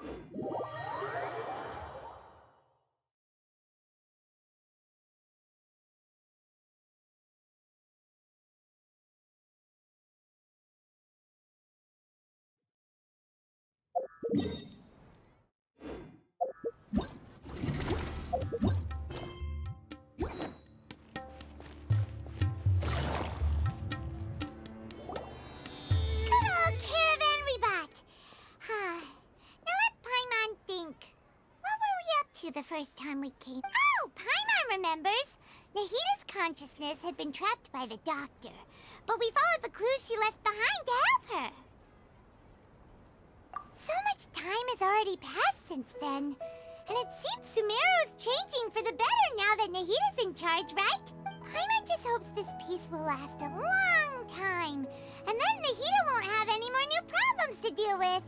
Good old caravan rebot! Now let Paimon think. What were we up to the first time we came? Oh, Paimon remembers! Nahita's consciousness had been trapped by the doctor, but we followed the clues she left behind to help her. So much time has already passed since then, and it seems Sumeru's changing for the better now that Nahita's in charge, right? Paimon just hopes this peace will last a long time, and then Nahita won't have any more new problems to deal with.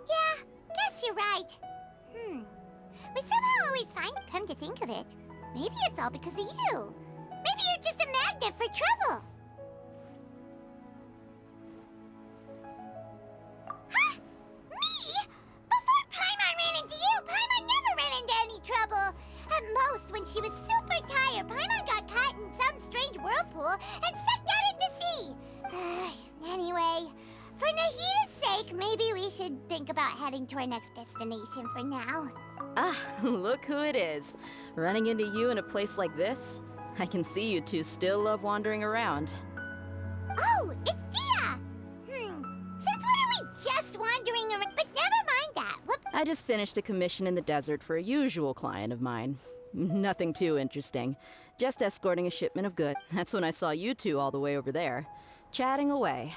Yeah, guess you're right. We somehow always find, come to think of it, maybe it's all because of you. Maybe you're just a magnet for trouble. Huh? Me? Before Paimon ran into you, Paimon never ran into any trouble. At most, when she was super tired, Paimon got caught in some strange whirlpool and sucked out into sea. Anyway, for Nahita's sake, maybe we should think about heading to our next destination for now. Ah, look who it is. Running into you in a place like this? I can see you two still love wandering around. Oh, it's Dia! Since when are we just wandering around? But never mind that. Whoop. I just finished a commission in the desert for a usual client of mine. Nothing too interesting. Just escorting a shipment of goods. That's when I saw you two all the way over there, chatting away.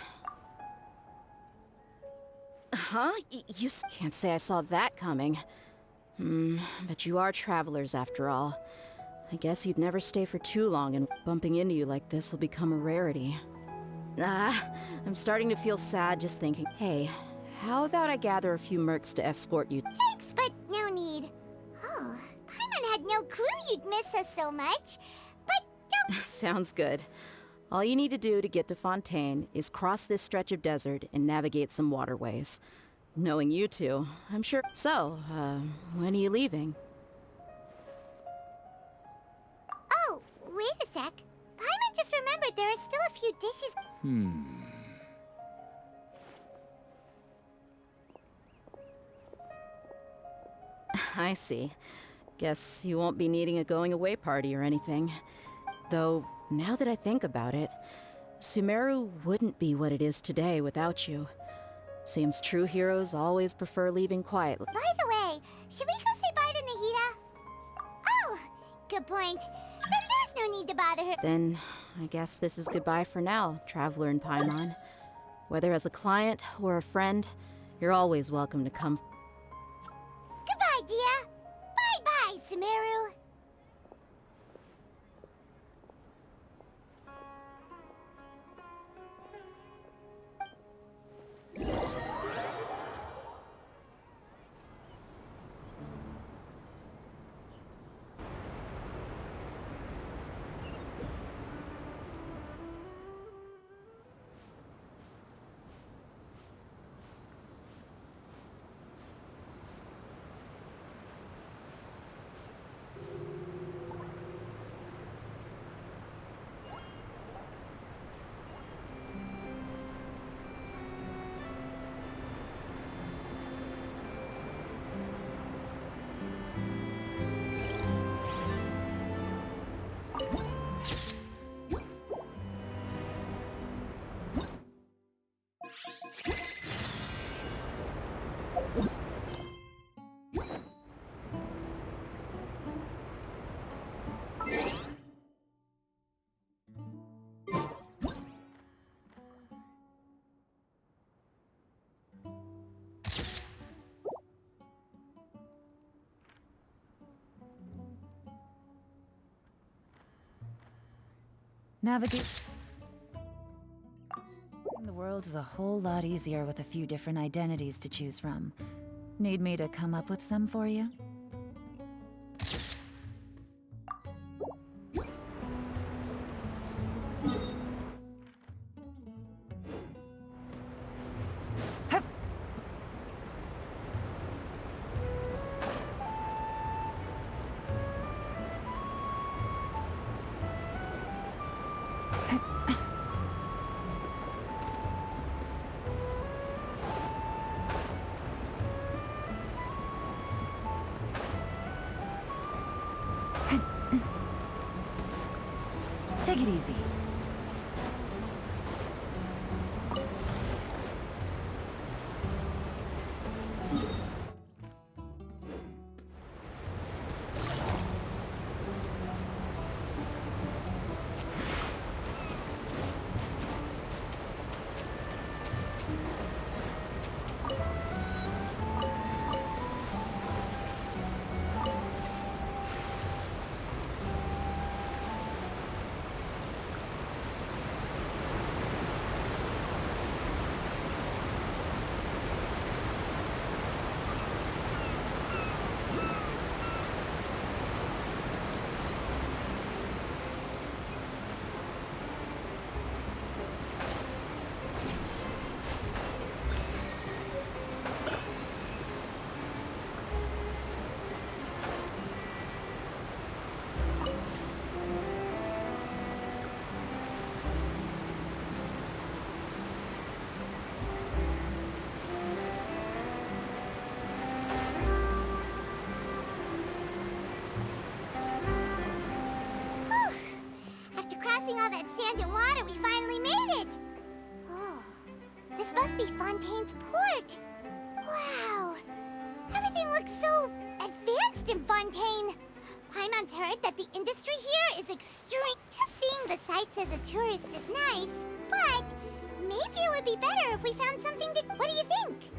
Huh? You can't say I saw that coming. But you are travelers after all. I guess you'd never stay for too long, and bumping into you like this will become a rarity. I'm starting to feel sad just thinking, hey, how about I gather a few mercs to escort you? Thanks, but no need. Oh, Paimon had no clue you'd miss us so much. But don't... Sounds good. All you need to do to get to Fontaine is cross this stretch of desert and navigate some waterways. Knowing you two, I'm sure... So, when are you leaving? Oh, wait a sec. Paimon just remembered there are still a few dishes... I see. Guess you won't be needing a going-away party or anything. Though, now that I think about it, Sumeru wouldn't be what it is today without you. Seems true heroes always prefer leaving quietly. By the way, should we go say bye to Nahita? Oh, good point. Then there's no need to bother her. Then, I guess this is goodbye for now, Traveler in Paimon. Whether as a client or a friend, you're always welcome to come. Goodbye, Dia. Bye-bye, Sumeru. Navigate. The world is a whole lot easier with a few different identities to choose from. Need me to come up with some for you? Take it easy. After crossing all that sand and water, we finally made it! Oh, this must be Fontaine's port! Wow! Everything looks so advanced in Fontaine! Paimon's heard that the industry here is extreme. Just seeing the sights as a tourist is nice, but maybe it would be better if we found something to... What do you think?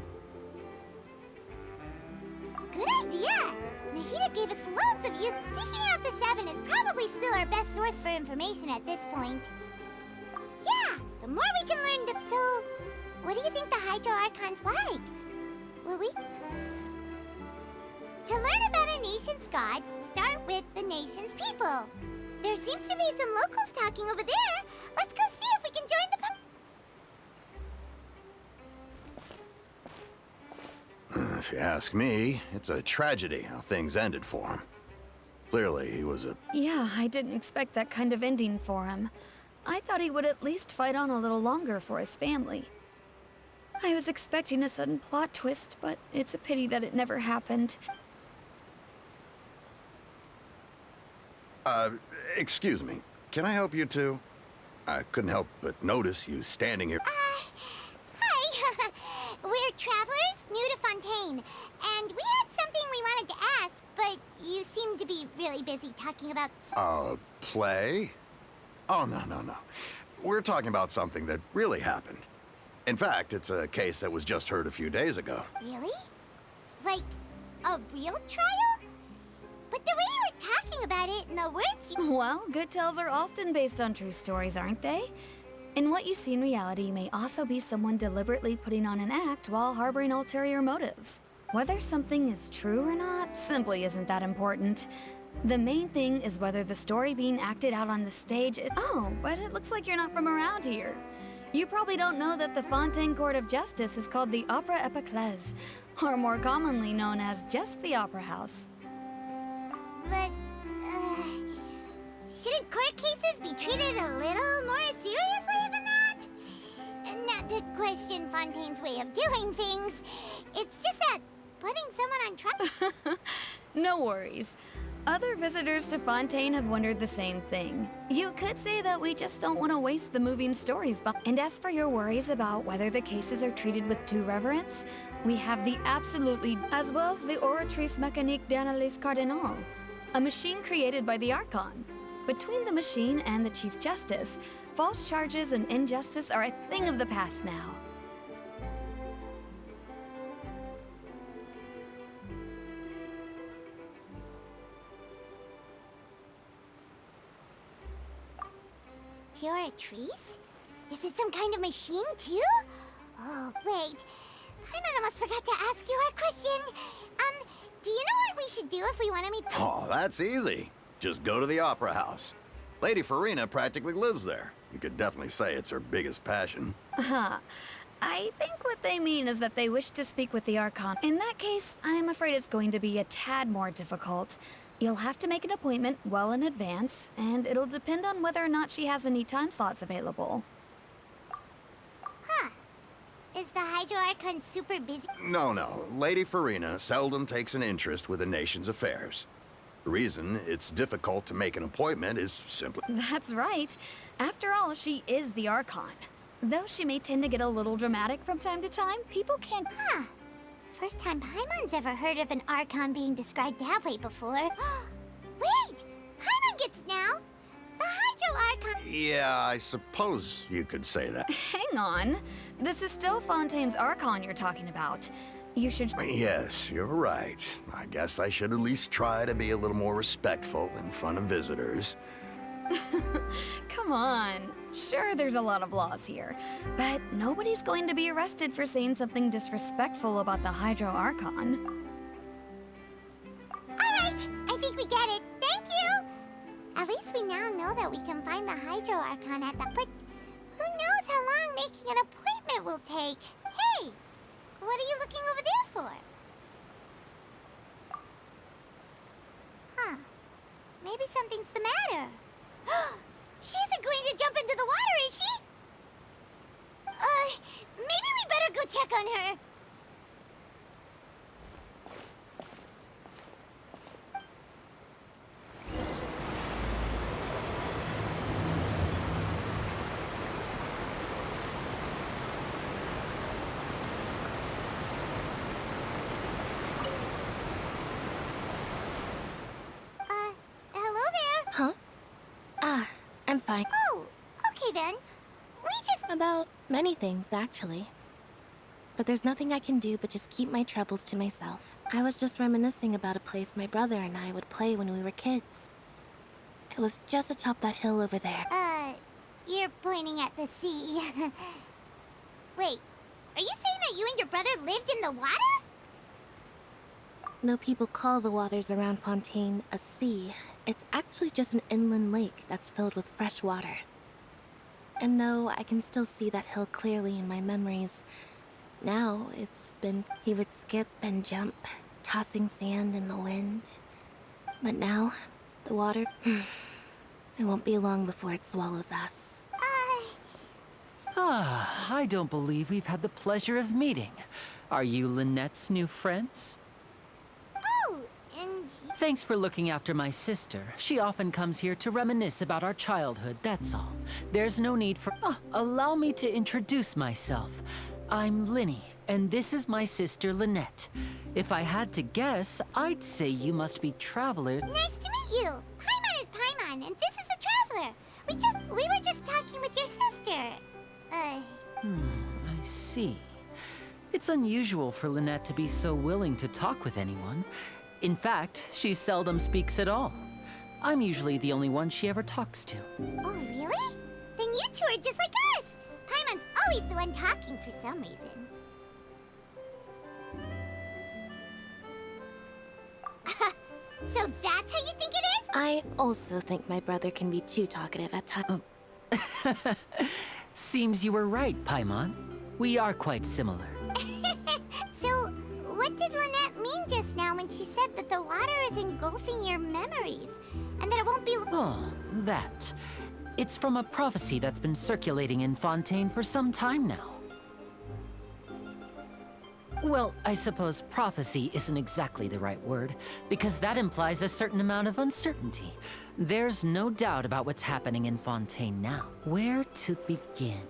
Good idea! Nahida gave us loads of use. Seeking out the Seven is probably still our best source for information at this point. Yeah, the more we can learn the... So, what do you think the Hydro Archon's like? Will we... To learn about a nation's god, start with the nation's people. There seems to be some locals talking over there. Let's go see if we can join the... If you ask me, it's a tragedy how things ended for him. Clearly, he was a... Yeah, I didn't expect that kind of ending for him. I thought he would at least fight on a little longer for his family. I was expecting a sudden plot twist, but it's a pity that it never happened. Excuse me. Can I help you two? I couldn't help but notice you standing here. Hi! We're travelers new to Fontaine, and we had something we wanted to ask, but you seem to be really busy talking about... Play? Oh, no. We're talking about something that really happened. In fact, it's a case that was just heard a few days ago. Really? Like, a real trial? But the way you were talking about it and the words you... Well, good tales are often based on true stories, aren't they? And what you see in reality may also be someone deliberately putting on an act while harboring ulterior motives. Whether something is true or not simply isn't that important. The main thing is whether the story being acted out on the stage is... Oh, but it looks like you're not from around here. You probably don't know that the Fontaine Court of Justice is called the Opera Epiclese, or more commonly known as just the Opera House. But, shouldn't court cases be treated a little more seriously than that? Not to question Fontaine's way of doing things. It's just that putting someone on trial... No worries. Other visitors to Fontaine have wondered the same thing. You could say that we just don't want to waste the moving stories. And as for your worries about whether the cases are treated with due reverence, we have the absolutely, as well as the Oratrice Mécanique d'Analyse Cardinal, a machine created by the Archon. Between the machine and the Chief Justice, false charges and injustice are a thing of the past now. Oratrice? Is it some kind of machine, too? Oh, wait. I almost forgot to ask you our question. Do you know what we should do if we want to meet... Oh, that's easy. Just go to the Opera House. Lady Farina practically lives there. You could definitely say it's her biggest passion. Huh. I think what they mean is that they wish to speak with the Archon. In that case, I'm afraid it's going to be a tad more difficult. You'll have to make an appointment well in advance, and it'll depend on whether or not she has any time slots available. Huh. Is the Hydro Archon super busy? No. Lady Farina seldom takes an interest with the nation's affairs. The reason it's difficult to make an appointment is simply... That's right. After all, she is the Archon. Though she may tend to get a little dramatic from time to time, people can't... Huh. First time Paimon's ever heard of an Archon being described that way before. Wait! Paimon gets now! The Hydro Archon... Yeah, I suppose you could say that. Hang on. This is still Fontaine's Archon you're talking about. You should... Yes, you're right. I guess I should at least try to be a little more respectful in front of visitors. Come on. Sure, there's a lot of laws here, but nobody's going to be arrested for saying something disrespectful about the Hydro Archon. Alright, I think we get it. Thank you! At least we now know that we can find the Hydro Archon at the... But who knows how long making an appointment will take? Hey! What are you looking over there for? Huh. Maybe something's the matter. She isn't going to jump into the water, is she? Maybe we better go check on her. Hello there. Huh? I'm fine. Oh, okay then. We just... About many things, actually. But there's nothing I can do but just keep my troubles to myself. I was just reminiscing about a place my brother and I would play when we were kids. It was just atop that hill over there. You're pointing at the sea. Wait, are you saying that you and your brother lived in the water? Though people call the waters around Fontaine a sea, it's actually just an inland lake that's filled with fresh water. And though I can still see that hill clearly in my memories, now it's been... He would skip and jump, tossing sand in the wind. But now, the water... It won't be long before it swallows us. I don't believe we've had the pleasure of meeting. Are you Lynette's new friends? Oh, and... Thanks for looking after my sister. She often comes here to reminisce about our childhood, that's all. There's no need for... allow me to introduce myself. I'm Linny, and this is my sister Lynette. If I had to guess, I'd say you must be travelers. Nice to meet you. Paimon is Paimon, and this is the Traveler. We were just talking with your sister. I see. It's unusual for Lynette to be so willing to talk with anyone. In fact, she seldom speaks at all. I'm usually the only one she ever talks to. Oh, really? Then you two are just like us. Paimon's always the one talking for some reason. So that's how you think it is? I also think my brother can be too talkative at times. Seems you were right, Paimon. We are quite similar. So, what did Lynette mean just now when she said that the water is engulfing your memories? And that it won't be... Oh, that. It's from a prophecy that's been circulating in Fontaine for some time now. Well, I suppose prophecy isn't exactly the right word, because that implies a certain amount of uncertainty. There's no doubt about what's happening in Fontaine now. Where to begin?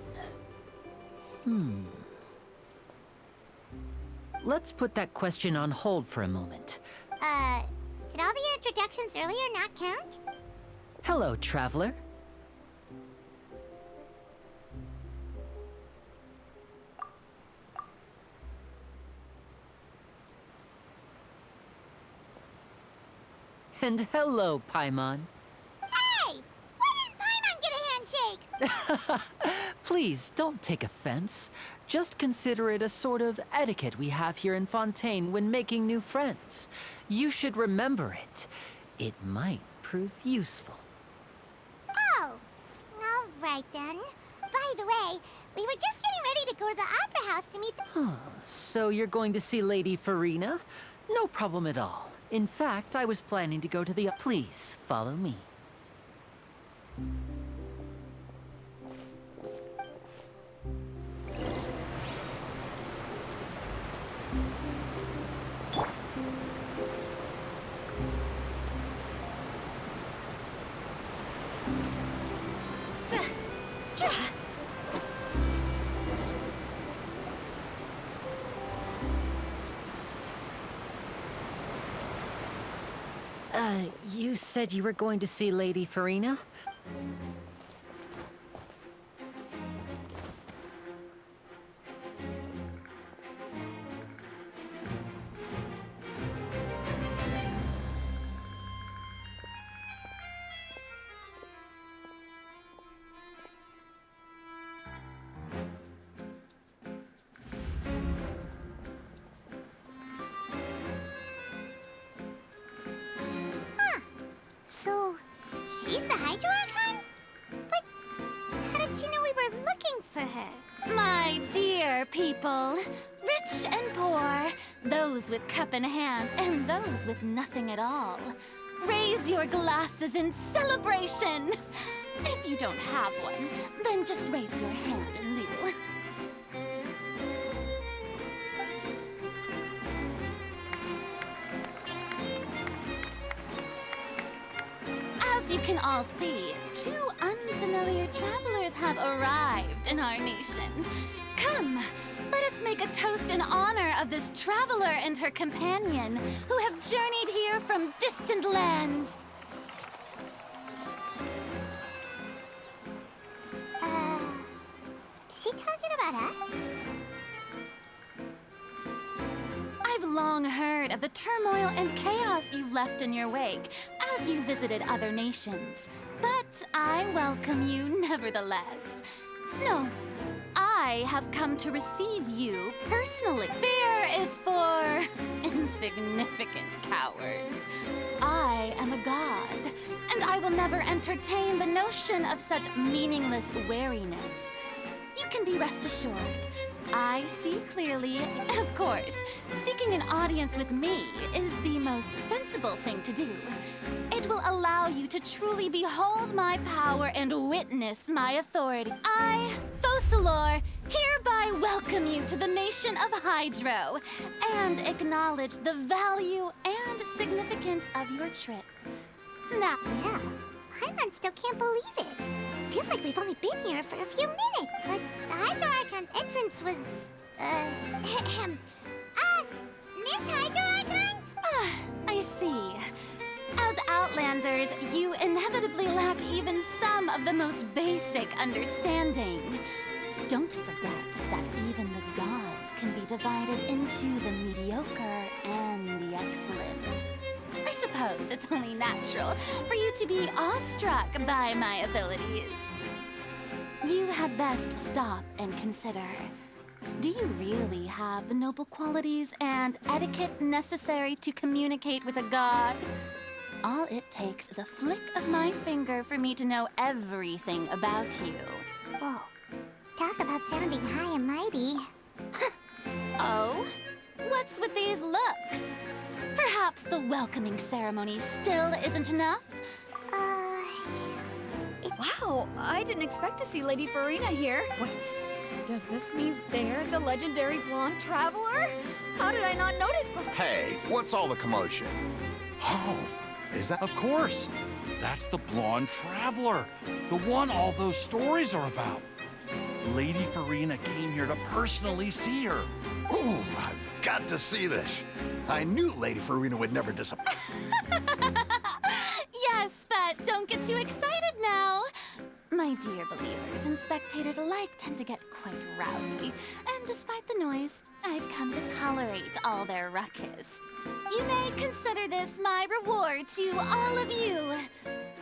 Let's put that question on hold for a moment. Did all the introductions earlier not count? Hello, traveler. And hello, Paimon. Hey! Why didn't Paimon get a handshake? Please, don't take offense. Just consider it a sort of etiquette we have here in Fontaine when making new friends. You should remember it. It might prove useful. Oh, all right then. By the way, we were just getting ready to go to the Opera House to meet the... So you're going to see Lady Farina? No problem at all. In fact, I was planning to go to the... Please, follow me. You said you were going to see Lady Farina? So, she's the Hydro Archon? But how did she know we were looking for her? My dear people, rich and poor, those with cup in hand and those with nothing at all, raise your glasses in celebration. If you don't have one, then just raise your hand in lieu. As you can all see, two unfamiliar travelers have arrived in our nation. Come, let us make a toast in honor of this traveler and her companion who have journeyed here from distant lands. Is she talking about us? I've long heard of the turmoil and chaos you've left in your wake as you visited other nations. But I welcome you nevertheless. No, I have come to receive you personally. Fear is for insignificant cowards. I am a god, and I will never entertain the notion of such meaningless wariness. You can be rest assured. I see clearly, of course. Seeking an audience with me is the most sensible thing to do. It will allow you to truly behold my power and witness my authority. I, Focalor, hereby welcome you to the nation of Hydro and acknowledge the value and significance of your trip. Now, Yeah, Paimon still can't believe it. Feels like we've only been here for a few minutes. But the Hydro Archon's entrance was, Miss Hydro Archon? I see. As Outlanders, you inevitably lack even some of the most basic understanding. Don't forget that even the gods can be divided into the mediocre and the excellent. I suppose it's only natural for you to be awestruck by my abilities. You had best stop and consider. Do you really have the noble qualities and etiquette necessary to communicate with a god? All it takes is a flick of my finger for me to know everything about you. Whoa, talk about sounding high and mighty. Oh? What's with these looks? Perhaps the welcoming ceremony still isn't enough? Wow, I didn't expect to see Lady Farina here. Wait, does this mean they're the legendary blonde traveler? How did I not notice before? Hey, what's all the commotion? Oh, Is that... of course. That's the blonde traveler. The one all those stories are about. Lady Farina came here to personally see her. Ooh, I've got to see this. I knew Lady Farina would never disappoint. Yes, but don't get too excited now. My dear believers and spectators alike tend to get quite rowdy, and despite the noise, I've come to tolerate all their ruckus. You may consider this my reward to all of you.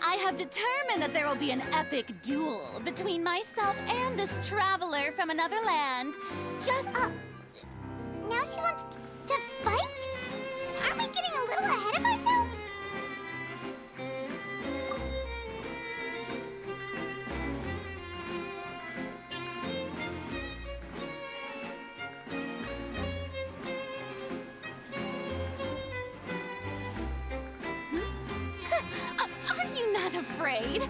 I have determined that there will be an epic duel between myself and this traveler from another land. Just Now she wants to fight? Aren't we getting a little ahead of ourselves? Are you not afraid?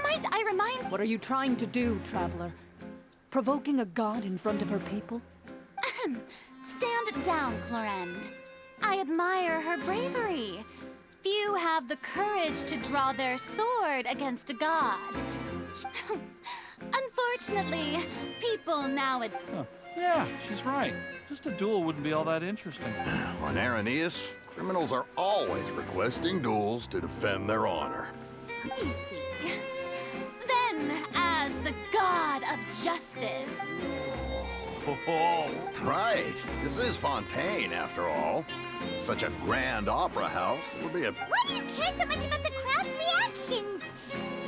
Might I remind... What are you trying to do, traveler? Provoking a god in front of her people? Stand down, Clorend. I admire her bravery. Few have the courage to draw their sword against a god. Unfortunately, people nowadays... Yeah, she's right. Just a duel wouldn't be all that interesting. On Araneus, criminals are always requesting duels to defend their honor. You see. Then, as the god of justice, Oh, Right. This is Fontaine, after all. Such a grand opera house. It would be a... Why do you care so much about the crowd's reactions?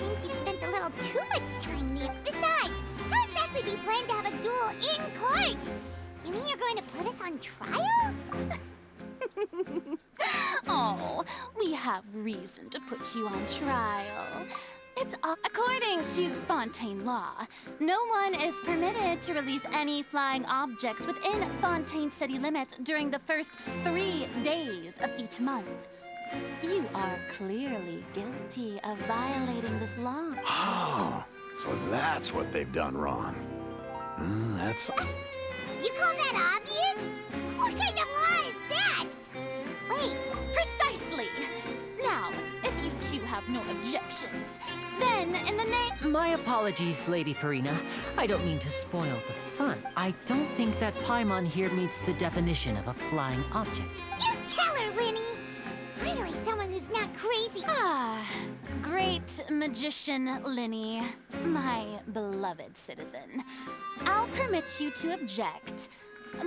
Seems you've spent a little too much time there. Besides, how exactly do you plan to have a duel in court? You mean you're going to put us on trial? oh, we have reason to put you on trial. It's according to Fontaine law, no one is permitted to release any flying objects within Fontaine city limits during the first 3 days of each month. You are clearly guilty of violating this law. Oh, so that's what they've done wrong. That's... You call that obvious? What kind of law is that? Wait, Precisely! Now, if you two have no objections, then in the name... My apologies, Lady Farina. I don't mean to spoil the fun. I don't think that Paimon here meets the definition of a flying object. you tell her, Linny! Finally, someone who's not crazy. Ah, great magician Linny, my beloved citizen. I'll permit you to object,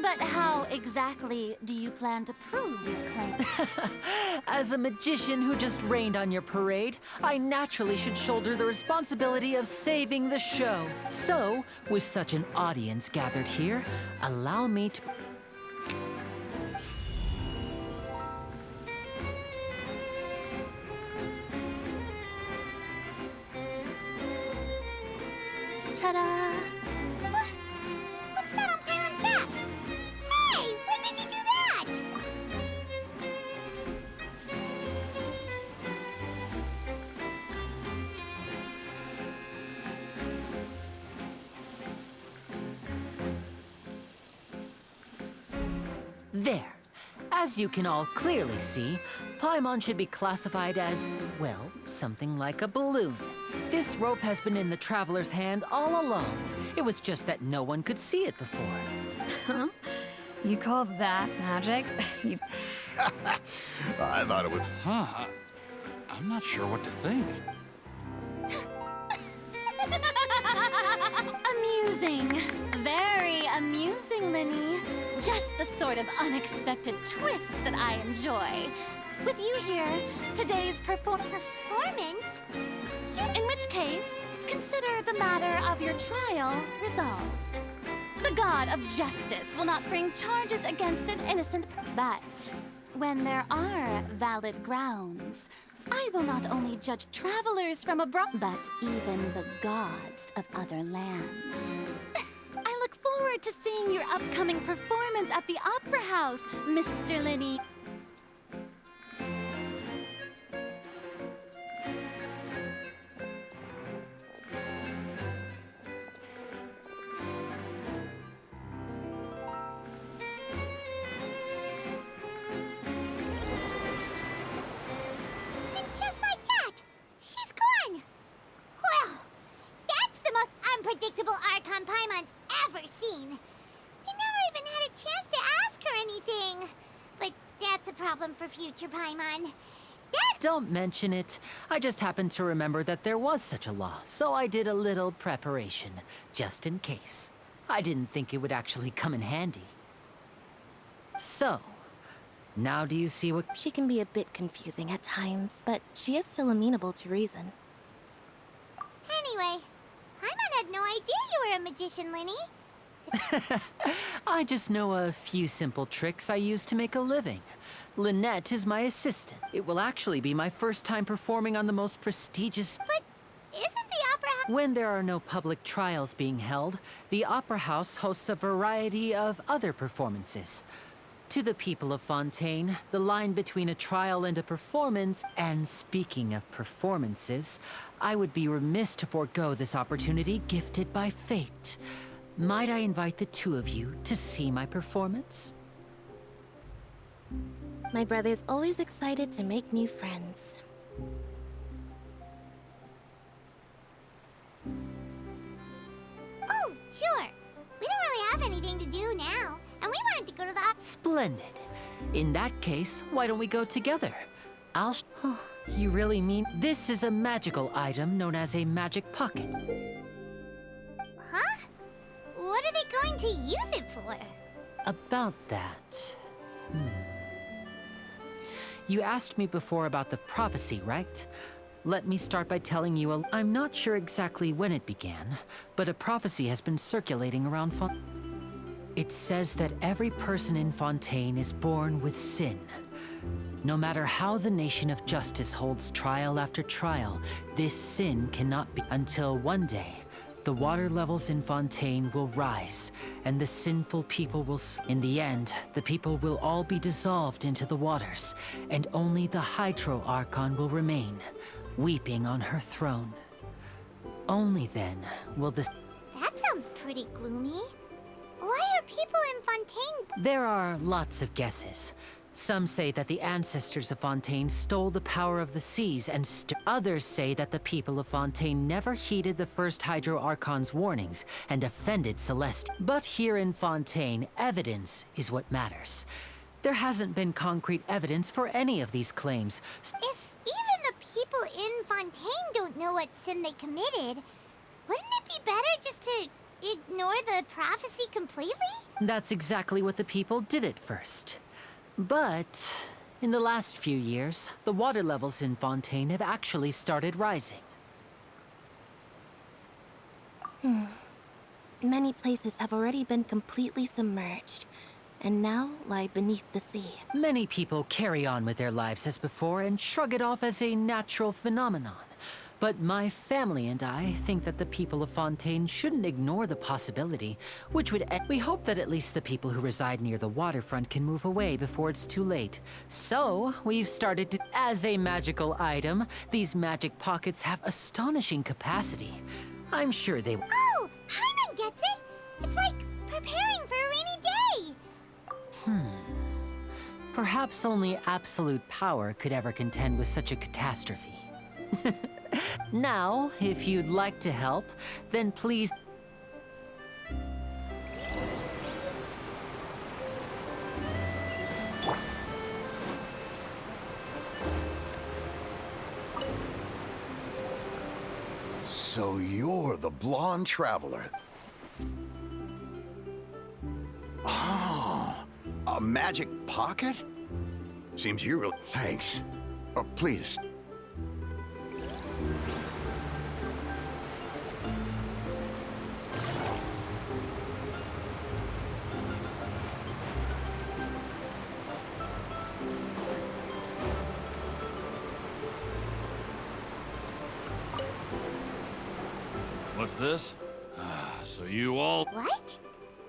but how exactly do you plan to prove your claim? As a magician who just rained on your parade, I naturally should shoulder the responsibility of saving the show. So, with such an audience gathered here, allow me to... Ta-da! What's that on Paimon's back? Hey, when did you do that? There. As you can all clearly see, Paimon should be classified as, well, something like a balloon. This rope has been in the Traveler's hand all along. It was just that no one could see it before. Huh? You call that magic? you... I thought it would... huh. I'm not sure what to think. Amusing. Very amusing, Linny. Just the sort of unexpected twist that I enjoy. With you here, today's performance? In which case, consider the matter of your trial resolved. The god of justice will not bring charges against an innocent but when there are valid grounds, I will not only judge travelers from abroad, but even the gods of other lands. I look forward to seeing your upcoming performance at the Opera House, Mr. Linny. And just like that, she's gone. Well, that's the most unpredictable Archon Paimon's ever seen. We never even had a chance to ask her anything. But that's a problem for future Paimon. Don't mention it. I just happened to remember that there was such a law, so I did a little preparation, just in case. I didn't think it would actually come in handy. So, now do you see what... She can be a bit confusing at times, but she is still amenable to reason. Anyway, Paimon had no idea you were a magician, Linny. I just know a few simple tricks I use to make a living. Lynette is my assistant. It will actually be my first time performing on the most prestigious... But isn't the Opera House... When there are no public trials being held, the Opera House hosts a variety of other performances. To the people of Fontaine, the line between a trial and a performance, and speaking of performances, I would be remiss to forego this opportunity gifted by fate. Might I invite the two of you to see my performance? My brother's always excited to make new friends. Oh, sure. We don't really have anything to do Splendid. In that case, why don't we go together? Oh, you really mean this is a magical item known as a magic pocket. Huh? What are they going to use it for? About that. You asked me before about the prophecy, right? Let me start by telling you I'm not sure exactly when it began, but a prophecy has been circulating around Fontaine. It says that every person in Fontaine is born with sin. No matter how the nation of justice holds trial after trial, this sin cannot be until one day, the water levels in Fontaine will rise, and the sinful people will in the end, the people will all be dissolved into the waters, and only the Hydro Archon will remain, weeping on her throne. Only then will the... That sounds pretty gloomy. Why are people in Fontaine... There are lots of guesses. Some say that the ancestors of Fontaine stole the power of the seas, and others say that the people of Fontaine never heeded the first Hydro Archon's warnings and offended Celeste. But here in Fontaine, evidence is what matters. There hasn't been concrete evidence for any of these claims. If even the people in Fontaine don't know what sin they committed, wouldn't it be better just to ignore the prophecy completely? That's exactly what the people did at first. But in the last few years, the water levels in Fontaine have actually started rising. Many places have already been completely submerged, and now lie beneath the sea. Many people carry on with their lives as before and shrug it off as a natural phenomenon. But my family and I think that the people of Fontaine shouldn't ignore the possibility, which would we hope that at least the people who reside near the waterfront can move away before it's too late. So, we've started to... As a magical item, these magic pockets have astonishing capacity. I'm sure they... Oh, Paimon gets it! It's like preparing for a rainy day! Perhaps only absolute power could ever contend with such a catastrophe. Now, if you'd like to help, then please... So you're the blonde traveler. Oh, a magic pocket? Seems you really... Thanks. Oh, please. What's this? So you all... What?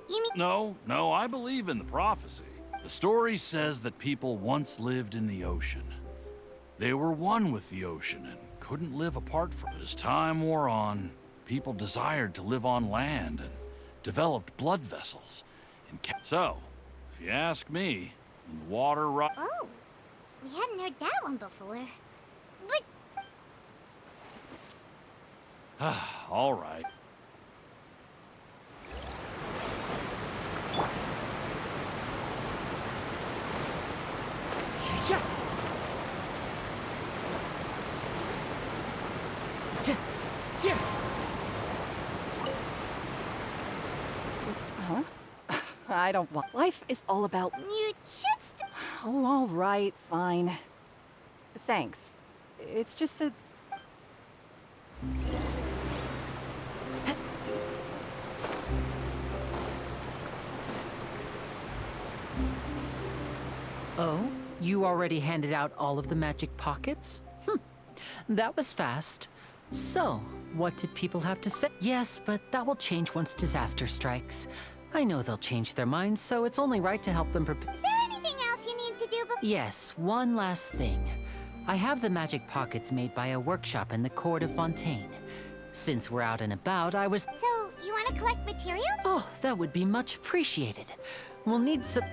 You mean... No, I believe in the prophecy. The story says that people once lived in the ocean. They were one with the ocean and couldn't live apart from it. As time wore on, people desired to live on land and developed blood vessels. So, if you ask me, when the water Oh, we hadn't heard that one before. But... all right. Huh? I don't want... Life is all about... You just... Oh, all right, fine. Thanks. It's just that... Oh? You already handed out all of the magic pockets? That was fast. So, what did people have to say? Yes, but that will change once disaster strikes. I know they'll change their minds, so it's only right to help them prepare. Is there anything else you need to do Yes, one last thing. I have the magic pockets made by a workshop in the court of Fontaine. Since we're out and about, I was... So, you want to collect material? Oh, that would be much appreciated. We'll need some...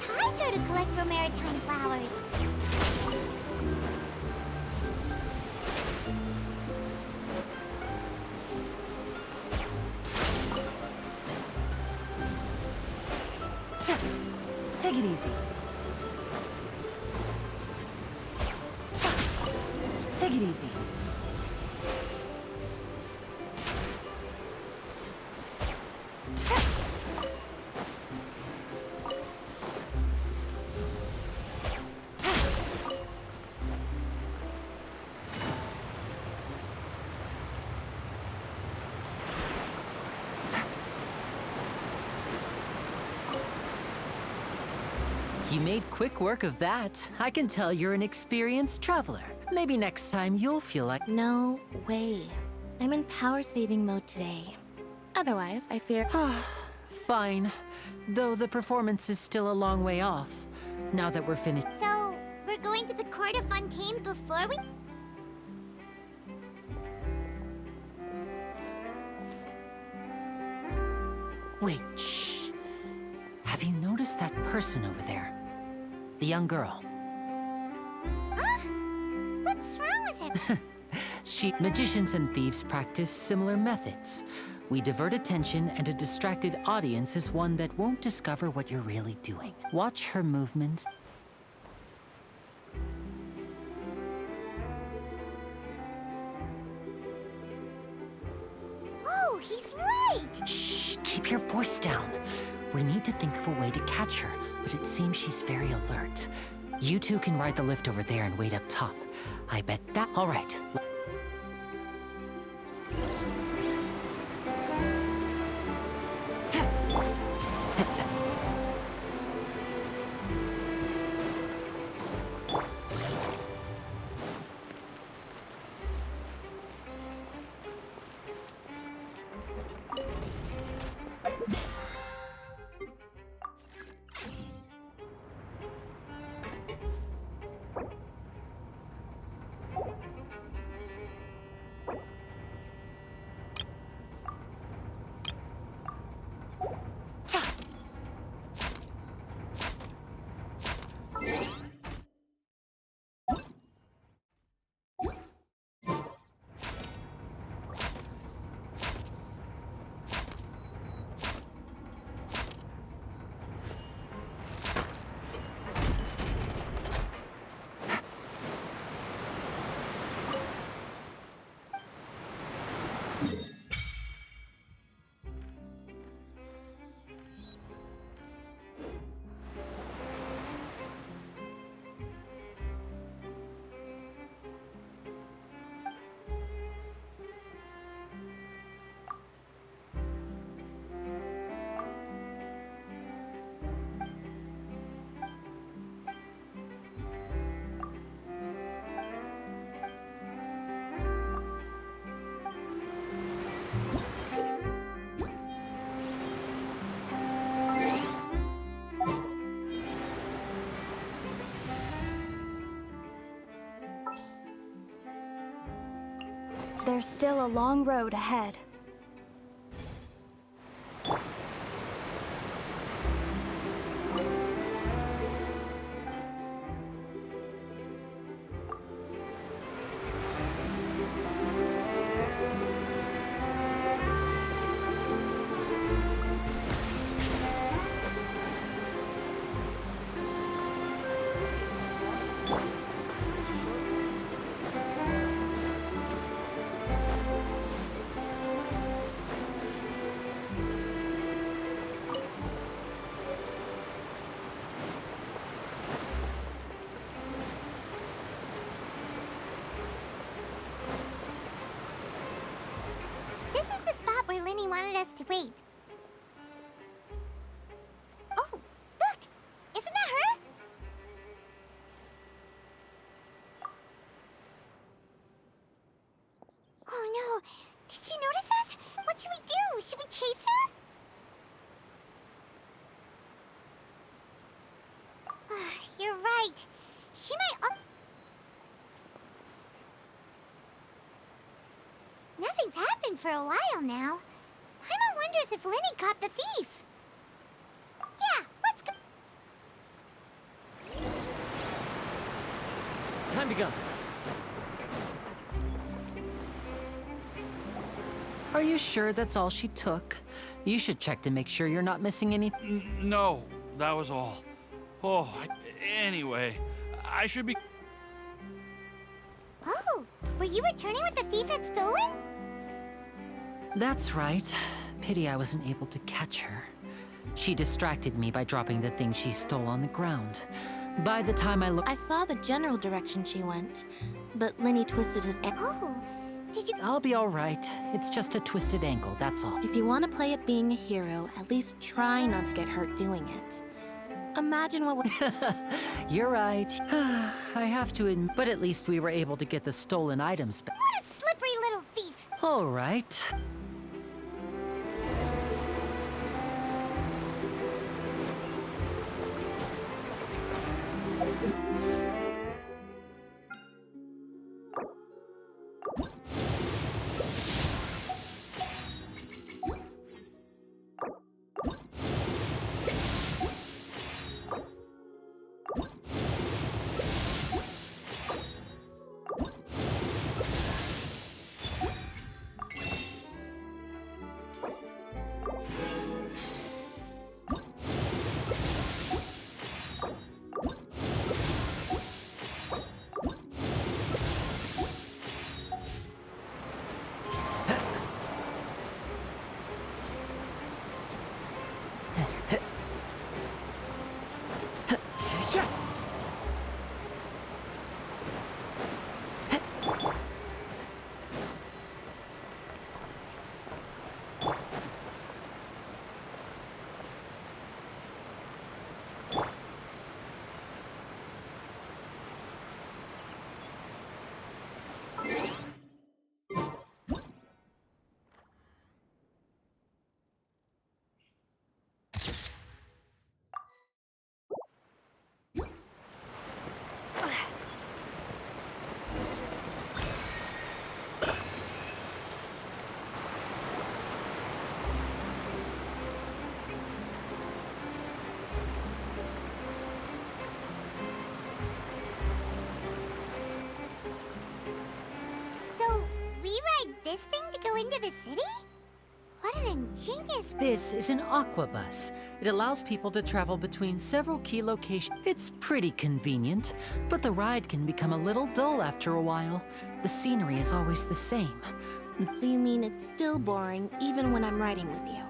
use hydro to collect for maritime flowers. Take it easy. Take it easy. You made quick work of that. I can tell you're an experienced traveler. Maybe next time you'll feel like... No way. I'm in power-saving mode today. Otherwise, I fear... Fine. Though the performance is still a long way off. Now that we're finished... So, we're going to the court of Fontaine before we... Wait, shh. Have you noticed that person over there? The young girl. Huh? What's wrong with him? Magicians and thieves practice similar methods. We divert attention, and a distracted audience is one that won't discover what you're really doing. Watch her movements. Oh, he's right! Shh, keep your voice down. We need to think of a way to catch her, but it seems she's very alert. You two can ride the lift over there and wait up top. I bet that... All right. There's still a long road ahead. Lenny wanted us to wait. Oh, look! Isn't that her? Oh no! Did she notice us? What should we do? Should we chase her? You're right. She might... Nothing's happened for a while now. Paimon wonders if Lenny caught the thief. Yeah, let's go. Time to go. Are you sure that's all she took? You should check to make sure you're not missing any. No, that was all. Anyway, I should be... Oh, were you returning what the thief had stolen? That's right. Pity I wasn't able to catch her. She distracted me by dropping the thing she stole on the ground. By the time I looked... I saw the general direction she went, but Lenny twisted his Oh, did you... I'll be all right. It's just a twisted ankle, that's all. If you want to play at being a hero, at least try not to get hurt doing it. Imagine what would... You're right. I have to admit, but at least we were able to get the stolen items back. What a slippery little thief! All right. This thing to go into the city? What an ingenious... This is an aquabus. It allows people to travel between several key locations. It's pretty convenient, but the ride can become a little dull after a while. The scenery is always the same. So you mean it's still boring, even when I'm riding with you?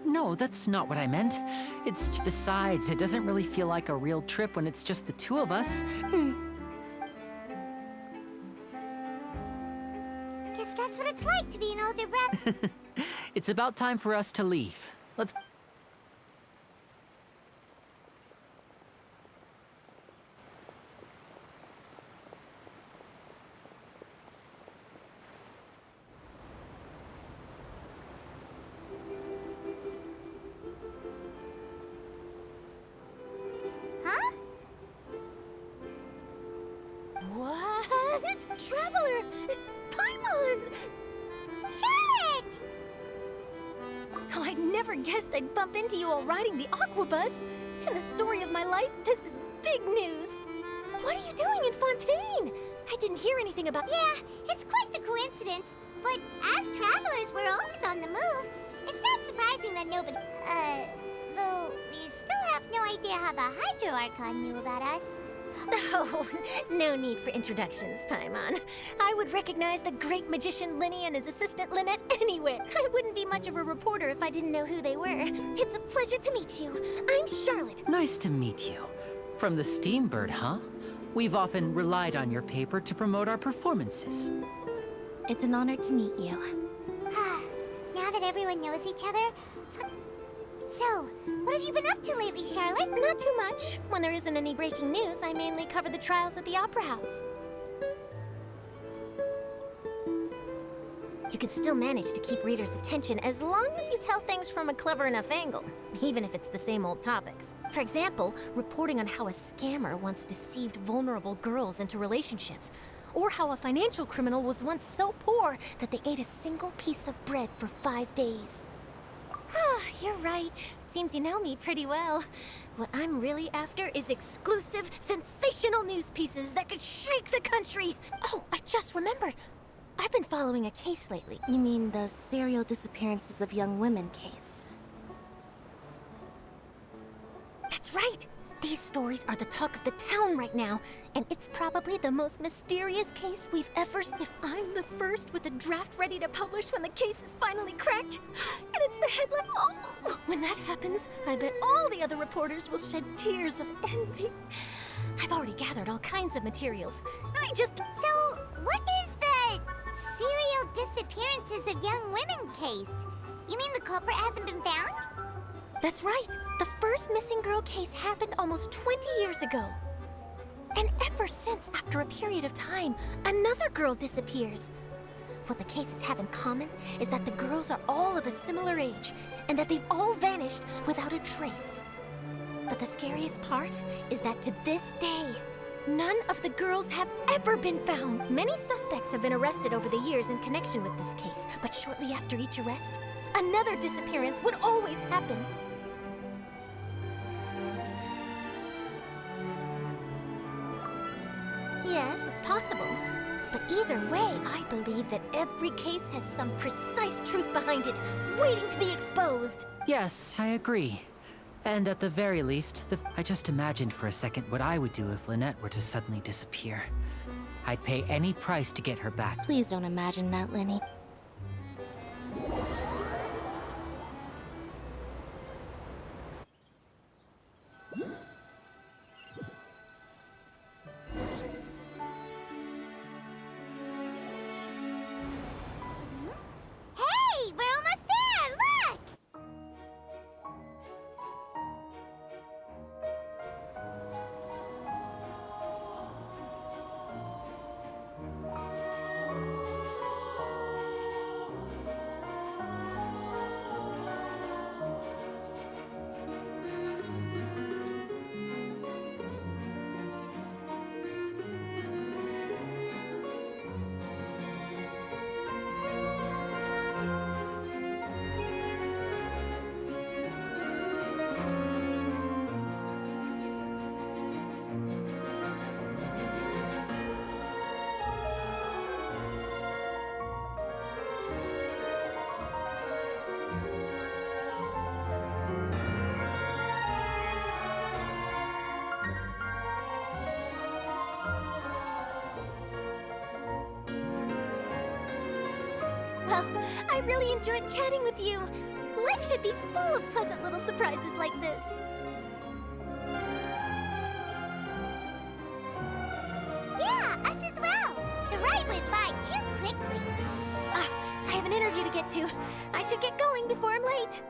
No, that's not what I meant. Besides, it doesn't really feel like a real trip when it's just the two of us. Guess that's what it's like to be an older brother. It's about time for us to leave. Let's... Huh? What? Traveler! Paimon! Charlotte! Oh, I never guessed I'd bump into you while riding the aquabus. In the story of my life, this is big news. What are you doing in Fontaine? I didn't hear anything about... Yeah, it's quite the coincidence. But as travelers, we're always on the move. It's not surprising that nobody... though we still have no idea how the Hydro Archon knew about us. Oh, no need for introductions, Paimon. I would recognize the great magician Linny and his assistant Lynette anywhere. I wouldn't be much of a reporter if I didn't know who they were. It's a pleasure to meet you. I'm Charlotte. Nice to meet you. From the Steambird, huh? We've often relied on your paper to promote our performances. It's an honor to meet you. Now that everyone knows each other... So, what have you been up to lately, Charlotte? Not too much. When there isn't any breaking news, I mainly cover the trials at the Opera House. You can still manage to keep readers' attention as long as you tell things from a clever enough angle, even if it's the same old topics. For example, reporting on how a scammer once deceived vulnerable girls into relationships, or how a financial criminal was once so poor that they ate a single piece of bread for 5 days. Ah, you're right. Seems you know me pretty well. What I'm really after is exclusive, sensational news pieces that could shake the country. Oh, I just remembered. I've been following a case lately. You mean the serial disappearances of young women case? That's right! These stories are the talk of the town right now, and it's probably the most mysterious case we've ever seen. If I'm the first with a draft ready to publish when the case is finally cracked, and it's the headline, oh! When that happens, I bet all the other reporters will shed tears of envy. I've already gathered all kinds of materials. So, what is the serial disappearances of young women case? You mean the culprit hasn't been found? That's right. The first missing girl case happened almost 20 years ago. And ever since, after a period of time, another girl disappears. What the cases have in common is that the girls are all of a similar age, and that they've all vanished without a trace. But the scariest part is that to this day, none of the girls have ever been found. Many suspects have been arrested over the years in connection with this case, but shortly after each arrest, another disappearance would always happen. Yes, it's possible. But either way, I believe that every case has some precise truth behind it, waiting to be exposed. Yes, I agree. And at the very least, I just imagined for a second what I would do if Lynette were to suddenly disappear. I'd pay any price to get her back. Please don't imagine that, Lenny. Hey, we're almost there! Look! Well, I really enjoyed chatting with you. Life should be full of pleasant little surprises like this. Yeah, us as well. The ride went by too quickly. I have an interview to get to. I should get going before I'm late.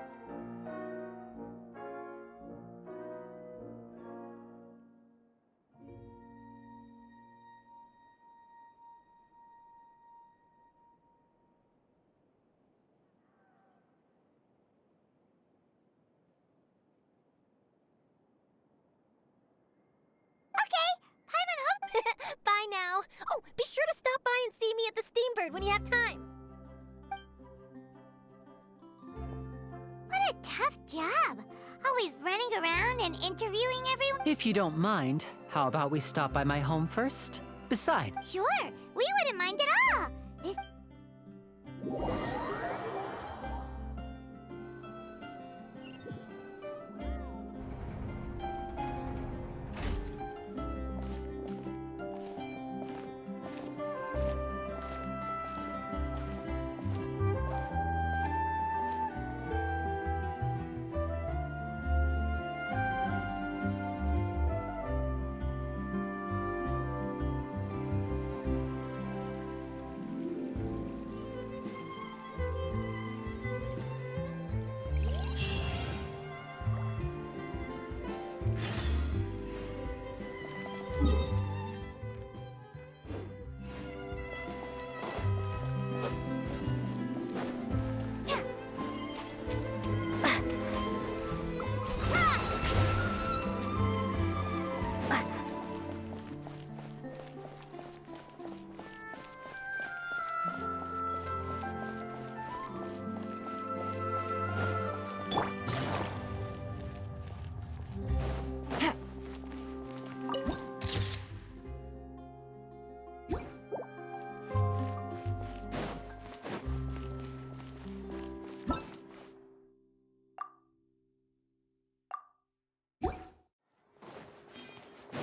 Bye now. Oh, be sure to stop by and see me at the Steambird when you have time. What a tough job. Always running around and interviewing everyone. If you don't mind, how about we stop by my home first? Besides, Sure, we wouldn't mind at all. This...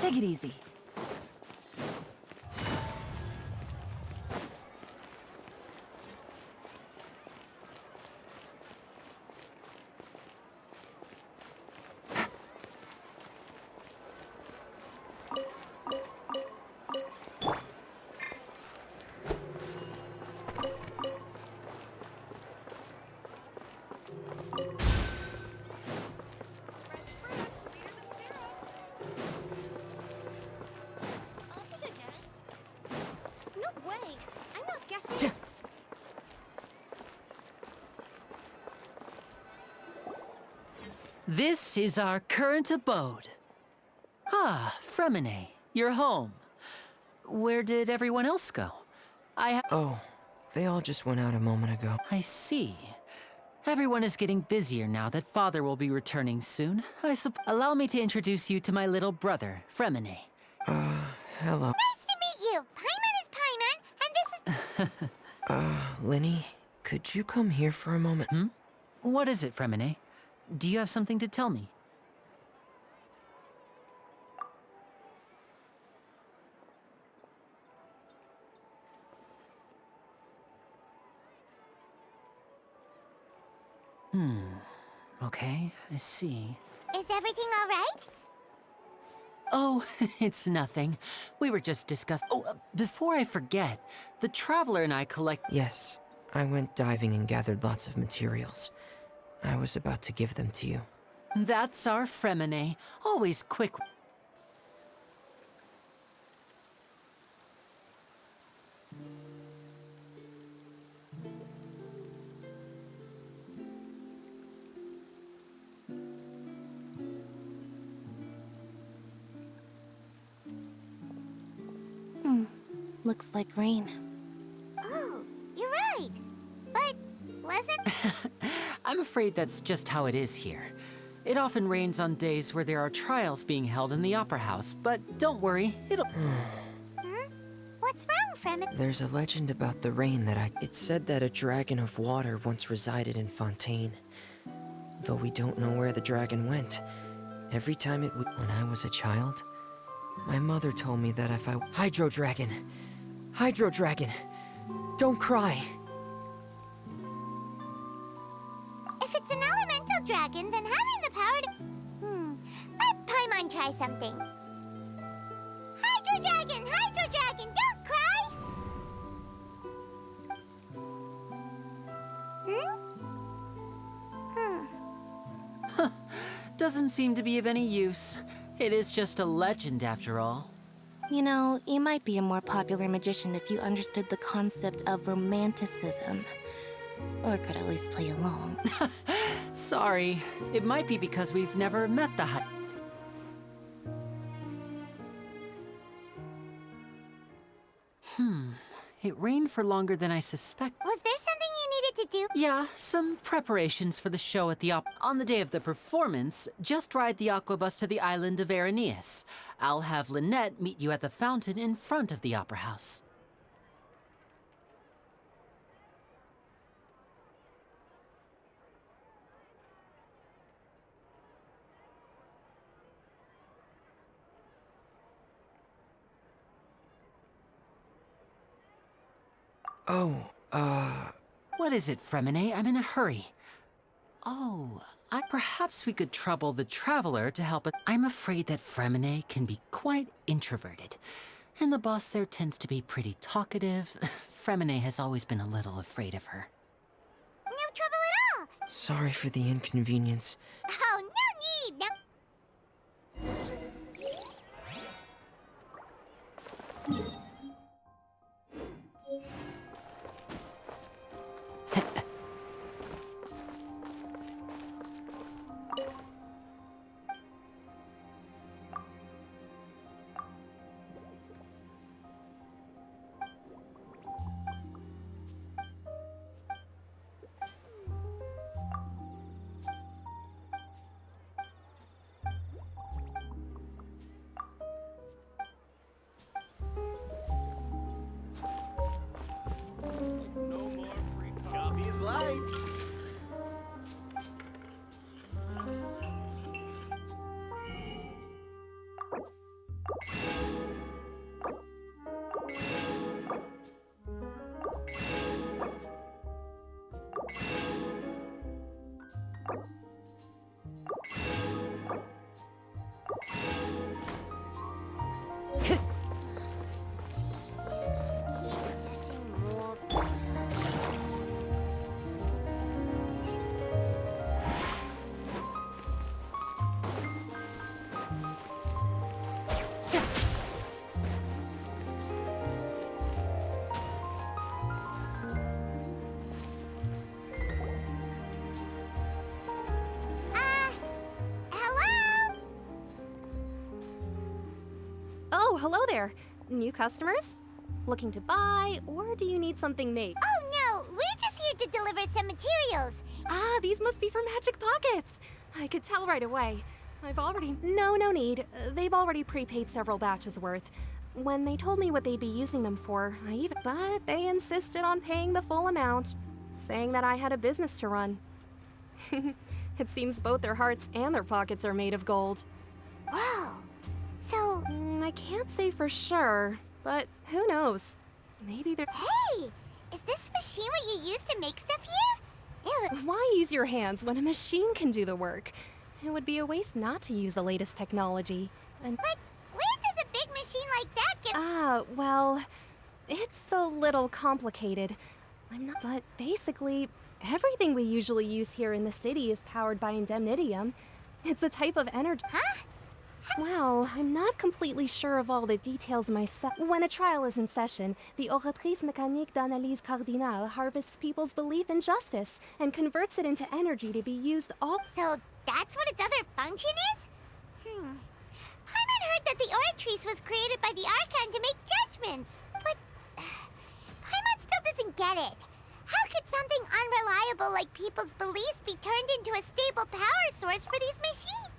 Take it easy. No way! I'm not guessing. This is our current abode. Ah, Fremine, you're home. Where did everyone else go? Oh, they all just went out a moment ago. I see. Everyone is getting busier now that Father will be returning soon. Allow me to introduce you to my little brother, Fremine. Hello. Nice to meet you. Paimon is Paimon, and this is... Linny, could you come here for a moment? What is it, Fremine? Do you have something to tell me? Okay, I see. Is everything all right? Oh, it's nothing. We were just discussing... Oh, before I forget, the Traveler and I collect... Yes, I went diving and gathered lots of materials. I was about to give them to you. That's our Fremine. Always quick... Looks like rain. Oh, you're right. But wasn't... I'm afraid that's just how it is here. It often rains on days where there are trials being held in the Opera House, but don't worry, it'll... What's wrong, Fremen? There's a legend about the rain that It said that a dragon of water once resided in Fontaine. Though we don't know where the dragon went. Every time When I was a child, my mother told me that if I... Hydro Dragon! Hydro Dragon! Don't cry! If it's an elemental dragon, then having the power to... Let Paimon try something. Hydro Dragon! Hydro Dragon! Don't cry! Doesn't seem to be of any use. It is just a legend after all. You know, you might be a more popular magician if you understood the concept of romanticism. Or could at least play along. Sorry. It might be because we've never met the It rained for longer than I suspect. Was there something you needed to do? Yeah, some preparations for the show at the On the day of the performance, just ride the aquabus to the island of Araneus. I'll have Lynette meet you at the fountain in front of the Opera House. What is it, Fremine? I'm in a hurry. Oh, perhaps we could trouble the Traveler to help us. I'm afraid that Fremine can be quite introverted. And the boss there tends to be pretty talkative. Fremine has always been a little afraid of her. No trouble at all! Sorry for the inconvenience. Oh, no need! No... Oh, hello there. New customers? Looking to buy, or do you need something made? Oh no, we're just here to deliver some materials. Ah, these must be for Magic Pockets. I could tell right away. I've already... No need. They've already prepaid several batches worth. When they told me what they'd be using them for, But they insisted on paying the full amount, saying that I had a business to run. It seems both their hearts and their pockets are made of gold. Wow. So... I can't say for sure, but who knows? Maybe they're... Hey! Is this machine what you use to make stuff here? Ew. Why use your hands when a machine can do the work? It would be a waste not to use the latest technology. And... But where does a big machine like that get... Well, it's a little complicated. But basically, everything we usually use here in the city is powered by indemnitium. It's a type of energy... Huh? Well, I'm not completely sure of all the details myself. When a trial is in session, the Oratrice Mécanique d'Analyse Cardinale harvests people's belief in justice and converts it into energy to be used all... So that's what its other function is? Paimon heard that the Oratrice was created by the Archon to make judgments. But Paimon still doesn't get it. How could something unreliable like people's beliefs be turned into a stable power source for these machines?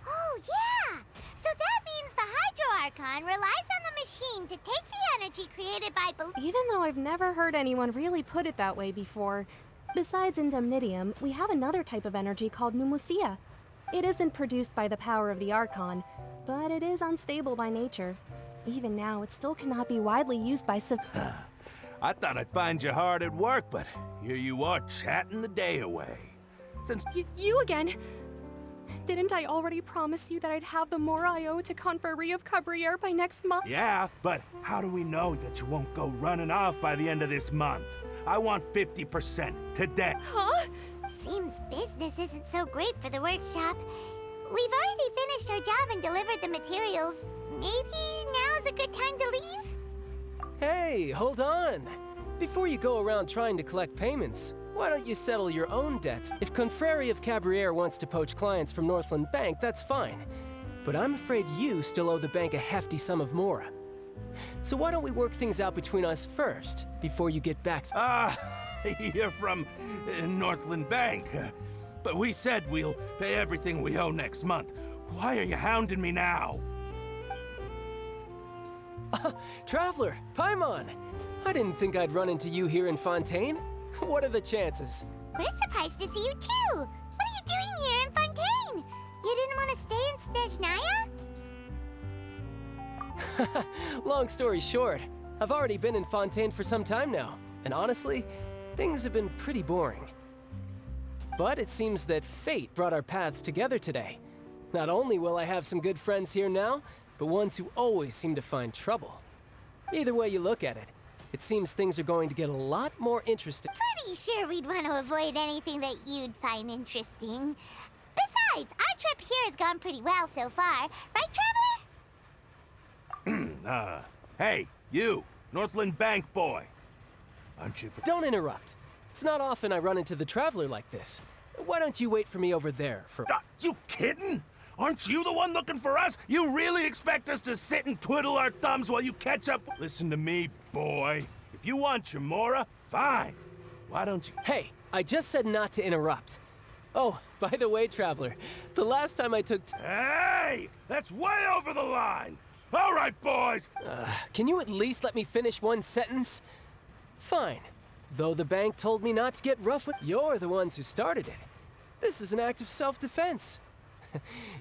Oh, yeah! So that means the Hydro Archon relies on the machine to take the energy created by belief. Even though I've never heard anyone really put it that way before. Besides indemnitium, we have another type of energy called pneumosia. It isn't produced by the power of the Archon, but it is unstable by nature. Even now, it still cannot be widely used by I thought I'd find you hard at work, but here you are chatting the day away. Since... You again! Didn't I already promise you that I'd have the more I owe to Confrérie of Cabriere by next month? Yeah, but how do we know that you won't go running off by the end of this month? I want 50% today. Huh? Seems business isn't so great for the workshop. We've already finished our job and delivered the materials. Maybe now's a good time to leave? Hey, hold on. Before you go around trying to collect payments, why don't you settle your own debts? If Confrérie of Cabriere wants to poach clients from Northland Bank, that's fine. But I'm afraid you still owe the bank a hefty sum of mora. So why don't we work things out between us first, before you get back to— You're from Northland Bank. But we said we'll pay everything we owe next month. Why are you hounding me now? Traveler, Paimon! I didn't think I'd run into you here in Fontaine. What are the chances? We're surprised to see you too! What are you doing here in Fontaine? You didn't want to stay in Snezhnaya? Long story short, I've already been in Fontaine for some time now, and honestly, things have been pretty boring. But it seems that fate brought our paths together today. Not only will I have some good friends here now, but ones who always seem to find trouble. Either way you look at it, it seems things are going to get a lot more interesting. Pretty sure we'd want to avoid anything that you'd find interesting. Besides, our trip here has gone pretty well so far. Right, Traveler? Hey, you, Northland Bank boy. Aren't you... Don't interrupt. It's not often I run into the Traveler like this. Why don't you wait for me over there for... You kidding? Aren't you the one looking for us? You really expect us to sit and twiddle our thumbs while you catch up? Listen to me, boy. If you want your mora, fine. Why don't you... Hey, I just said not to interrupt. Oh, by the way, Traveler, the last time I took... Hey! That's way over the line! All right, boys! Can you at least let me finish one sentence? Fine. Though the bank told me not to get rough with... You're the ones who started it. This is an act of self-defense.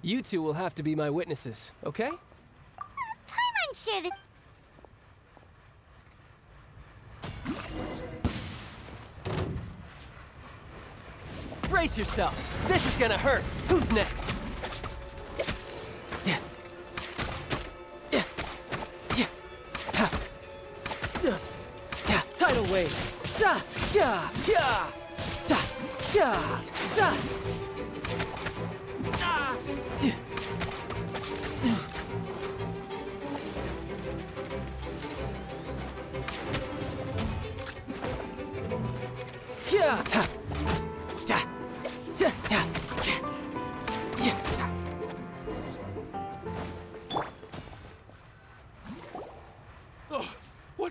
You two will have to be my witnesses, okay? I'm sure that... Brace yourself! This is gonna hurt! Who's next? Tidal wave! Za! Ya! Ya! Za! Ya! Za!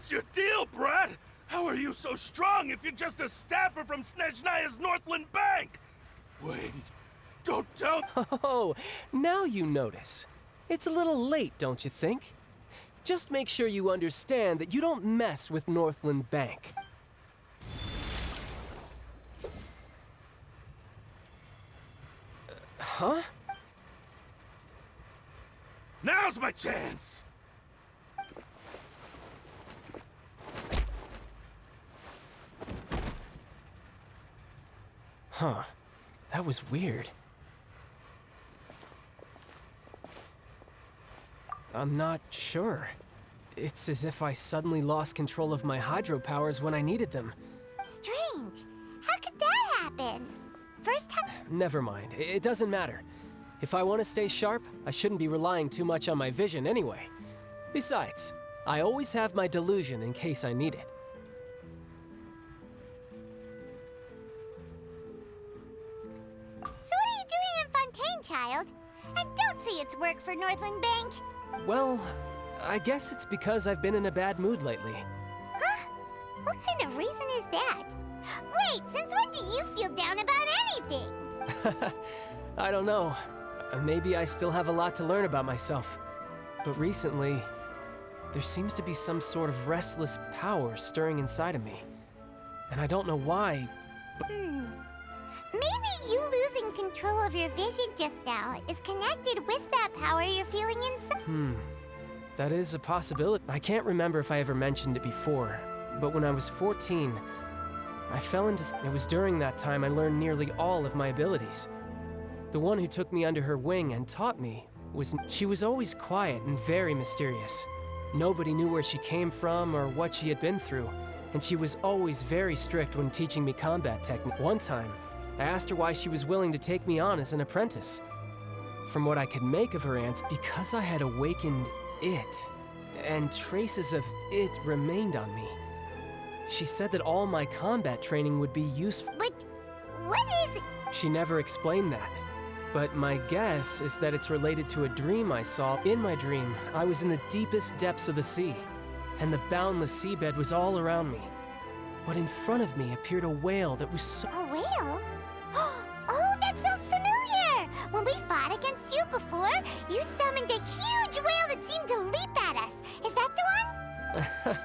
What's your deal, Brad? How are you so strong if you're just a staffer from Snezhnaya's Northland Bank? Wait, don't tell... Oh, now you notice. It's a little late, don't you think? Just make sure you understand that you don't mess with Northland Bank. Huh? Now's my chance! Huh. That was weird. I'm not sure. It's as if I suddenly lost control of my hydro powers when I needed them. Strange. How could that happen? First time... Never mind. It doesn't matter. If I want to stay sharp, I shouldn't be relying too much on my vision anyway. Besides, I always have my delusion in case I need it. So what are you doing in Fontaine, child? I don't see it's work for Northland Bank. Well, I guess it's because I've been in a bad mood lately. Huh? What kind of reason is that? Wait, since when do you feel down about anything? I don't know. Maybe I still have a lot to learn about myself. But recently, there seems to be some sort of restless power stirring inside of me. And I don't know why, but... Maybe you losing control of your vision just now is connected with that power you're feeling inside. That is a possibility. I can't remember if I ever mentioned it before, but when I was 14, I fell into... It was during that time I learned nearly all of my abilities. The one who took me under her wing and taught me was... She was always quiet and very mysterious. Nobody knew where she came from or what she had been through, and she was always very strict when teaching me combat technique. One time, I asked her why she was willing to take me on as an apprentice. From what I could make of her answer, because I had awakened it, and traces of it remained on me. She said that all my combat training would be useful. But what is it? She never explained that. But my guess is that it's related to a dream I saw. In my dream, I was in the deepest depths of the sea, and the boundless seabed was all around me. But in front of me appeared a whale that was so... A whale? Oh, that sounds familiar! When we fought against you before, you summoned a huge whale that seemed to leap at us. Is that the one?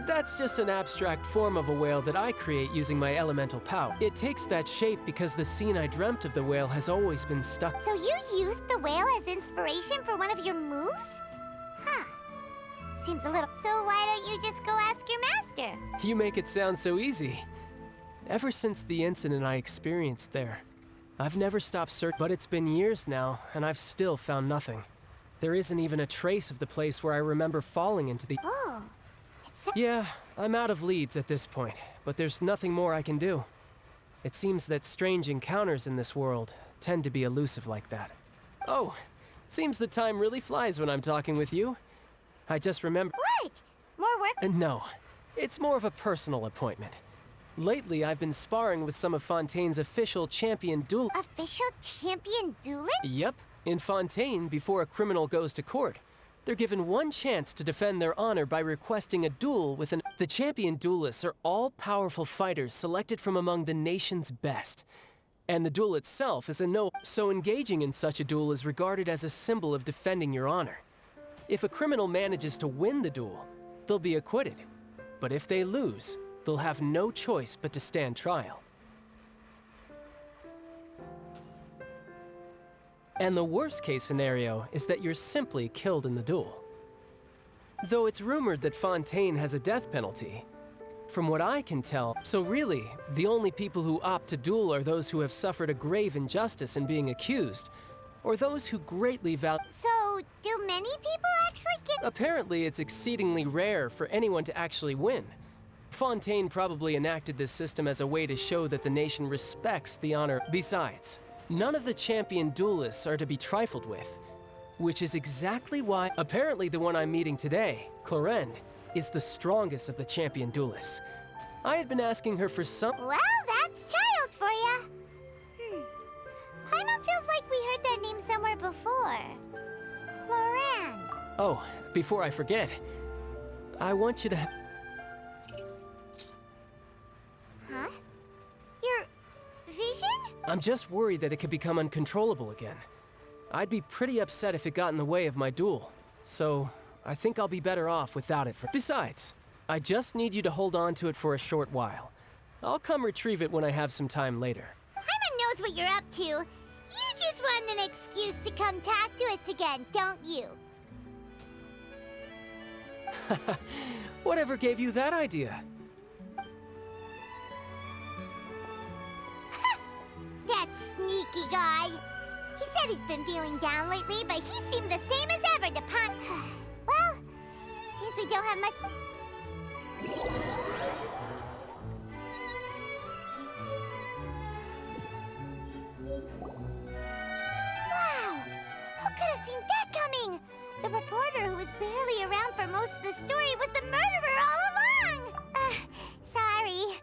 That's just an abstract form of a whale that I create using my elemental power. It takes that shape because the scene I dreamt of the whale has always been stuck. So you used the whale as inspiration for one of your moves? Huh. Seems a little... So why don't you just go ask your master? You make it sound so easy. Ever since the incident I experienced there, I've never stopped searching. But it's been years now, and I've still found nothing. There isn't even a trace of the place where I remember falling into the... Oh. Yeah, I'm out of leads at this point, but there's nothing more I can do. It seems that strange encounters in this world tend to be elusive like that. Oh, seems the time really flies when I'm talking with you. I just remember... What? More work? No, it's more of a personal appointment. Lately, I've been sparring with some of Fontaine's official champion duel... Official champion duelist? Yep, in Fontaine, before a criminal goes to court. They're given one chance to defend their honor by requesting a duel with an... The champion duelists are all-powerful fighters selected from among the nation's best. And the duel itself is a no... So engaging in such a duel is regarded as a symbol of defending your honor. If a criminal manages to win the duel, they'll be acquitted. But if they lose, they'll have no choice but to stand trial. And the worst-case scenario is that you're simply killed in the duel. Though it's rumored that Fontaine has a death penalty, from what I can tell, so really, the only people who opt to duel are those who have suffered a grave injustice in being accused, or those who greatly value... So, do many people actually get... Apparently, it's exceedingly rare for anyone to actually win. Fontaine probably enacted this system as a way to show that the nation respects the honor. Besides, none of the champion duelists are to be trifled with, which is exactly why apparently the one I'm meeting today, Clorend, is the strongest of the champion duelists. I had been asking her for some... Well, that's child for ya. Paimon feels like we heard that name somewhere before. Clorend. Oh, before I forget, I want you to... Huh? Your vision? I'm just worried that it could become uncontrollable again. I'd be pretty upset if it got in the way of my duel. So, I think I'll be better off without it for... Besides, I just need you to hold on to it for a short while. I'll come retrieve it when I have some time later. Paimon knows what you're up to. You just want an excuse to come talk to us again, don't you? Whatever gave you that idea? That sneaky guy. He said he's been feeling down lately, but he seemed the same as ever to Pon... Well, seems we don't have much... Wow! Who could have seen that coming? The reporter who was barely around for most of the story was the murderer all along! Sorry.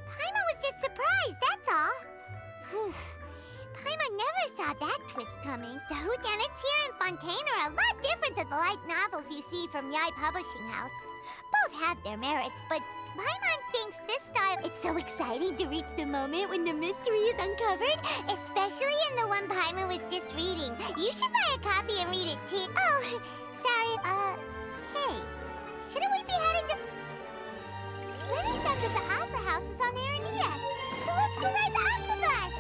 Paimon was just surprised, that's all. Whew. Paimon never saw that twist coming. The whodunits here in Fontaine are a lot different than the light novels you see from Yai Publishing House. Both have their merits, but Paimon thinks this style... It's so exciting to reach the moment when the mystery is uncovered, especially in the one Paimon was just reading. You should buy a copy and read it too. Oh, sorry, hey, shouldn't we be heading to... Lenny said that the Opera House is on Aranias, so let's go ride the Aquabus!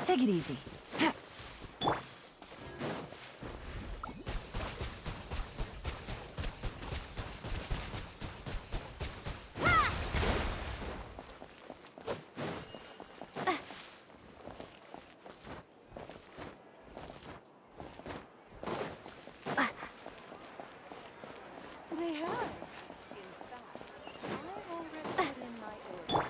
Take it easy. They have. In fact, I've already put in my order.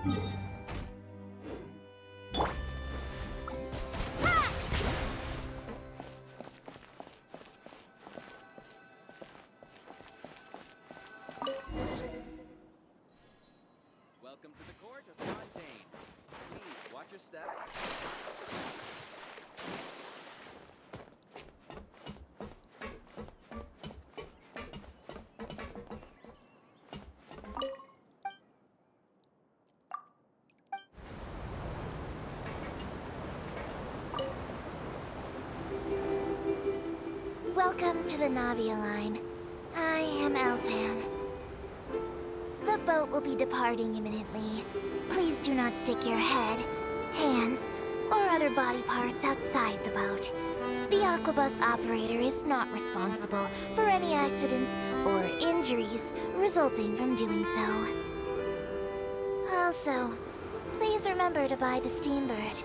Welcome to the court of Fontaine. Please watch your step. Welcome to the Navia line. I am Elfan. The boat will be departing imminently. Please do not stick your head, hands, or other body parts outside the boat. The Aquabus operator is not responsible for any accidents or injuries resulting from doing so. Also, please remember to buy the Steambird,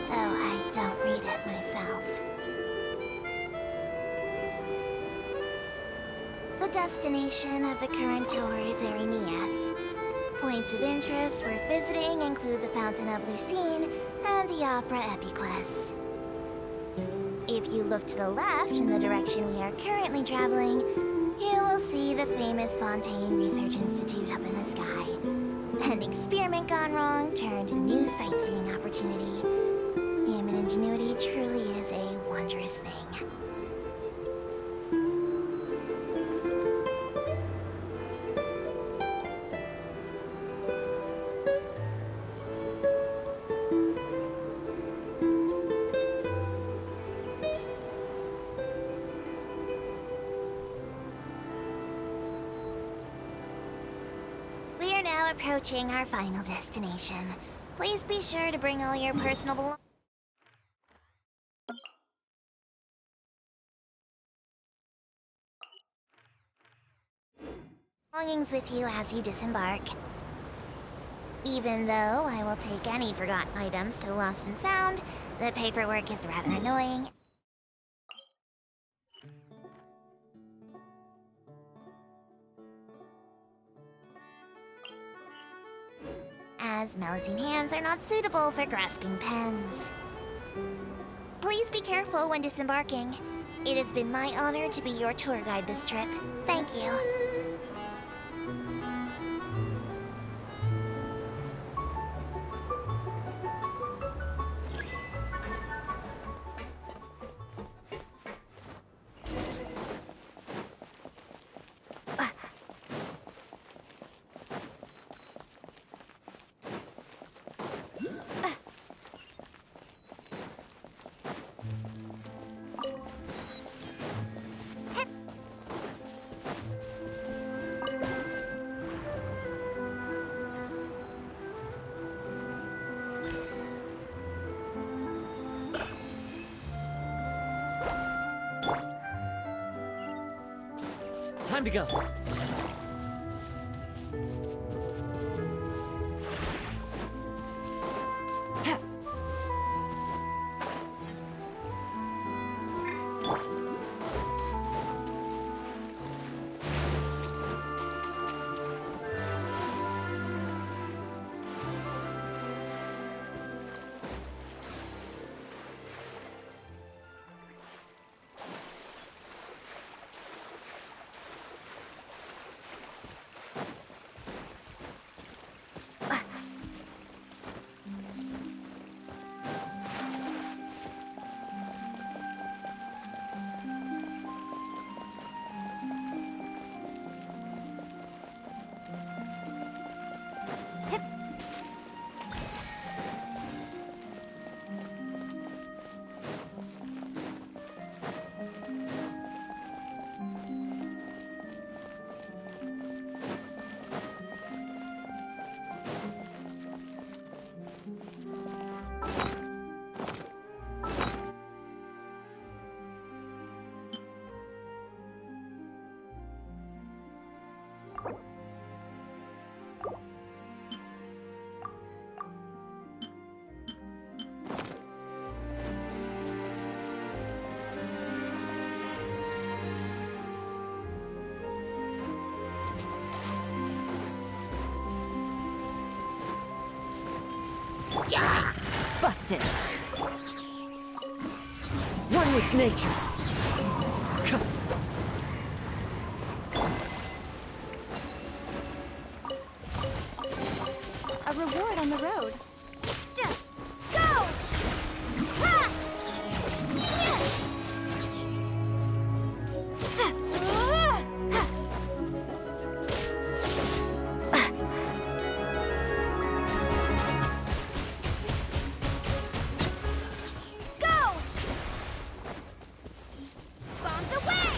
though I don't read it myself. The destination of the current tour is Arenias. Points of interest worth visiting include the Fountain of Lucine and the Opera Epiclese. If you look to the left in the direction we are currently traveling, you will see the famous Fontaine Research Institute up in the sky. An experiment gone wrong turned a new sightseeing opportunity. Human ingenuity truly is a wondrous thing. Approaching our final destination. Please be sure to bring all your personal belongings with you as you disembark. Even though I will take any forgotten items to the lost and found, the paperwork is rather annoying. As Melusine hands are not suitable for grasping pens. Please be careful when disembarking. It has been my honor to be your tour guide this trip. Thank you. Time to go. Busted. One with nature. A reward on the road. Go! Ha! Go! Bombs away!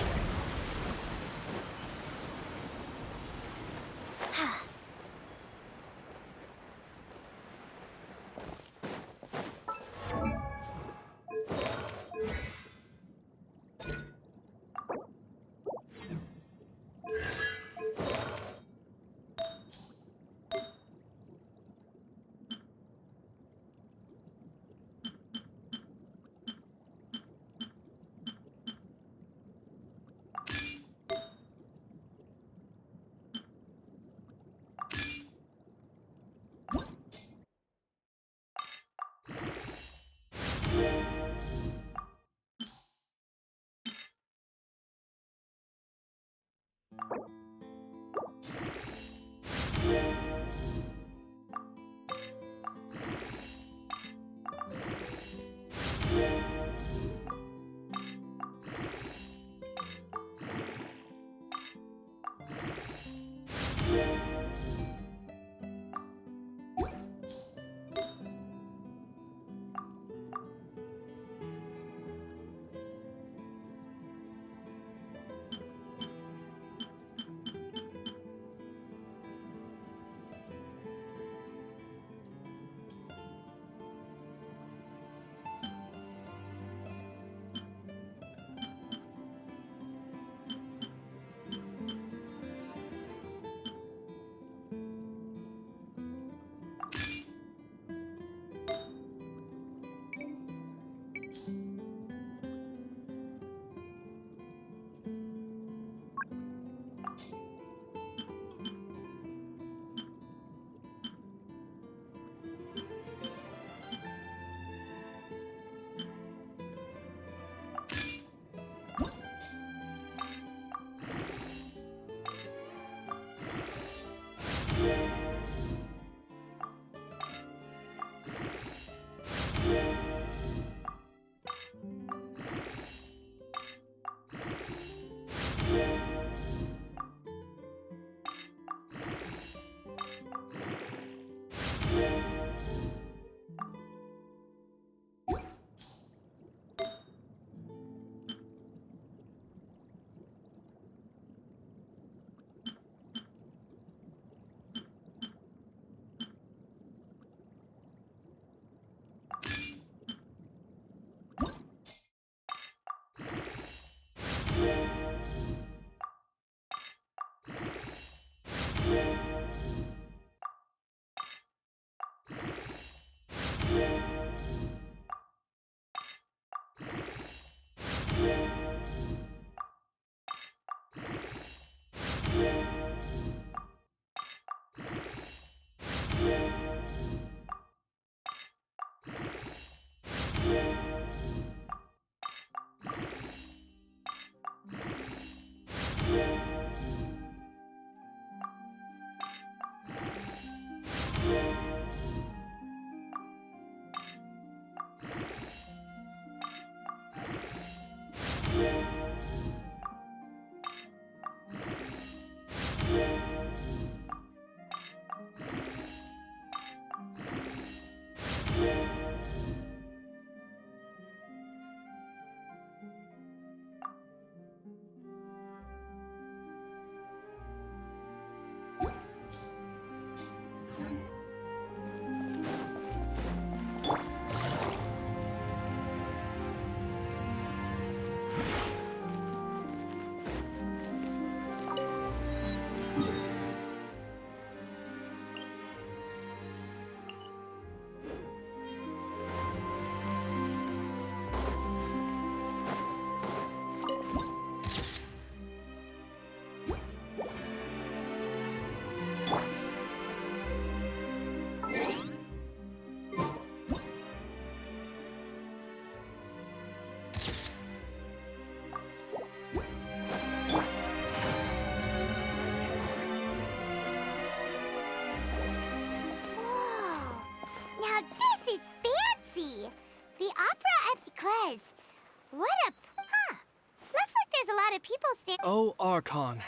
Oh, Archon.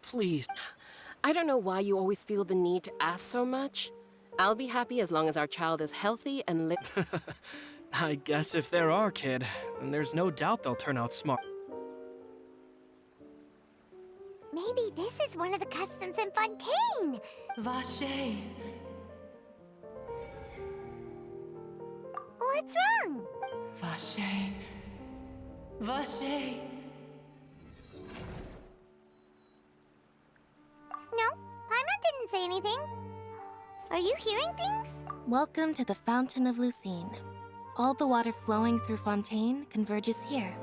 Please. I don't know why you always feel the need to ask so much. I'll be happy as long as our child is healthy and I guess if they're our kid, then there's no doubt they'll turn out smart. Maybe this is one of the customs in Fontaine. Vache. What's wrong? Vache. Vache. No, Paimon didn't say anything. Are you hearing things? Welcome to the Fountain of Lucine. All the water flowing through Fontaine converges here.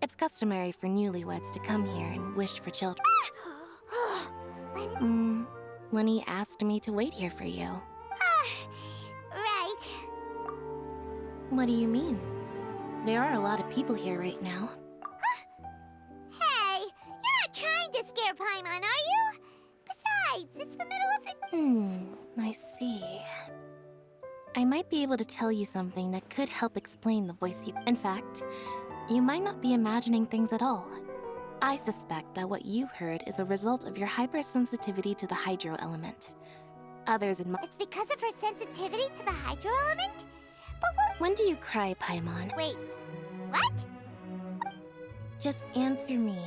It's customary for newlyweds to come here and wish for children. Lenny asked me to wait here for you. Right. What do you mean? There are a lot of people here right now. Hey, you're not trying to scare Paimon, are you? Besides, it's the middle of the... I see. I might be able to tell you something that could help explain the voice you... In fact, you might not be imagining things at all. I suspect that what you heard is a result of your hypersensitivity to the hydro element. Others in my... It's because of her sensitivity to the hydro element? When do you cry, Paimon? Wait, what? Just answer me.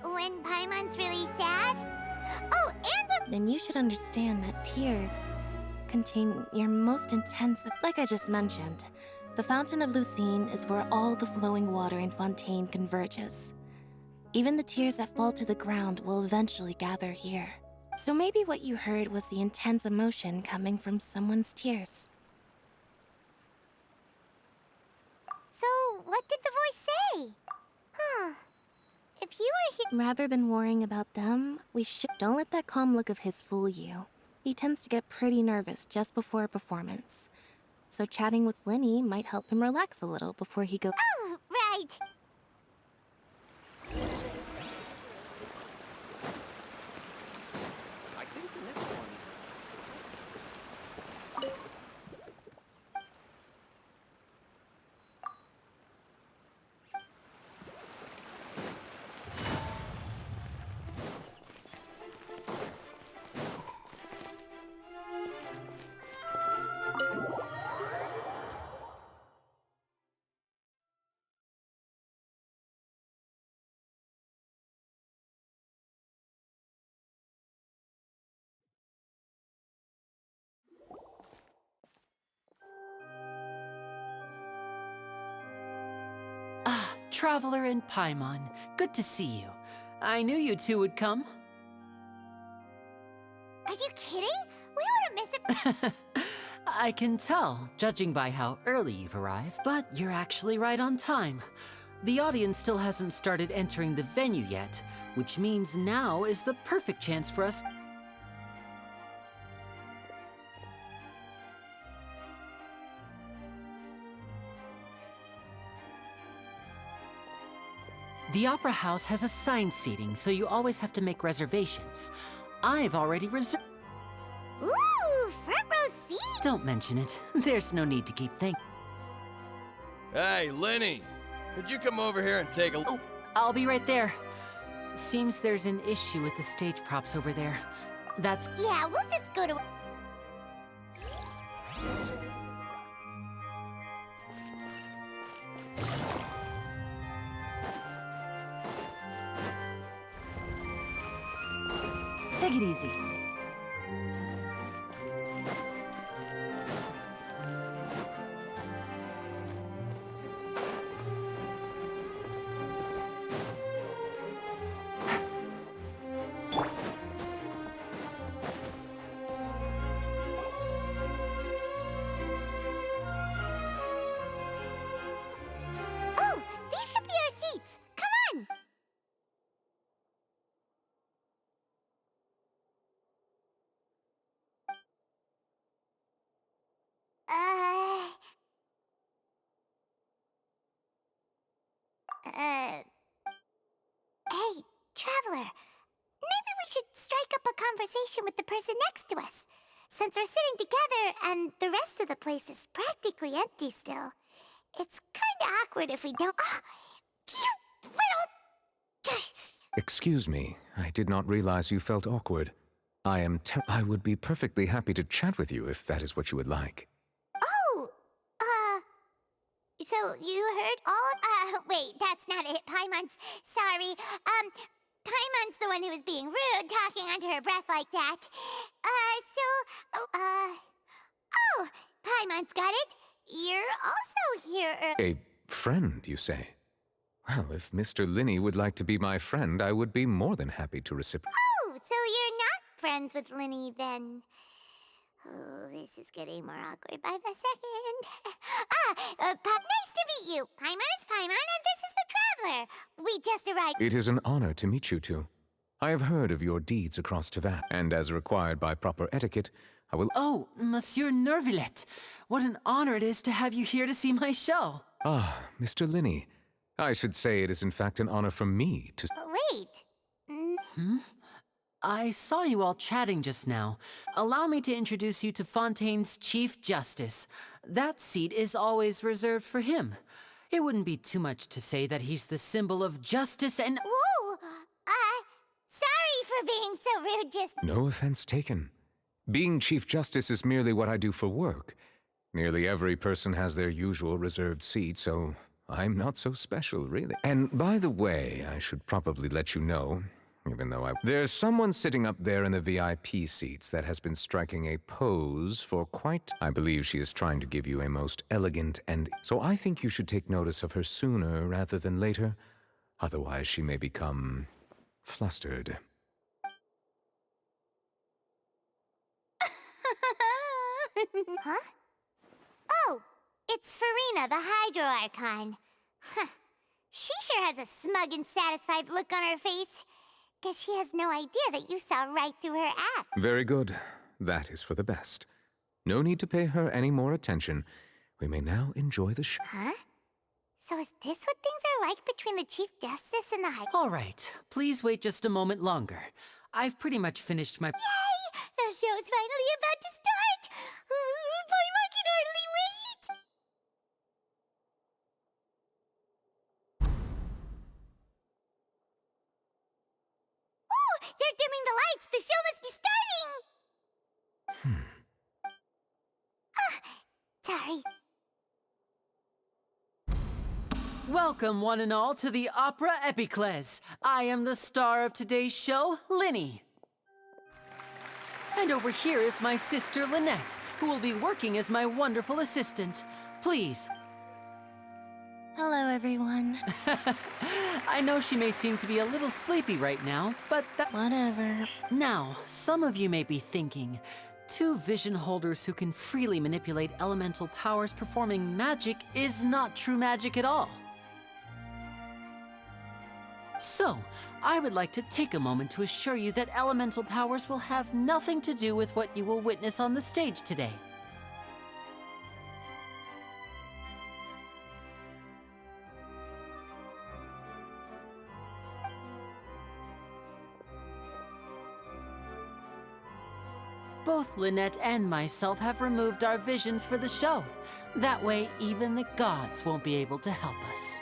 When Paimon's really sad? Oh, and when... Then you should understand that tears contain your most intense... Like I just mentioned, the Fountain of Lucine is where all the flowing water in Fontaine converges. Even the tears that fall to the ground will eventually gather here. So maybe what you heard was the intense emotion coming from someone's tears. So, what did the voice say? Huh. If you were here... Rather than worrying about them, we should... Don't let that calm look of his fool you. He tends to get pretty nervous just before a performance. So chatting with Lenny might help him relax a little before he goes... Oh, right. I think the next one is... Traveler and Paimon, good to see you. I knew you two would come. Are you kidding? We wouldn't miss it. I can tell, judging by how early you've arrived, but you're actually right on time. The audience still hasn't started entering the venue yet, which means now is the perfect chance for us. The Opera House has assigned seating, so you always have to make reservations. I've already reserved. Ooh, front row seat! Don't mention it. There's no need to keep thinking. Hey, Lenny! Could you come over here and take a look? Oh, I'll be right there. Seems there's an issue with the stage props over there. That's... Yeah, we'll just go to... Take it easy. Oh, these should be our seats. Come on! Hey, Traveler. Maybe we should strike up a conversation with the person next to us. Since we're sitting together and the rest of the place is practically empty still, it's kind awkward if we don't. You little. Excuse me, I did not realize you felt awkward. I would be perfectly happy to chat with you if that is what you would like. Oh, so you heard all wait, that's not it, Paimon's. Sorry. Paimon's the one who was being rude, talking under her breath like that. Oh, Paimon's got it. You're also here. A friend, you say? Well, if Mr. Linney would like to be my friend, I would be more than happy to reciprocate. Oh, so you're not friends with Linney then? Oh, this is getting more awkward by the second. Nice to meet you. Paimon is Paimon, and this is the Traveler. We just arrived. It is an honor to meet you two. I have heard of your deeds across Tevat, and as required by proper etiquette, I will— Oh, Monsieur Nervillet, what an honor it is to have you here to see my show. Ah, Mr. Linney. I should say it is in fact an honor for me to— Wait. I saw you all chatting just now. Allow me to introduce you to Fontaine's Chief Justice. That seat is always reserved for him. It wouldn't be too much to say that he's the symbol of justice and— Whoa! Sorry for being so rude just— No offense taken. Being Chief Justice is merely what I do for work. Nearly every person has their usual reserved seat, so I'm not so special, really. And by the way, I should probably let you know, even though there's someone sitting up there in the VIP seats that has been striking a pose for quite— I believe she is trying to give you a most elegant and— So I think you should take notice of her sooner rather than later. Otherwise she may become flustered. Huh? Oh, it's Farina, the Hydro Archon. Huh. She sure has a smug and satisfied look on her face. Guess she has no idea that you saw right through her act. Very good. That is for the best. No need to pay her any more attention. We may now enjoy the show. Huh? So is this what things are like between the Chief Justice and the High— All right, please wait just a moment longer. I've pretty much finished my— Yay! The show's finally about to start! Paimon can hardly wait! Oh, they're dimming the lights! The show must be starting! Sorry. Welcome, one and all, to the Opera Epiclese. I am the star of today's show, Linny. And over here is my sister, Lynette, who will be working as my wonderful assistant. Please. Hello, everyone. I know she may seem to be a little sleepy right now, but Whatever. Now, some of you may be thinking, two vision holders who can freely manipulate elemental powers performing magic is not true magic at all. So, I would like to take a moment to assure you that elemental powers will have nothing to do with what you will witness on the stage today. Both Lynette and myself have removed our visions for the show. That way, even the gods won't be able to help us.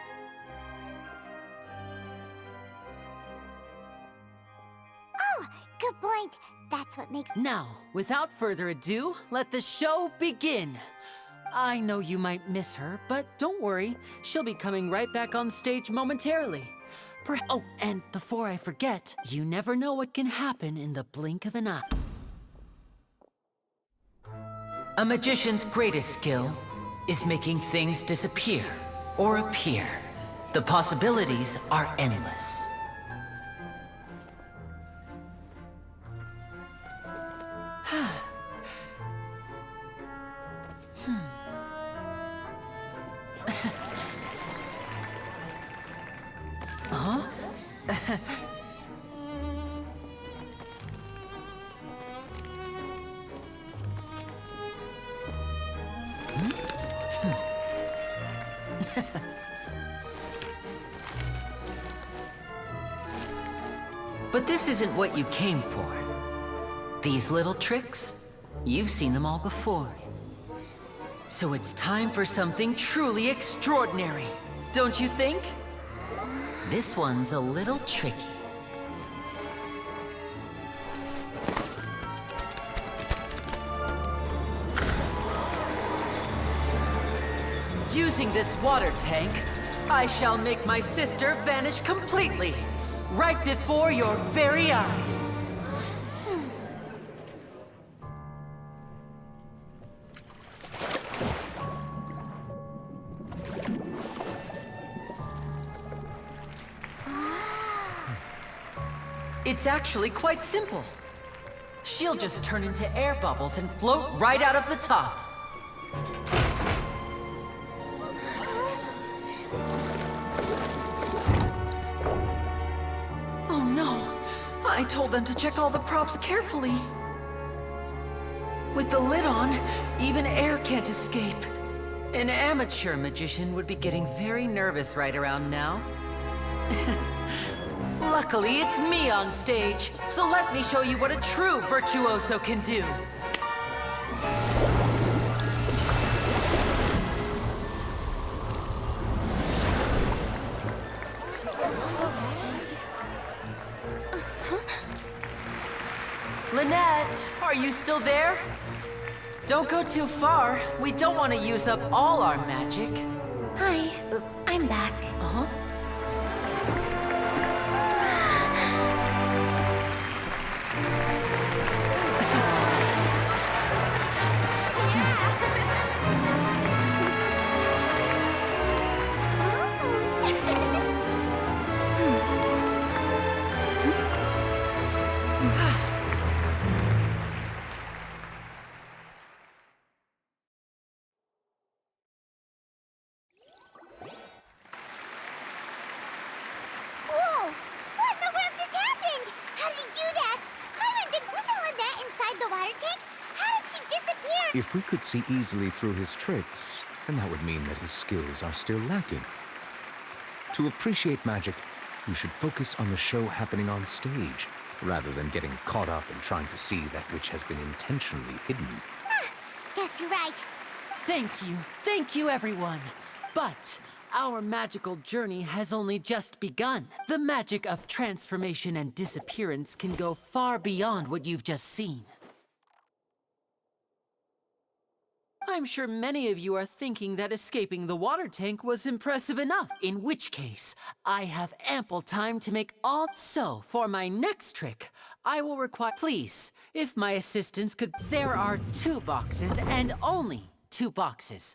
Oh, good point. That's what makes— Now, without further ado, let the show begin. I know you might miss her, but don't worry. She'll be coming right back on stage momentarily. Oh, and before I forget, you never know what can happen in the blink of an eye. A magician's greatest skill is making things disappear or appear. The possibilities are endless. Huh? But this isn't what you came for. These little tricks, you've seen them all before. So it's time for something truly extraordinary, don't you think? This one's a little tricky. Using this water tank, I shall make my sister vanish completely, right before your very eyes. It's actually quite simple. She'll just turn into air bubbles and float right out of the top. Oh no! I told them to check all the props carefully. With the lid on, even air can't escape. An amateur magician would be getting very nervous right around now. Luckily, it's me on stage, so let me show you what a true virtuoso can do. Lynette, are you still there? Don't go too far. We don't want to use up all our magic. Hi, I'm back. Uh-huh. If we could see easily through his tricks, then that would mean that his skills are still lacking. To appreciate magic, you should focus on the show happening on stage, rather than getting caught up in trying to see that which has been intentionally hidden. Guess you're right. Thank you everyone. But our magical journey has only just begun. The magic of transformation and disappearance can go far beyond what you've just seen. I'm sure many of you are thinking that escaping the water tank was impressive enough, in which case, I have ample time to make all. So, for my next trick, I will require. Please, if my assistants could. There are 2 boxes, and only 2 boxes.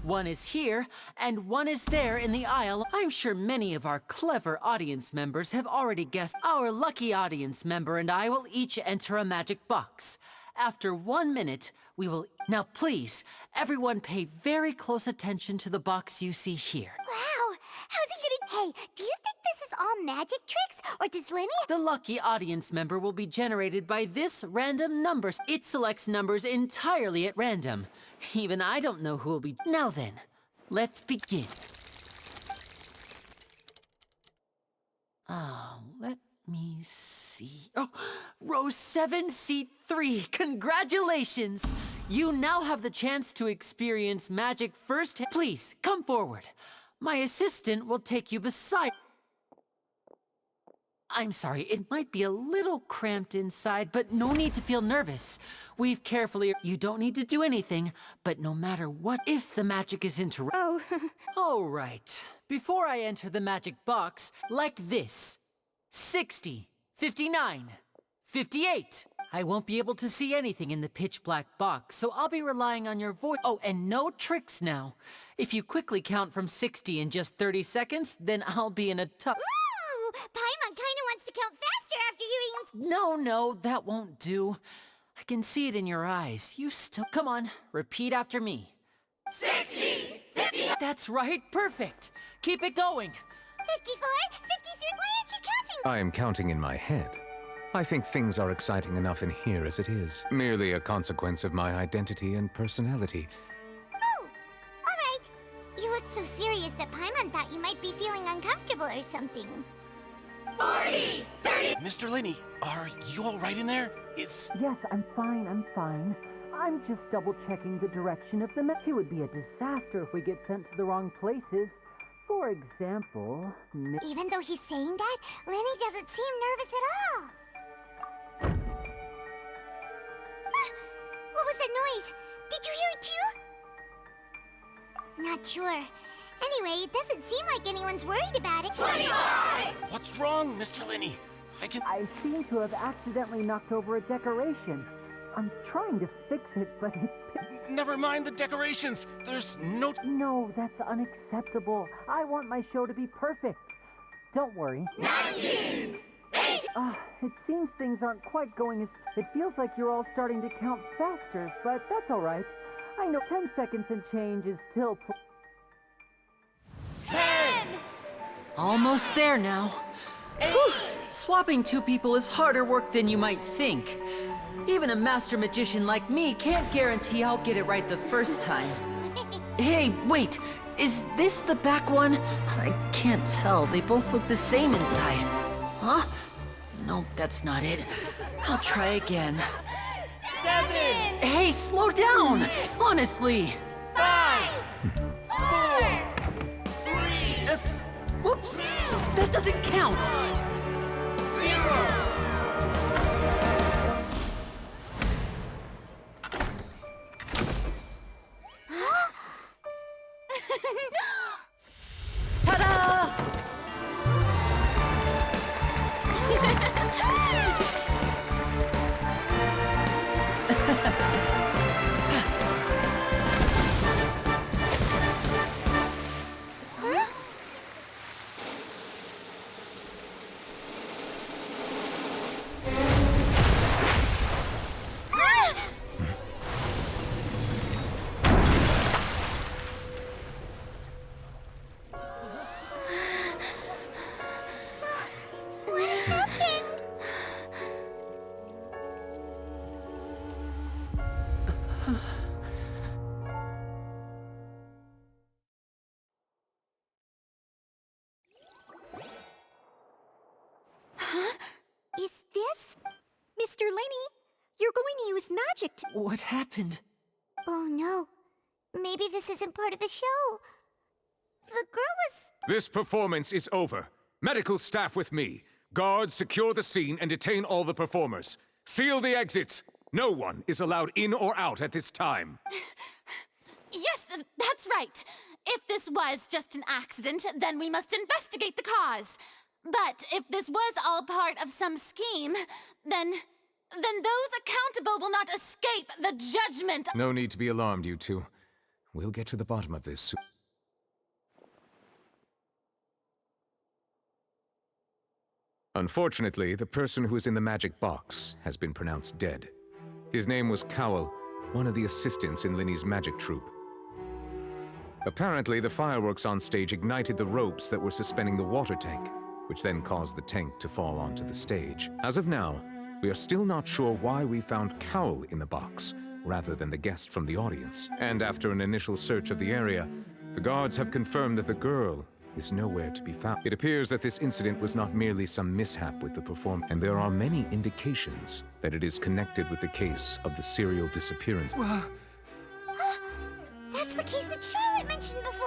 One is here, and one is there in the aisle. I'm sure many of our clever audience members have already guessed. Our lucky audience member and I will each enter a magic box. After 1 minute, we will. Now please, everyone pay very close attention to the box you see here. Wow! How's he gonna... Hey, do you think this is all magic tricks? Or does Lenny... The lucky audience member will be generated by this random number. It selects numbers entirely at random. Even I don't know who will be... Now then, let's begin. Let me see. Oh, row 7, seat 3. Congratulations! You now have the chance to experience magic firsthand. Please, come forward. My assistant will take you beside. I'm sorry, it might be a little cramped inside, but no need to feel nervous. We've carefully... You don't need to do anything, but no matter what, if the magic is interrupted... Oh. All right. Before I enter the magic box, like this. 60, 59, 58. I won't be able to see anything in the pitch black box, so I'll be relying on your voice. Oh, and no tricks now. If you quickly count from 60 in just 30 seconds, then I'll be in a tough... Ooh! Paimon kinda wants to count faster after hearing... No, that won't do. I can see it in your eyes. You still... Come on, repeat after me. 60, 50... That's right, perfect. Keep it going. 54, 53, why aren't you counting? I am counting in my head. I think things are exciting enough in here as it is. Merely a consequence of my identity and personality. Oh, alright. You look so serious that Paimon thought you might be feeling uncomfortable or something. 40, 30... Mr. Linney, are you all right in there? Yes, I'm fine. I'm just double-checking the direction of the map. It would be a disaster if we get sent to the wrong places. For example, Even though he's saying that, Lenny doesn't seem nervous at all. What was that noise? Did you hear it too? Not sure. Anyway, it doesn't seem like anyone's worried about it. 25! What's wrong, Mr. Linney? I seem to have accidentally knocked over a decoration. I'm trying to fix it, but it's... Never mind the decorations. There's no... No, that's unacceptable. I want my show to be perfect. Don't worry. 19! 8! It seems things aren't quite going as... It feels like you're all starting to count faster, but that's all right. I know 10 seconds and change is still... 10! Almost there now. Whew. Swapping two people is harder work than you might think. Even a master magician like me can't guarantee I'll get it right the first time. Hey, wait! Is this the back one? I can't tell. They both look the same inside. Huh? Nope, that's not it. I'll try again. 7! Hey, slow down! Honestly! 5! 4! 3! Whoops! That doesn't count! 0! Ta-da! What happened? Huh? Is this... Mr. Linney? You're going to use magic to... What happened? Oh no. Maybe this isn't part of the show. The girl was... This performance is over. Medical staff with me. Guards, secure the scene and detain all the performers. Seal the exits. No one is allowed in or out at this time. Yes, that's right. If this was just an accident, then we must investigate the cause. But if this was all part of some scheme, then those accountable will not escape the judgment. No need to be alarmed, you two. We'll get to the bottom of this soon. Unfortunately, the person who is in the magic box has been pronounced dead. His name was Cowell, one of the assistants in Linney's magic troupe. Apparently, the fireworks on stage ignited the ropes that were suspending the water tank, which then caused the tank to fall onto the stage. As of now, we are still not sure why we found Cowell in the box, rather than the guest from the audience. And after an initial search of the area, the guards have confirmed that the girl is nowhere to be found. It appears that this incident was not merely some mishap with the performance, and there are many indications that it is connected with the case of the serial disappearance. That's the case that Charlotte mentioned before.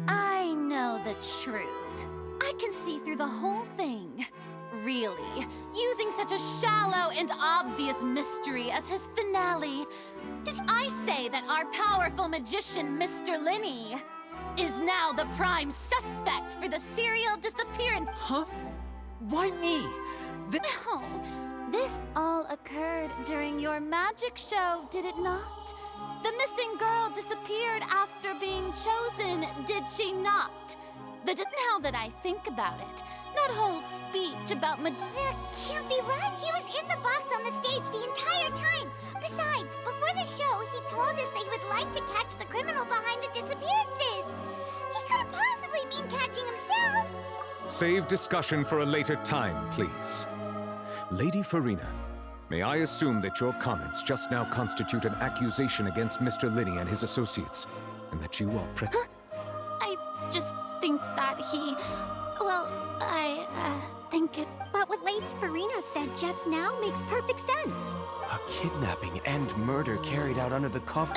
I know the truth. I can see through the whole thing. Really, using such a shallow and obvious mystery as his finale. Did I say that our powerful magician, Mr. Linney, is now the prime suspect for the serial disappearance? Huh? Why me? No, this all occurred during your magic show, did it not? The missing girl disappeared after being chosen, did she not? Now that I think about it, that whole speech about That can't be right. He was in the box on the stage the entire time. Besides, before the show, he told us that he would like to catch the criminal behind the disappearances. He couldn't possibly mean catching himself. Save discussion for a later time, please. Lady Farina, may I assume that your comments just now constitute an accusation against Mr. Linney and his associates, and that you are I just think that he... Well, think it... But what Lady Farina said just now makes perfect sense. A kidnapping and murder carried out under the cover.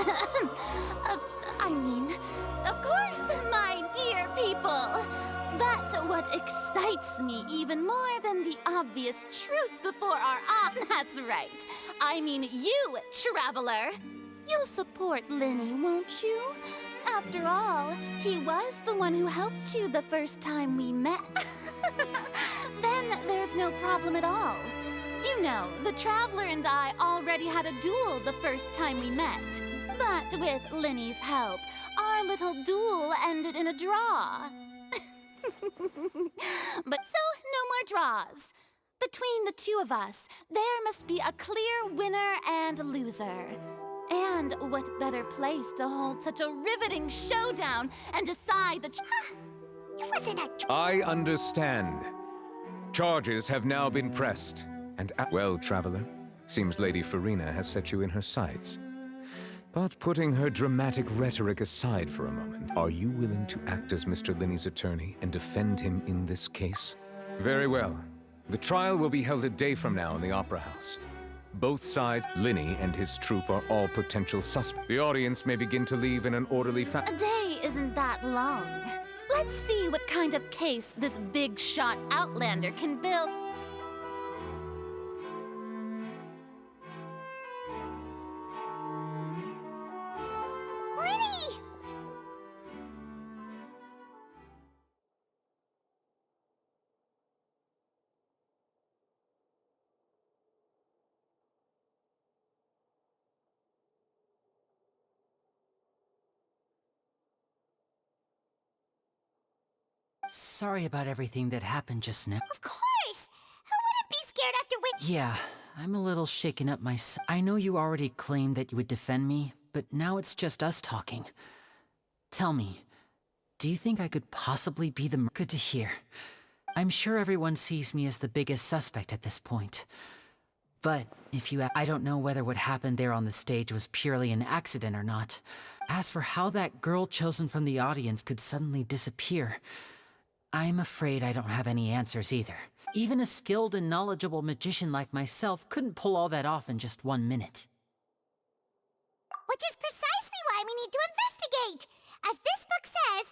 I mean, of course, my dear people. But what excites me even more than the obvious truth before our eyes... That's right. I mean you, traveler. You'll support Linny, won't you? After all, he was the one who helped you the first time we met. Then there's no problem at all. You know, the Traveler and I already had a duel the first time we met. But with Linny's help, our little duel ended in a draw. But so, no more draws. Between the two of us, there must be a clear winner and loser. And what better place to hold such a riveting showdown and decide the... It wasn't a... I understand. Charges have now been pressed. And well, Traveler, seems Lady Farina has set you in her sights. But putting her dramatic rhetoric aside for a moment, are you willing to act as Mr. Linny's attorney and defend him in this case? Very well. The trial will be held a day from now in the Opera House. Both sides, Linny and his troop, are all potential suspects. The audience may begin to leave in an orderly fashion. A day isn't that long. Let's see what kind of case this big-shot outlander can build. Linny! Sorry about everything that happened just now. Of course! Who wouldn't be scared after Yeah, I'm a little shaken up myself. I know you already claimed that you would defend me, but now it's just us talking. Tell me, do you think I could possibly be the... Good to hear. I'm sure everyone sees me as the biggest suspect at this point. But if you... I don't know whether what happened there on the stage was purely an accident or not. As for how that girl chosen from the audience could suddenly disappear, I'm afraid I don't have any answers either. Even a skilled and knowledgeable magician like myself couldn't pull all that off in just 1 minute. Which is precisely why we need to investigate! As this book says,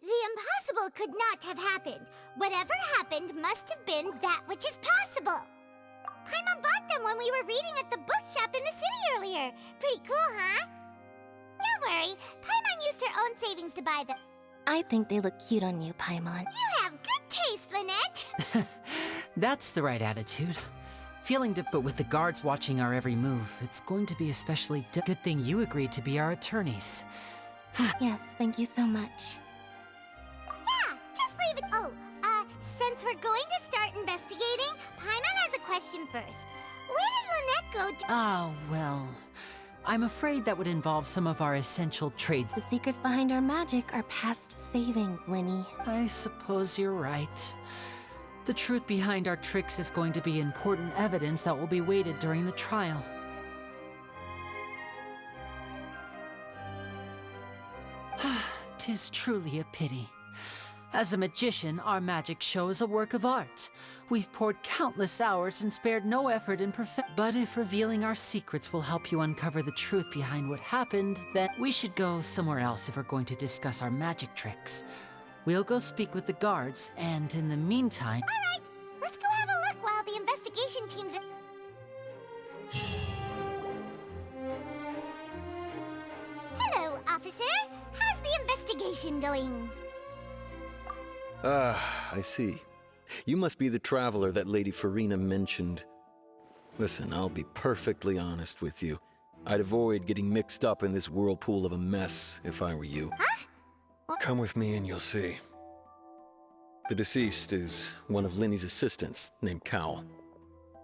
the impossible could not have happened. Whatever happened must have been that which is possible. Paimon bought them when we were reading at the bookshop in the city earlier. Pretty cool, huh? Don't worry, Paimon used her own savings to buy them. I think they look cute on you, Paimon. You have good taste, Lynette! That's the right attitude. But with the guards watching our every move, it's going to be especially good thing you agreed to be our attorneys. Yes, thank you so much. Yeah, just leave it. Oh, since we're going to start investigating, Paimon has a question first. Where did Lynette go? Oh, well, I'm afraid that would involve some of our essential trades. The secrets behind our magic are past saving, Linny. I suppose you're right. The truth behind our tricks is going to be important evidence that will be weighted during the trial. "'Tis truly a pity. As a magician, our magic show is a work of art. We've poured countless hours and spared no effort in But if revealing our secrets will help you uncover the truth behind what happened, then we should go somewhere else if we're going to discuss our magic tricks. We'll go speak with the guards, and in the meantime... All right, let's go have a look while the investigation teams are... Hello, officer. How's the investigation going? I see. You must be the traveler that Lady Farina mentioned. Listen, I'll be perfectly honest with you. I'd avoid getting mixed up in this whirlpool of a mess if I were you. Huh? Come with me and you'll see. The deceased is one of Linny's assistants, named Cal.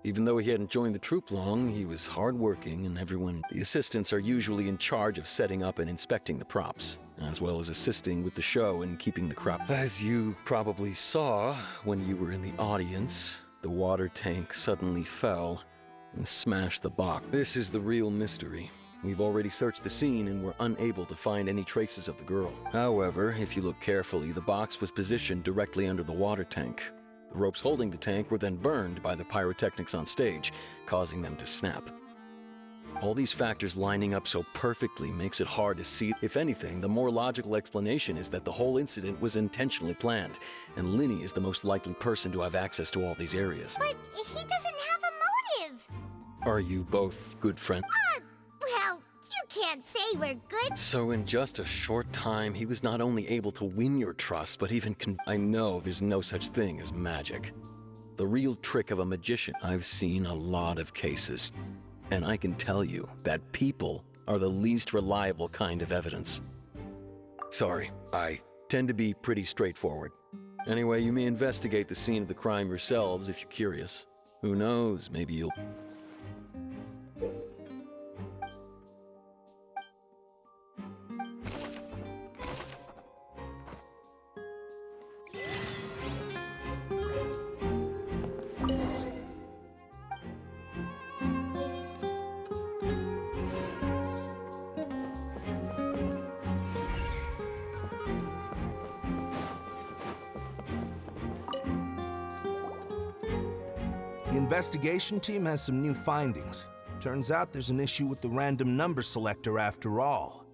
Even though he hadn't joined the troupe long, he was hardworking, and the assistants are usually in charge of setting up and inspecting the props, as well as assisting with the show and keeping the crowd. As you probably saw when you were in the audience, the water tank suddenly fell and smashed the box. This is the real mystery. We've already searched the scene and were unable to find any traces of the girl. However, if you look carefully, the box was positioned directly under the water tank. The ropes holding the tank were then burned by the pyrotechnics on stage, causing them to snap. All these factors lining up so perfectly makes it hard to see. If anything, the more logical explanation is that the whole incident was intentionally planned, and Linny is the most likely person to have access to all these areas. But he doesn't have a motive. Are you both good friends? Well, you can't say we're good. So in just a short time, he was not only able to win your trust, but even I know there's no such thing as magic. The real trick of a magician. I've seen a lot of cases. And I can tell you that people are the least reliable kind of evidence. Sorry, I tend to be pretty straightforward. Anyway, you may investigate the scene of the crime yourselves if you're curious. Who knows, maybe you'll... The investigation team has some new findings. Turns out there's an issue with the random number selector after all.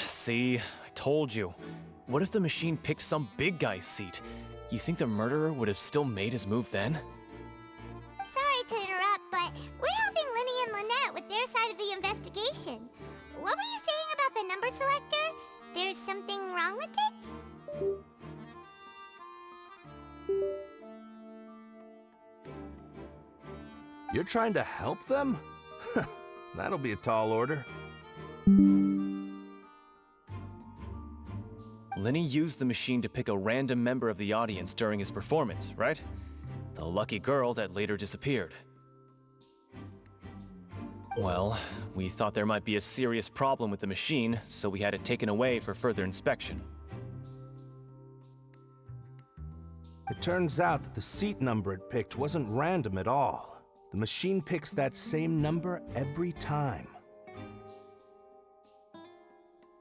See, I told you. What if the machine picked some big guy's seat? You think the murderer would have still made his move then? Sorry to interrupt, but we're helping Linny and Lynette with their side of the investigation. What were you saying about the number selector? There's something wrong with it? You're trying to help them? That'll be a tall order. Linny used the machine to pick a random member of the audience during his performance, right? The lucky girl that later disappeared. Well, we thought there might be a serious problem with the machine, so we had it taken away for further inspection. It turns out that the seat number it picked wasn't random at all. The machine picks that same number every time.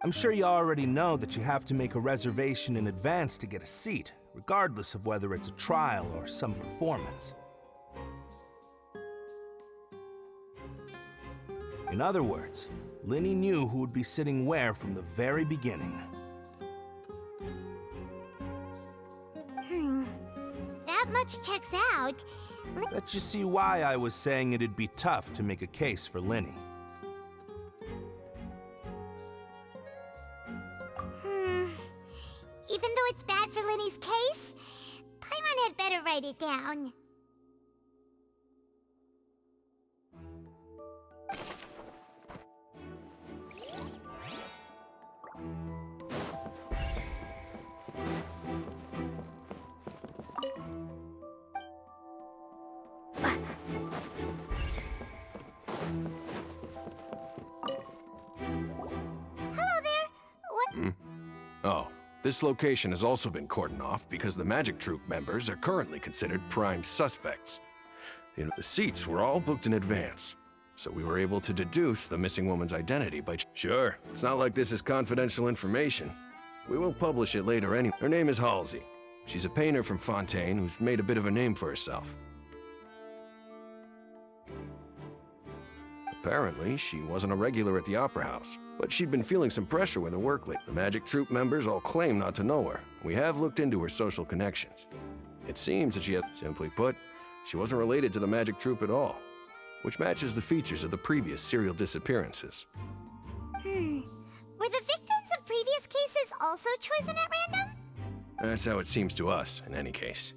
I'm sure you already know that you have to make a reservation in advance to get a seat, regardless of whether it's a trial or some performance. In other words, Linny knew who would be sitting where from the very beginning. That much checks out. Bet you see why I was saying it'd be tough to make a case for Linny. Even though it's bad for Linny's case, Paimon had better write it down. Oh, this location has also been cordoned off because the Magic Troupe members are currently considered prime suspects. The seats were all booked in advance, so we were able to deduce the missing woman's identity by... Sure, it's not like this is confidential information. We will publish it later anyway. Her name is Halsey. She's a painter from Fontaine who's made a bit of a name for herself. Apparently, she wasn't a regular at the Opera House, but she'd been feeling some pressure with her work lately. The Magic Troupe members all claim not to know her. We have looked into her social connections. It seems that she had, simply put, she wasn't related to the Magic Troupe at all, which matches the features of the previous serial disappearances. Were the victims of previous cases also chosen at random? That's how it seems to us, in any case.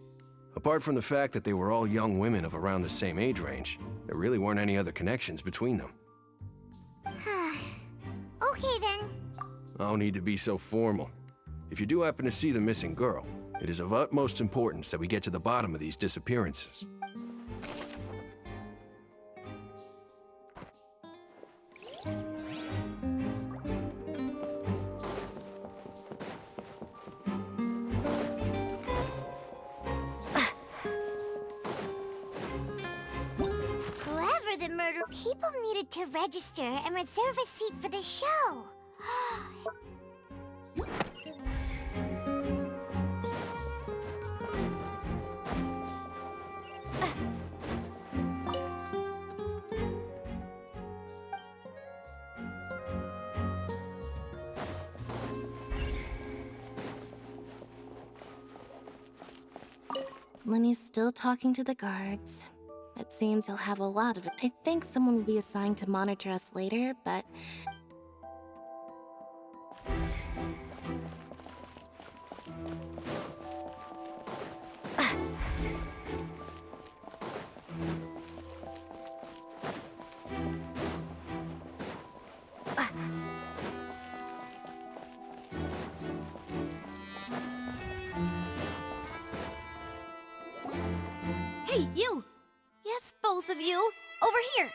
Apart from the fact that they were all young women of around the same age range, there really weren't any other connections between them. Okay then. No need to be so formal. If you do happen to see the missing girl, it is of utmost importance that we get to the bottom of these disappearances. Whoever the murder, people needed to register and reserve a seat for the show. Lenny's still talking to the guards. It seems he'll have a lot of it. I think someone will be assigned to monitor us later, but... Hey, you! Yes, both of you! Over here!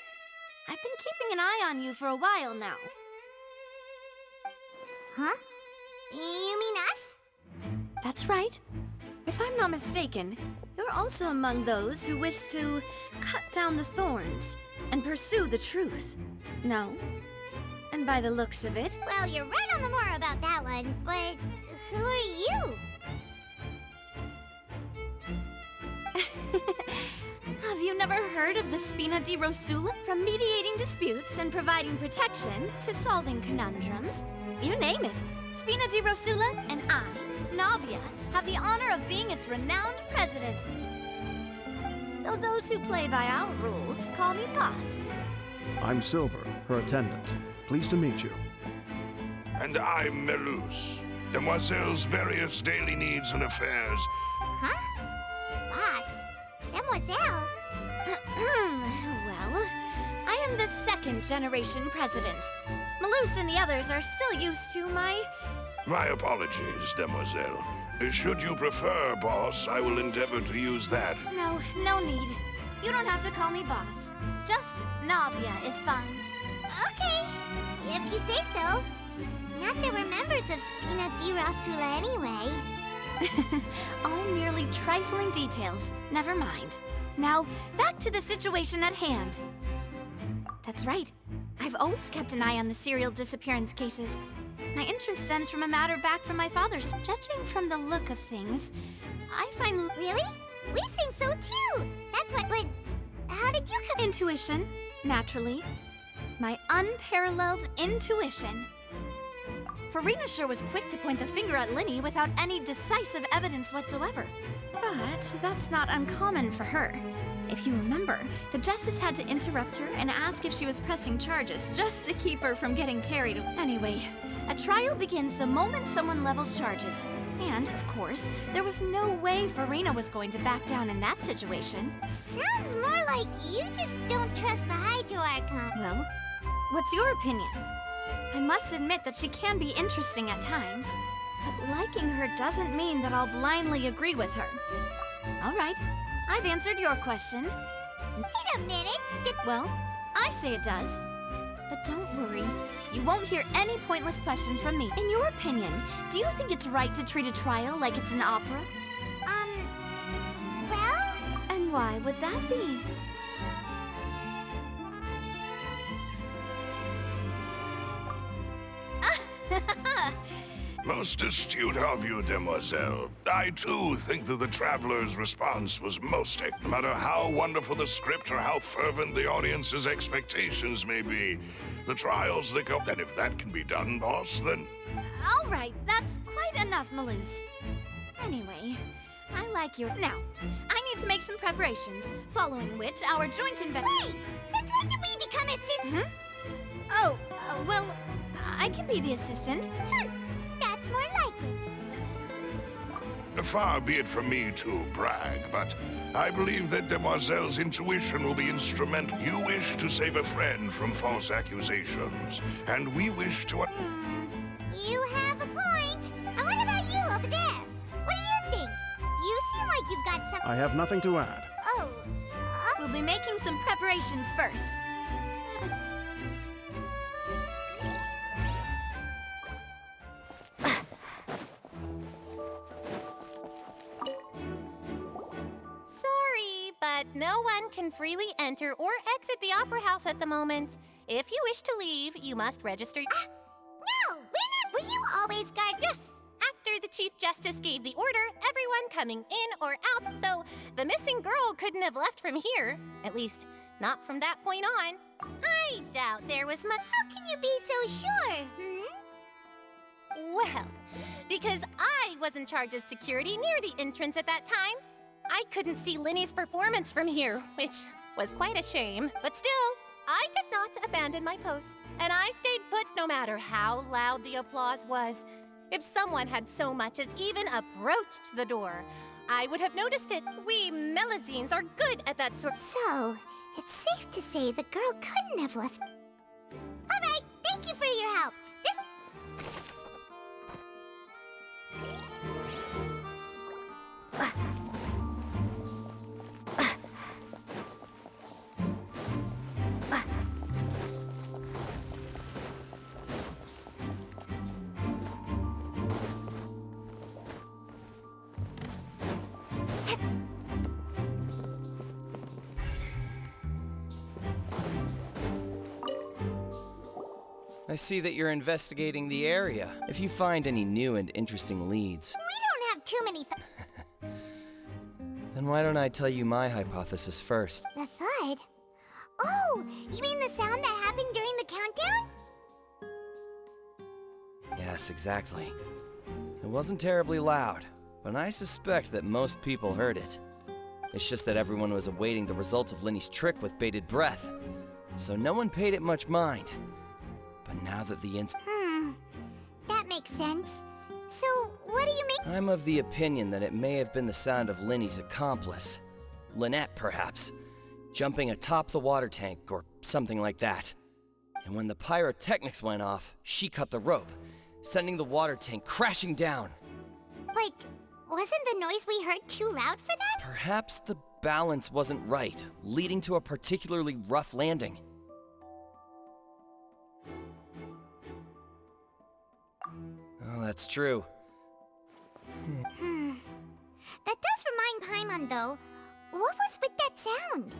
I've been keeping an eye on you for a while now. Huh? You mean us? That's right. If I'm not mistaken, you're also among those who wish to cut down the thorns and pursue the truth. No? And by the looks of it... Well, you're right on the more about that one, but who are you? Have you never heard of the Spina di Rosula? From mediating disputes and providing protection to solving conundrums, you name it. Spina di Rosula and I, Navia, have the honor of being its renowned president. Though those who play by our rules call me boss. I'm Silver, her attendant. Pleased to meet you. And I'm Melus, Demoiselle's various daily needs and affairs. Huh? Boss? Demoiselle? Well, I am the second generation president. Melus and the others are still used to my... My apologies, Demoiselle. Should you prefer, boss, I will endeavor to use that. No need. You don't have to call me boss. Just Navia is fine. Okay, if you say so. Not that we're members of Spina di Rosula anyway. All merely trifling details. Never mind. Now, back to the situation at hand. That's right. I've always kept an eye on the serial disappearance cases. My interest stems from a matter back from my father's. Judging from the look of things, I find... Really? We think so too! That's why, but how did you come... Intuition, naturally. My unparalleled intuition. Farina sure was quick to point the finger at Linny without any decisive evidence whatsoever. But that's not uncommon for her. If you remember, the Justice had to interrupt her and ask if she was pressing charges just to keep her from getting carried away. Anyway, a trial begins the moment someone levels charges. And, of course, there was no way Farina was going to back down in that situation. Sounds more like you just don't trust the Hydro Archon. Well, what's your opinion? I must admit that she can be interesting at times, but liking her doesn't mean that I'll blindly agree with her. All right, I've answered your question. Wait a minute. Well, I say it does. But don't worry, you won't hear any pointless questions from me. In your opinion, do you think it's right to treat a trial like it's an opera? Well? And why would that be? Most astute of you, Demoiselle. I, too, think that the Traveler's response was most... No matter how wonderful the script or how fervent the audience's expectations may be, the trials that go... And if that can be done, boss, then... All right, that's quite enough, Melus. Anyway, I like your... Now, I need to make some preparations, following which our joint Wait! Since when did we become assistants? Oh, well, I can be the assistant. That's more like it. Far be it from me to brag, but I believe that Demoiselle's intuition will be instrumental. You wish to save a friend from false accusations, and we wish to... You have a point. And what about you over there? What do you think? You seem like you've got some... I have nothing to add. Oh. We'll be making some preparations first. Sorry, but no one can freely enter or exit the Opera House at the moment. If you wish to leave, you must register. No, we're not. Were you always guard? Yes. After the Chief Justice gave the order, everyone coming in or out, so the missing girl couldn't have left from here. At least, not from that point on. I doubt there was much. How can you be so sure? Well, because I was in charge of security near the entrance at that time. I couldn't see Linny's performance from here, which was quite a shame. But still, I did not abandon my post, and I stayed put no matter how loud the applause was. If someone had so much as even approached the door, I would have noticed it. We Melusines are good at that sort. So, it's safe to say the girl couldn't have left. All right, thank you for your help. I see that you're investigating the area. If you find any new and interesting leads, We don't have too many then why don't I tell you my hypothesis first? The thud? Oh, you mean the sound that happened during the countdown? Yes, exactly. It wasn't terribly loud, but I suspect that most people heard it. It's just that everyone was awaiting the results of Linny's trick with bated breath, so no one paid it much mind. But now that the That makes sense. So, what do you mean? I'm of the opinion that it may have been the sound of Linny's accomplice. Lynette, perhaps. Jumping atop the water tank or something like that. And when the pyrotechnics went off, she cut the rope, sending the water tank crashing down. Wait, wasn't the noise we heard too loud for that? Perhaps the balance wasn't right, leading to a particularly rough landing. Oh, that's true. That does remind Paimon, though. What was with that sound?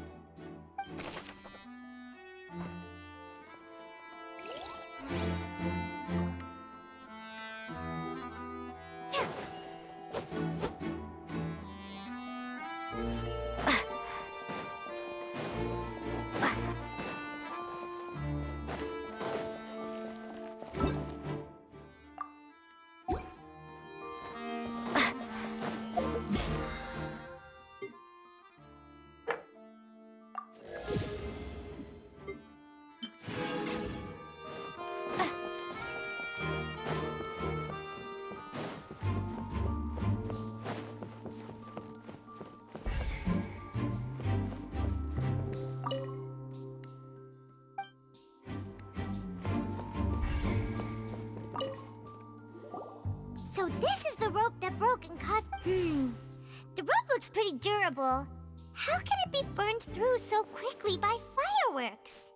So this is the rope that broke and caused... The rope looks pretty durable. How can it be burned through so quickly by fireworks?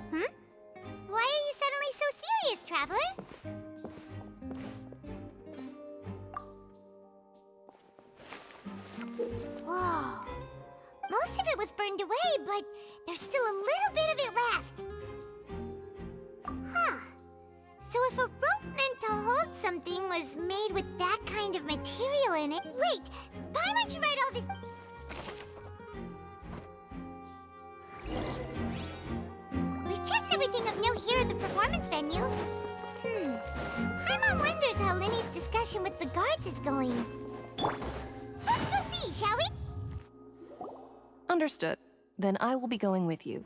Why are you suddenly so serious, Traveler? Whoa. Most of it was burned away, but there's still a little bit of it left. Huh. So if a rope meant to hold something was made with that kind of material in it... Wait, why would you write all this... We've checked everything of note here at the performance venue. Paimon wonders how Linny's discussion with the guards is going. Let's go see, shall we? Understood. Then I will be going with you.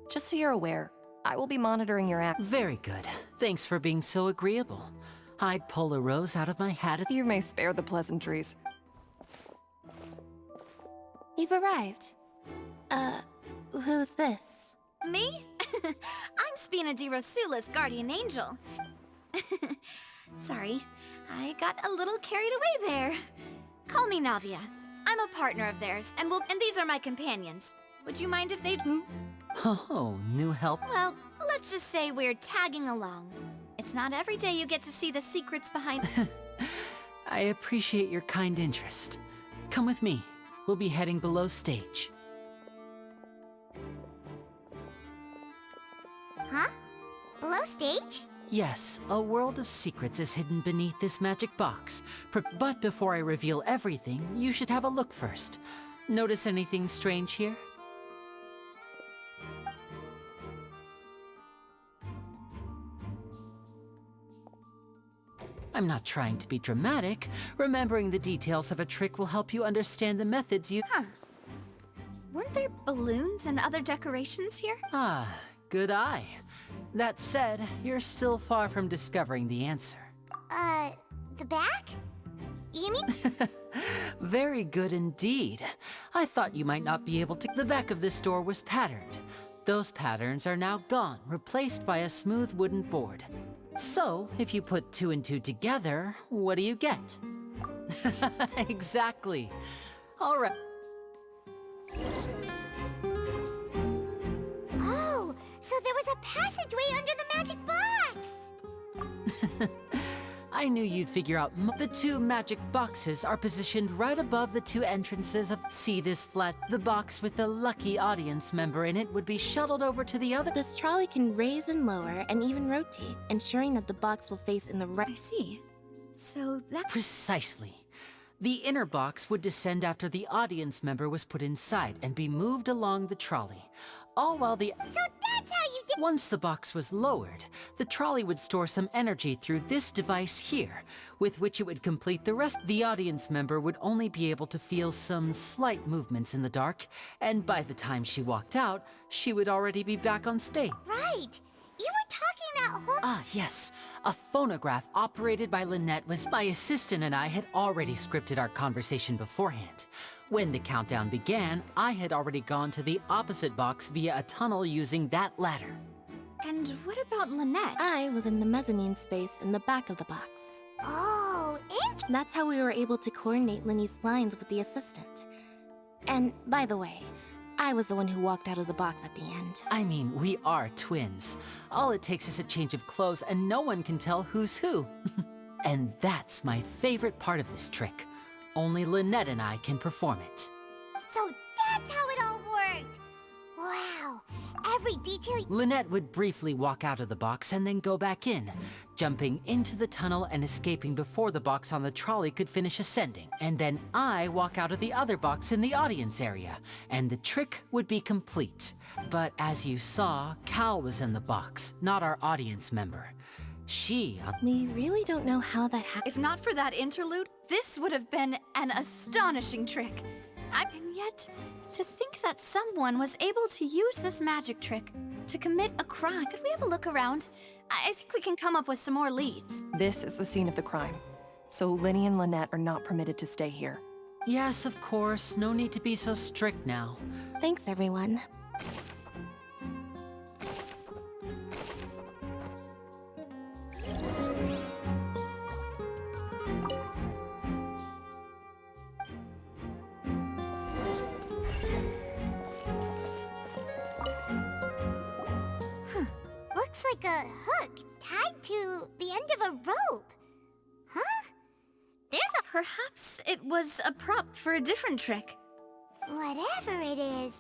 Just so you're aware, I will be monitoring your act. Very good. Thanks for being so agreeable. I'd pull a rose out of my hat. You may spare the pleasantries. You've arrived. Who's this? Me? I'm Spina di Rosula's guardian angel. Sorry, I got a little carried away there. Call me Navia. I'm a partner of theirs, and these are my companions. Would you mind if they... Oh, new help? Well, let's just say we're tagging along. It's not every day you get to see the secrets behind... I appreciate your kind interest. Come with me. We'll be heading below stage. Huh? Below stage? Yes, a world of secrets is hidden beneath this magic box. But before I reveal everything, you should have a look first. Notice anything strange here? I'm not trying to be dramatic. Remembering the details of a trick will help you understand the methods you... Huh. Weren't there balloons and other decorations here? Ah, good eye. That said, you're still far from discovering the answer. The back? You mean? Very good indeed. I thought you might not be able to... The back of this door was patterned. Those patterns are now gone, replaced by a smooth wooden board. So, if you put 2 and 2 together, what do you get? Exactly. All right. Oh, so there was a passageway under the magic box! I knew you'd figure out. The 2 magic boxes are positioned right above the 2 entrances of... See this flat? The box with the lucky audience member in it would be shuttled over to the other... This trolley can raise and lower and even rotate, ensuring that the box will face in the right... I see. So that... Precisely. The inner box would descend after the audience member was put inside and be moved along the trolley. All while the... So that's how you did... Once the box was lowered, the trolley would store some energy through this device here, with which it would complete the rest. The audience member would only be able to feel some slight movements in the dark, and by the time she walked out, she would already be back on stage. Right! You were talking that whole... Ah, yes. A phonograph operated by Lynette was... My assistant and I had already scripted our conversation beforehand. When the countdown began, I had already gone to the opposite box via a tunnel using that ladder. And what about Lynette? I was in the mezzanine space in the back of the box. Oh, That's how we were able to coordinate Linny's lines with the assistant. And, by the way, I was the one who walked out of the box at the end. I mean, we are twins. All it takes is a change of clothes and no one can tell who's who. And that's my favorite part of this trick. Only Lynette and I can perform it. So that's how it all worked! Wow, every detail... Lynette would briefly walk out of the box and then go back in, jumping into the tunnel and escaping before the box on the trolley could finish ascending. And then I walk out of the other box in the audience area, and the trick would be complete. But as you saw, Cal was in the box, not our audience member. We really don't know how that happened. If not for that interlude, this would have been an astonishing trick. And yet, to think that someone was able to use this magic trick to commit a crime. Could we have a look around? I think we can come up with some more leads. This is the scene of the crime. So Linny and Lynette are not permitted to stay here. Yes, of course. No need to be so strict now. Thanks, everyone. Looks like a hook tied to the end of a rope. Huh? There's a... Perhaps it was a prop for a different trick. Whatever it is.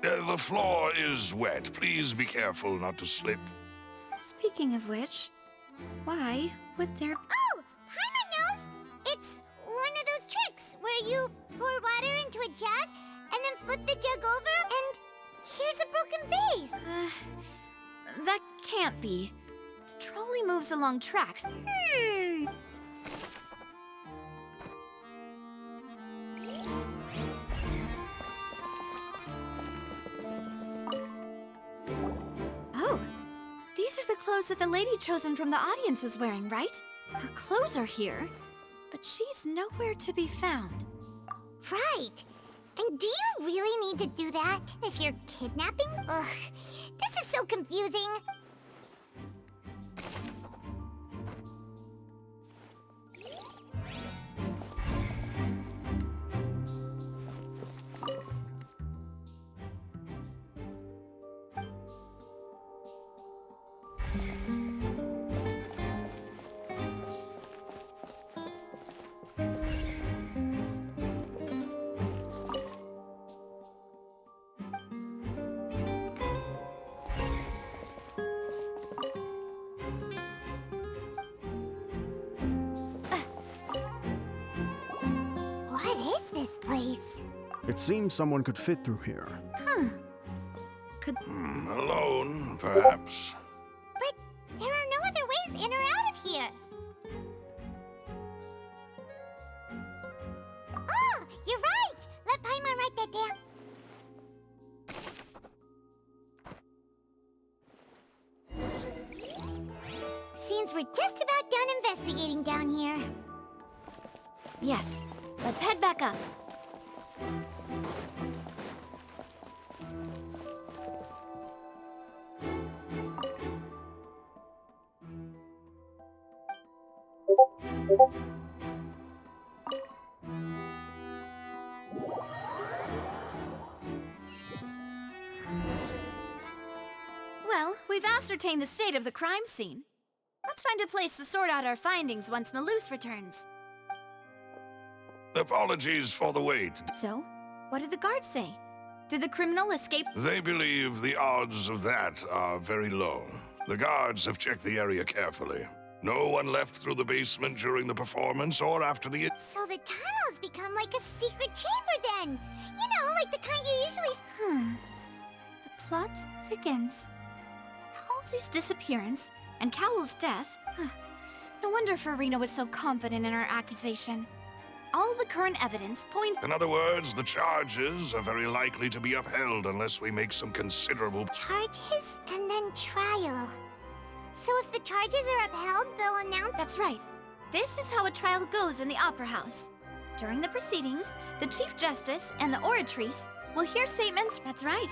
The floor is wet. Please be careful not to slip. Speaking of which, why would there... Oh! Paimon knows! It's one of those tricks where you pour water into a jug and then flip the jug over and here's a broken vase. That can't be. The trolley moves along tracks. Oh, these are the clothes that the lady chosen from the audience was wearing, right? Her clothes are here, but she's nowhere to be found. Right. And do you really need to do that if you're kidnapping? Ugh, this is so confusing. What is this place? It seems someone could fit through here. Alone, perhaps. But there are no other ways in or out of here. Oh, you're right. Let Paimon write that down. Seems we're just about done investigating down here. Yes, let's head back up. Well, we've ascertained the state of the crime scene. Let's find a place to sort out our findings once Malus returns. Apologies for the wait. So, what did the guards say? Did the criminal escape? They believe the odds of that are very low. The guards have checked the area carefully. No one left through the basement during the performance or after the... So the tunnels become like a secret chamber then. You know, like the kind you usually... The plot thickens. Halsey's disappearance and Cowell's death. No wonder Farina was so confident in her accusation. All the current evidence points... In other words, the charges are very likely to be upheld unless we make some considerable... Charges and then trial. So if the charges are upheld, they'll announce... That's right. This is how a trial goes in the Opera House. During the proceedings, the Chief Justice and the oratrice will hear statements... That's right.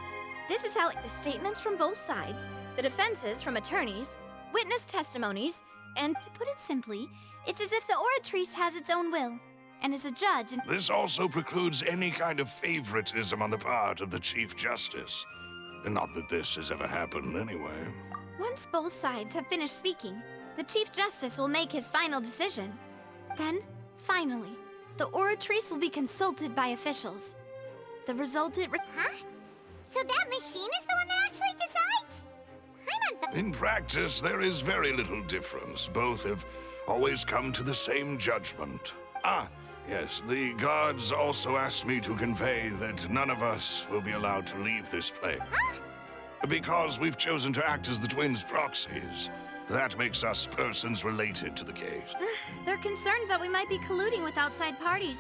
This is how the statements from both sides, the defenses from attorneys, witness testimonies, and to put it simply, it's as if the oratrice has its own will and is a judge and... This also precludes any kind of favoritism on the part of the Chief Justice. Not that this has ever happened anyway. Once both sides have finished speaking, the Chief Justice will make his final decision. Then, finally, the oratrice will be consulted by officials. The result Huh? So that machine is the one that actually decides? In practice, there is very little difference. Both have always come to the same judgment. Ah, yes, the guards also asked me to convey that none of us will be allowed to leave this place. Huh? Because we've chosen to act as the twins' proxies. That makes us persons related to the case. They're concerned that we might be colluding with outside parties.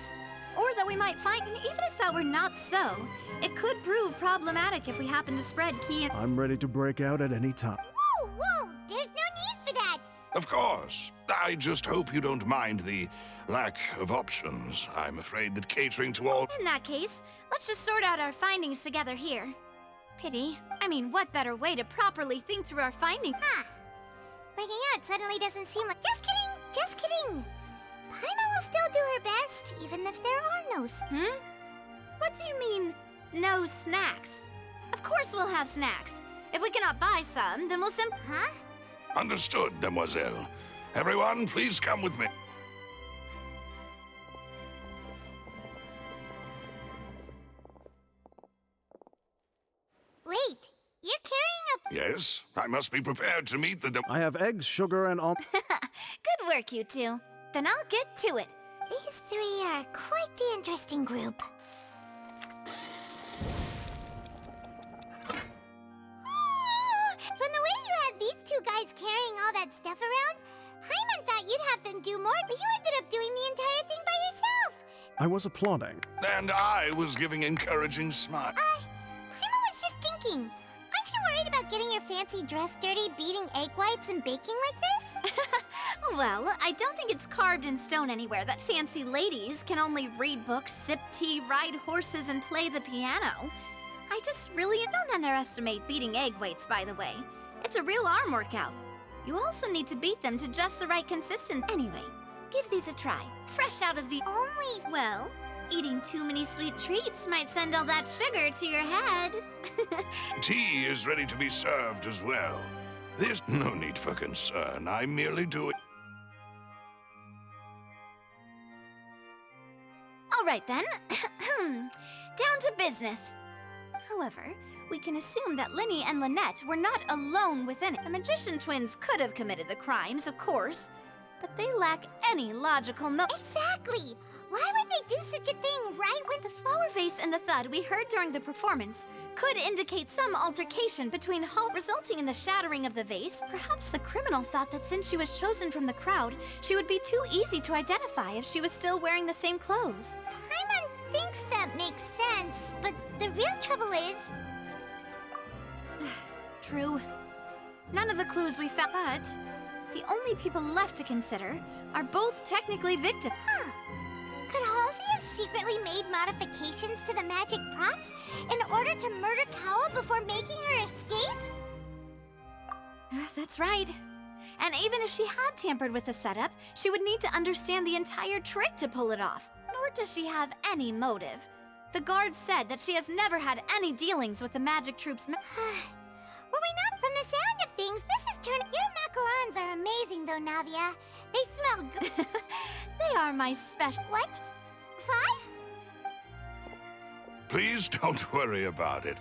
Or that we might find, even if that were not so, it could prove problematic if we happen to spread key... I'm ready to break out at any time. Whoa, whoa! There's no need for that! Of course. I just hope you don't mind the lack of options. I'm afraid that catering to all... In that case, let's just sort out our findings together here. Pity. I mean, what better way to properly think through our findings? Breaking out suddenly doesn't seem like... Just kidding! Just kidding! Paimon will still do her best, even if there are no... What do you mean, no snacks? Of course we'll have snacks. If we cannot buy some, then we'll Huh? Understood, demoiselle. Everyone, please come with me. Wait, you're carrying a... Yes, I must be prepared to meet the... I have eggs, sugar, and all... Good work, you two. Then I'll get to it. These three are quite the interesting group. From the way you I was applauding. And I was giving encouraging smiles. Paimon was just thinking. Aren't you worried about getting your fancy dress dirty, beating egg whites and baking like this? Well, I don't think it's carved in stone anywhere that fancy ladies can only read books, sip tea, ride horses, and play the piano. I just really don't underestimate beating egg whites, by the way. It's a real arm workout. You also need to beat them to just the right consistency. Anyway, give these a try. Fresh out of the... Only... Well, eating too many sweet treats might send all that sugar to your head. Tea is ready to be served as well. There's no need for concern. I merely do it. All right then. Down to business. However, we can assume that Linny and Lynette were not alone within it. The magician twins could have committed the crimes, of course, but they lack any logical Exactly! Why would they do such a thing right when the flower vase and the thud we heard during the performance could indicate some altercation between Hull, resulting in the shattering of the vase? Perhaps the criminal thought that since she was chosen from the crowd, she would be too easy to identify if she was still wearing the same clothes. Paimon thinks that makes sense, but the real trouble is... True. None of the clues we found, but the only people left to consider are both technically victims. Huh. Could Halsey have secretly made modifications to the magic props in order to murder Cowell before making her escape? That's right. And even if she had tampered with the setup, she would need to understand the entire trick to pull it off. Nor does she have any motive. The guards said that she has never had any dealings with the magic troops. Were we not from the sound of things? This is turning. Your macarons are amazing, though, Navia. They smell good. They are my special. What? 5? Please don't worry about it.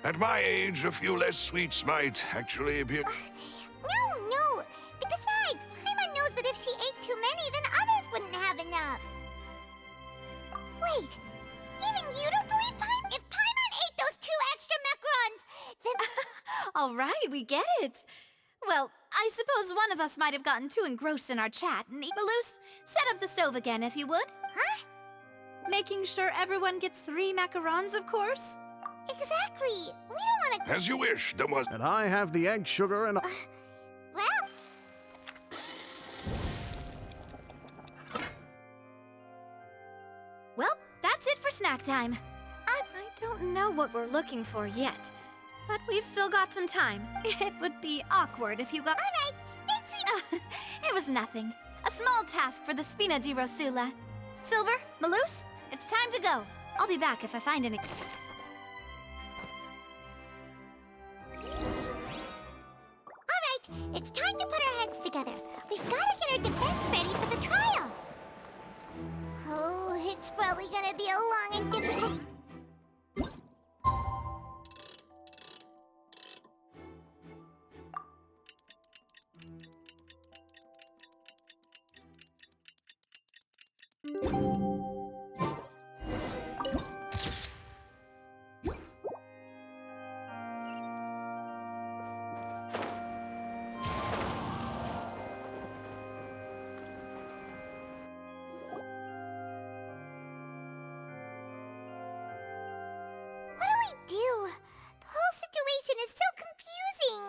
At my age, a few less sweets might actually be... No. Besides, Paimon knows that if she ate too many, then others wouldn't have enough. Wait, even you don't believe Paimon? If Paimon ate those 2 extra macarons, then... All right, we get it. Well, I suppose one of us might have gotten too engrossed in our chat. Malus, set up the stove again, if you would. Huh? Making sure everyone gets 3 macarons, of course. Exactly. We don't want to... As you wish, Demoiselle. And I have the egg, sugar, and... Well... Well, that's it for snack time. I don't know what we're looking for yet, but we've still got some time. It would be awkward if you got... All right, thanks, sweet... It was nothing. A small task for the Spina di Rosula. Silver, Malus, it's time to go. I'll be back if I find any... All right, it's time to put our heads together. We've got to get our defense ready for the trial. Oh, it's probably gonna be a long and difficult... do? The whole situation is so confusing.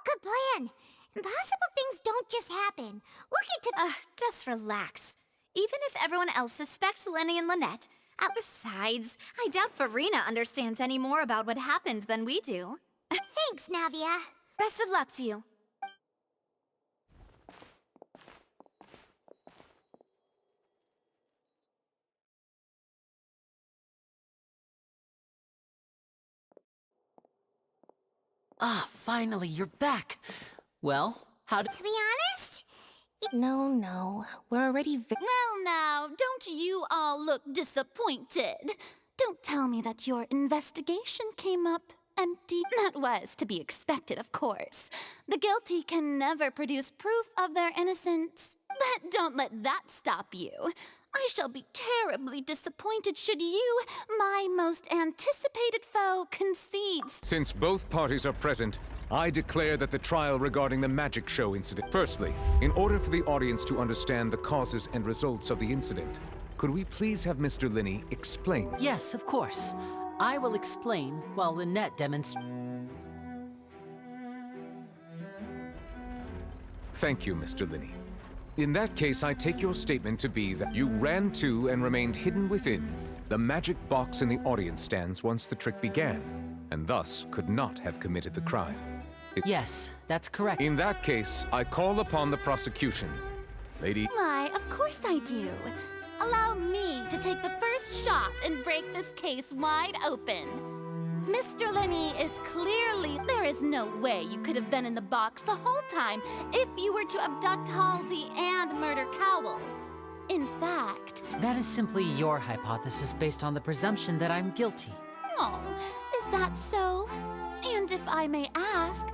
Good plan. Impossible things don't just happen. We'll get to... Just relax. Even if everyone else suspects Lenny and Lynette, besides, I doubt Farina understands any more about what happened than we do. Thanks, Navia. Best of luck to you. Ah, finally, you're back. Well, how did... To be honest... No. We're already Well now, don't you all look disappointed? Don't tell me that your investigation came up empty. That was to be expected, of course. The guilty can never produce proof of their innocence. But don't let that stop you. I shall be terribly disappointed should you, my most most anticipated foe conceives. Since both parties are present, I declare that the trial regarding the magic show incident... Firstly, in order for the audience to understand the causes and results of the incident, could we please have Mr. Linney explain? Yes, of course. I will explain while Lynette demonstrates. Thank you, Mr. Linney. In that case, I take your statement to be that you ran to and remained hidden within the magic box in the audience stands once the trick began, and thus could not have committed the crime. Yes, that's correct. In that case, I call upon the prosecution. Lady... Why, of course I do. Allow me to take the first shot and break this case wide open. Mr. Linney is clearly... There is no way you could have been in the box the whole time if you were to abduct Halsey and murder Cowell. In fact... That is simply your hypothesis based on the presumption that I'm guilty. Oh, is that so? And if I may ask,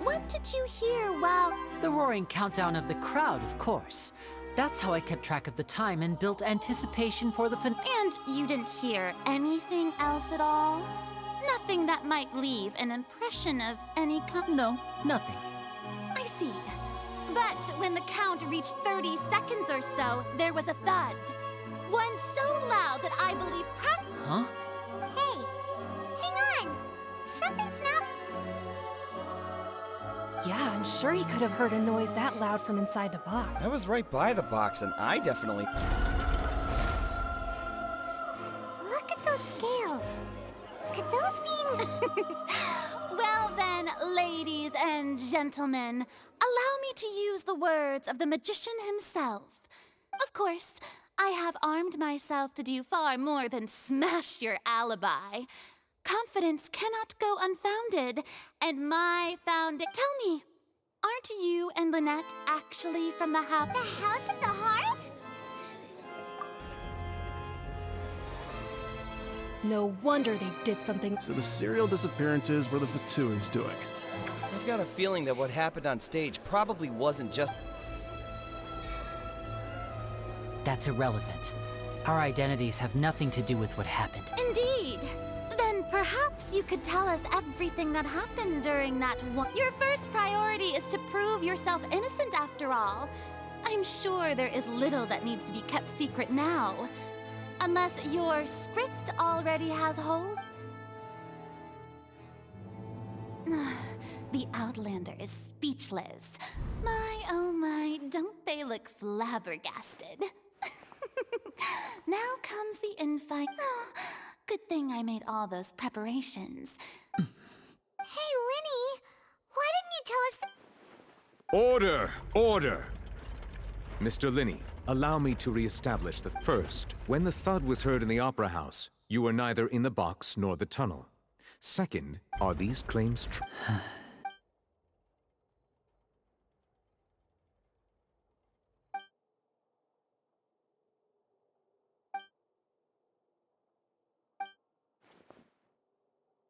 what did you hear while... The roaring countdown of the crowd, of course. That's how I kept track of the time and built anticipation for the And you didn't hear anything else at all? Nothing that might leave an impression of any kind? No, nothing. I see. But when the count reached 30 seconds or so, there was a thud. One so loud that I believe Huh? Hey, hang on. Something's not... Yeah, I'm sure he could have heard a noise that loud from inside the box. I was right by the box, and I definitely... Look at those scales. Could those mean... Well then, ladies and gentlemen, allow me to use the words of the magician himself. Of course, I have armed myself to do far more than smash your alibi. Confidence cannot go unfounded, and my Tell me, aren't you and Lynette actually from the house? The House of the Hearth? No wonder they did something. So the serial disappearances were the Fatsui's doing. I've got a feeling that what happened on stage probably wasn't just... That's irrelevant. Our identities have nothing to do with what happened. Indeed. Then perhaps you could tell us everything that happened during that one. Your first priority is to prove yourself innocent after all. I'm sure there is little that needs to be kept secret now. Unless your script already has holes. The Outlander is speechless. My, oh my, don't they look flabbergasted? Now comes the infight. Oh, good thing I made all those preparations. Hey, Linny, why didn't you tell us Order! Order! Mr. Linney, allow me to reestablish the first. When the thud was heard in the Opera House, you were neither in the box nor the tunnel. Second, are these claims true?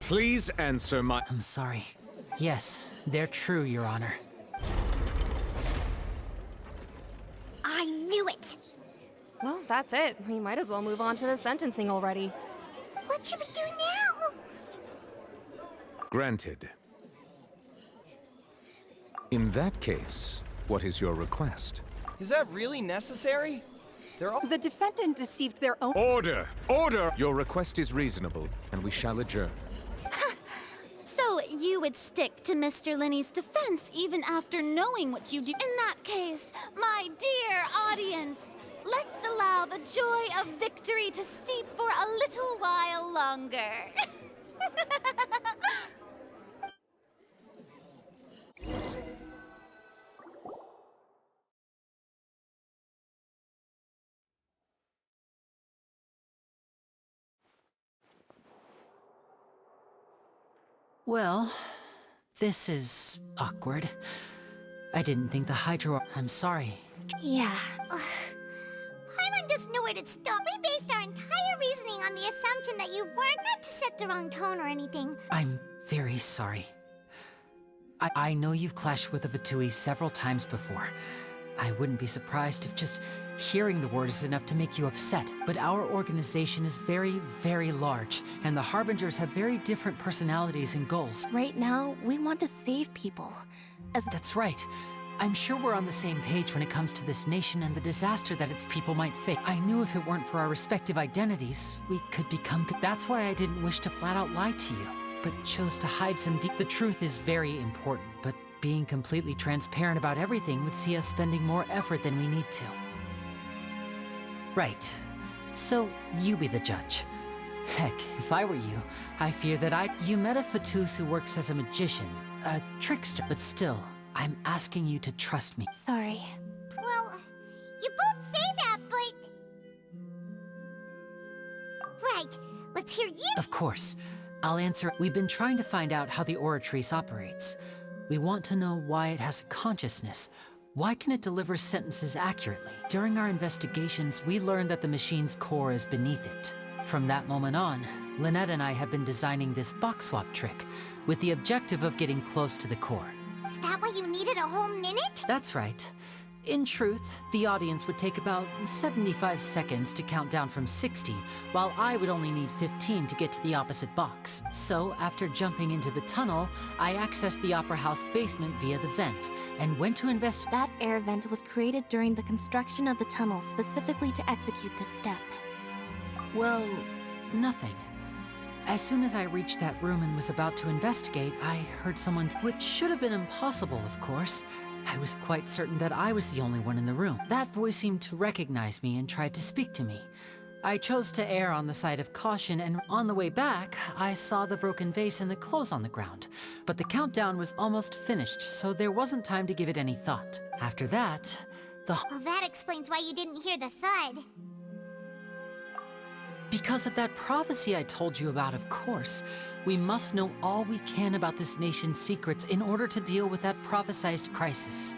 Please answer my... I'm sorry. Yes, they're true, Your Honor. I knew it! Well, that's it. We might as well move on to the sentencing already. What should we do now? Granted. In that case, what is your request? Is that really necessary? They're all... The defendant deceived their own... Order! Order! Your request is reasonable, and we shall adjourn. So you would stick to Mr. Linney's defense even after knowing what you do? In that case, my dear audience, let's allow the joy of victory to steep for a little while longer. Well, this is awkward. I didn't think the Hydro... I'm sorry. Yeah. Paimon just knew where to stop. We based our entire reasoning on the assumption that you weren't meant to set the wrong tone or anything. I'm very sorry. I know you've clashed with the Fatui several times before. I wouldn't be surprised if just hearing the word is enough to make you upset. But our organization is very, very large, and the Harbingers have very different personalities and goals. Right now, we want to save people. That's right. I'm sure we're on the same page when it comes to this nation and the disaster that its people might face. I knew if it weren't for our respective identities, we could become... That's why I didn't wish to flat out lie to you, but chose to hide some deep... The truth is very important, but being completely transparent about everything would see us spending more effort than we need to. Right. So, you be the judge. Heck, if I were you, I fear that You met a Fatus who works as a magician, a trickster, but still, I'm asking you to trust me. Sorry. Well, you both say that, but... Right, let's hear you. Of course. I'll answer. We've been trying to find out how the Oratrice operates. We want to know why it has a consciousness. Why can it deliver sentences accurately? During our investigations, we learned that the machine's core is beneath it. From that moment on, Lynette and I have been designing this box swap trick, with the objective of getting close to the core. Is that why you needed a whole minute? That's right. In truth, the audience would take about 75 seconds to count down from 60, while I would only need 15 to get to the opposite box. So, after jumping into the tunnel, I accessed the Opera House basement via the vent, and went to investigate. That air vent was created during the construction of the tunnel specifically to execute this step. Well, nothing. As soon as I reached that room and was about to investigate, I heard someone's... Which should have been impossible, of course. I was quite certain that I was the only one in the room. That voice seemed to recognize me and tried to speak to me. I chose to err on the side of caution, and on the way back, I saw the broken vase and the clothes on the ground. But the countdown was almost finished, so there wasn't time to give it any thought. After that, Well, that explains why you didn't hear the thud. Because of that prophecy I told you about, of course. We must know all we can about this nation's secrets in order to deal with that prophesized crisis.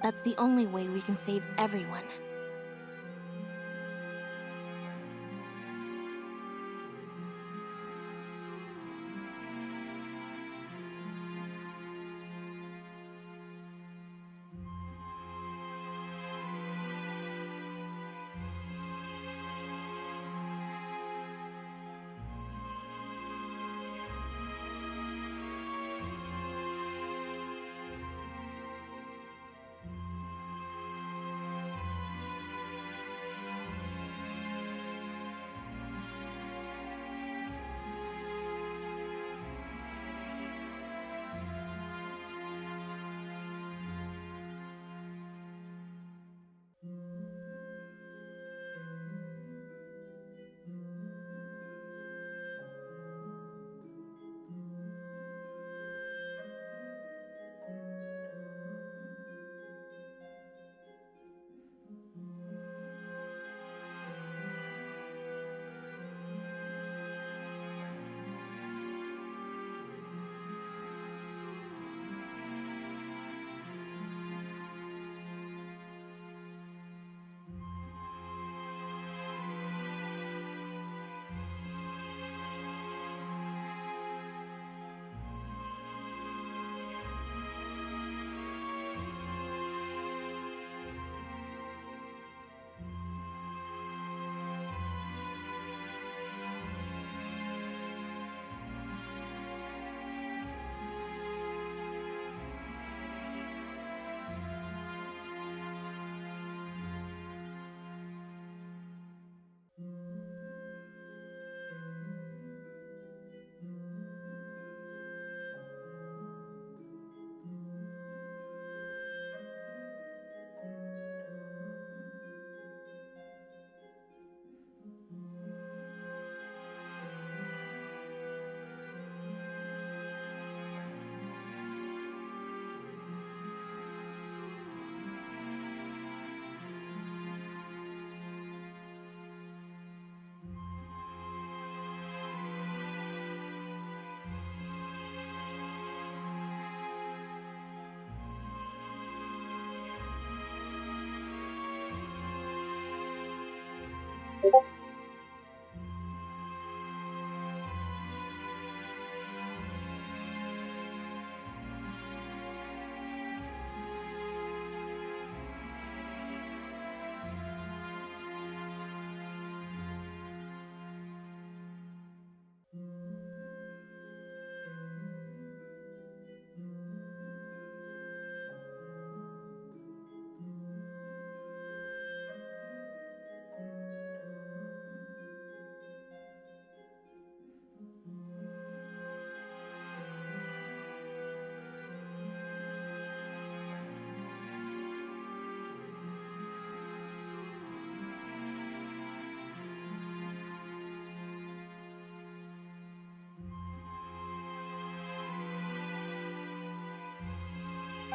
That's the only way we can save everyone.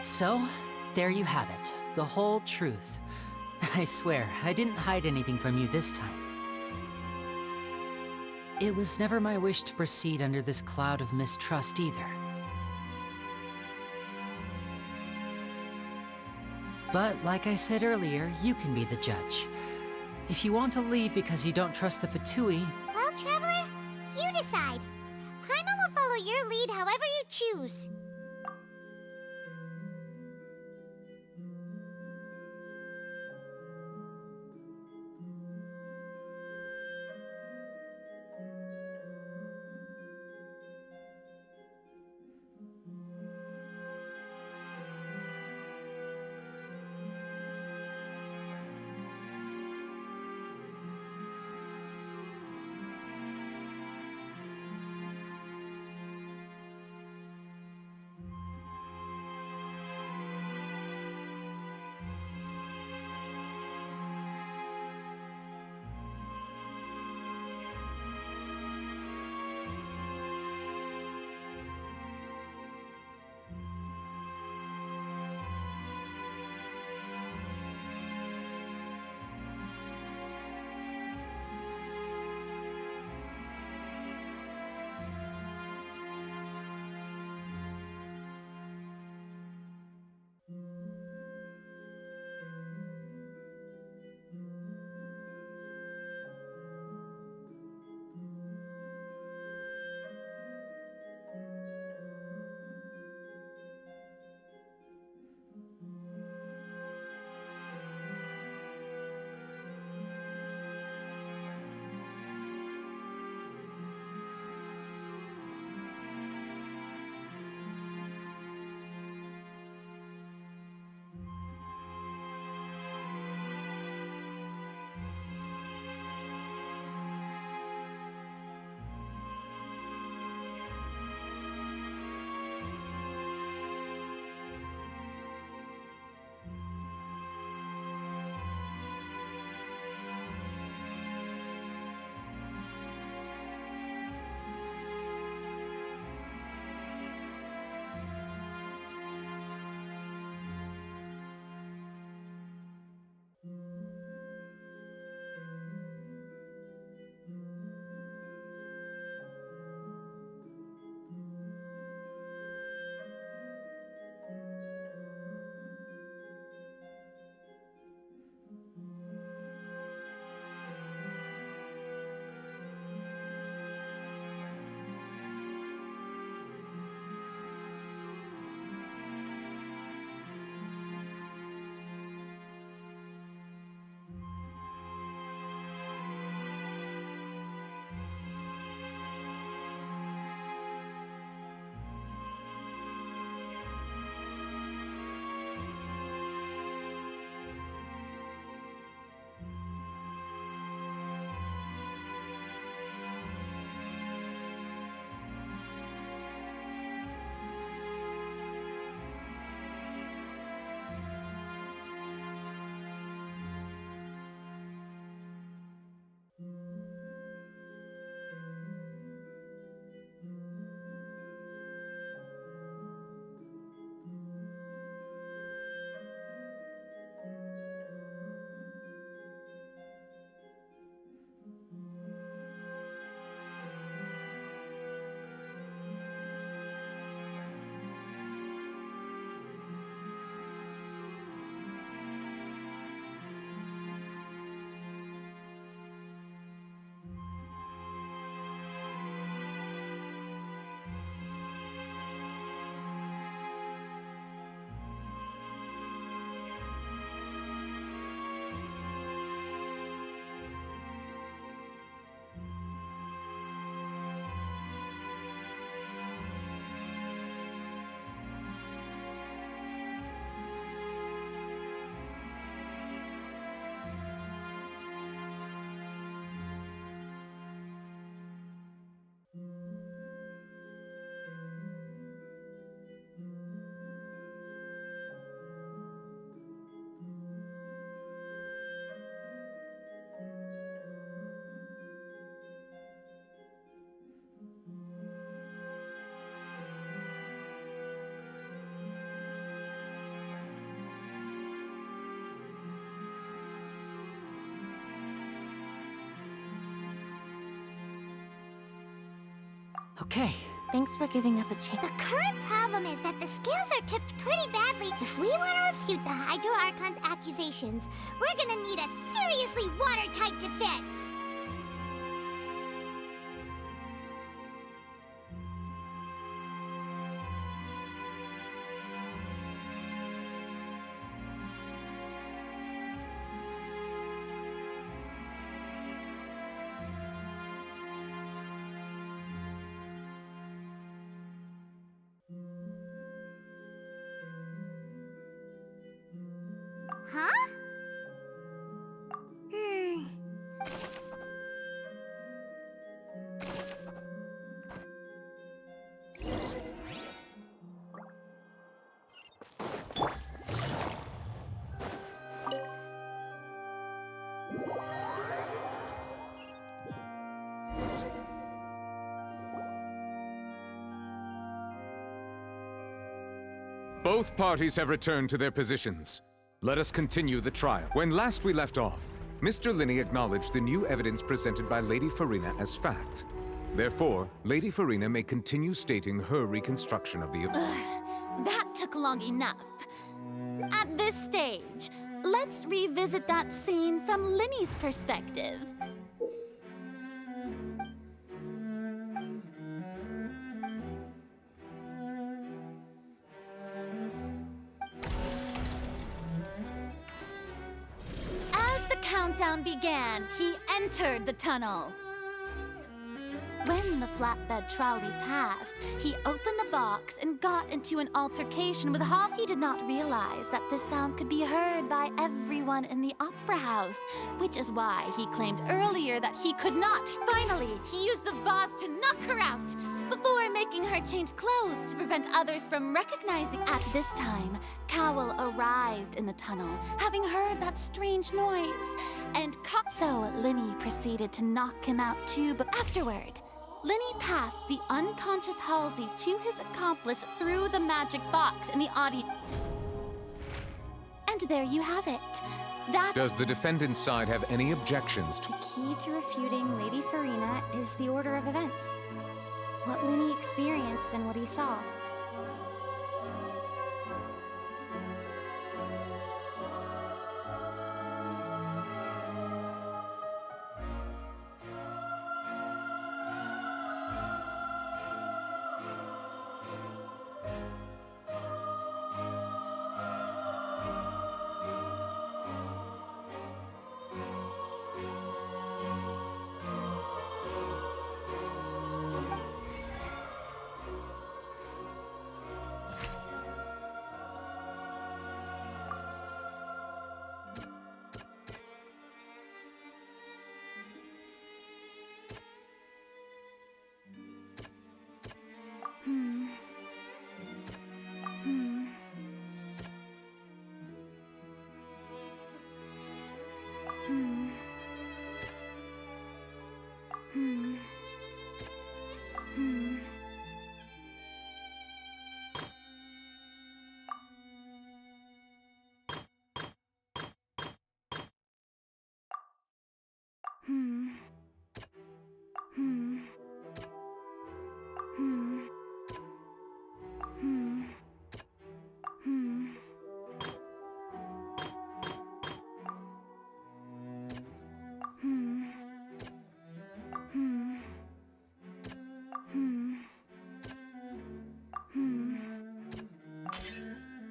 So, there you have it. The whole truth. I swear, I didn't hide anything from you this time. It was never my wish to proceed under this cloud of mistrust either. But like I said earlier, you can be the judge. If you want to leave because you don't trust the Fatui... Well, Traveler, you decide. Paimon will follow your lead however you choose. Okay. Thanks for giving us a chance. The current problem is that the scales are tipped pretty badly. If we want to refute the Hydro Archon's accusations, we're gonna need a seriously watertight defense. Huh? Both parties have returned to their positions. Let us continue the trial. When last we left off, Mr. Linney acknowledged the new evidence presented by Lady Farina as fact. Therefore, Lady Farina may continue stating her reconstruction of the... That took long enough. At this stage, let's revisit that scene from Linney's perspective. Countdown began, he entered the tunnel. When the flatbed trolley passed, he opened the box and got into an altercation with Hall. He did not realize that this sound could be heard by everyone in the opera house, which is why he claimed earlier that he could not. Finally, he used the vase to knock her out, before making her change clothes to prevent others from recognizing. At this time, Cowell arrived in the tunnel, having heard that strange noise, and so Linney proceeded to knock him out too, but afterward, Linney passed the unconscious Halsey to his accomplice through the magic box in the audience. And there you have it. Does the defendant's side have any objections to... The key to refuting Lady Farina is the order of events. What Linney experienced and what he saw.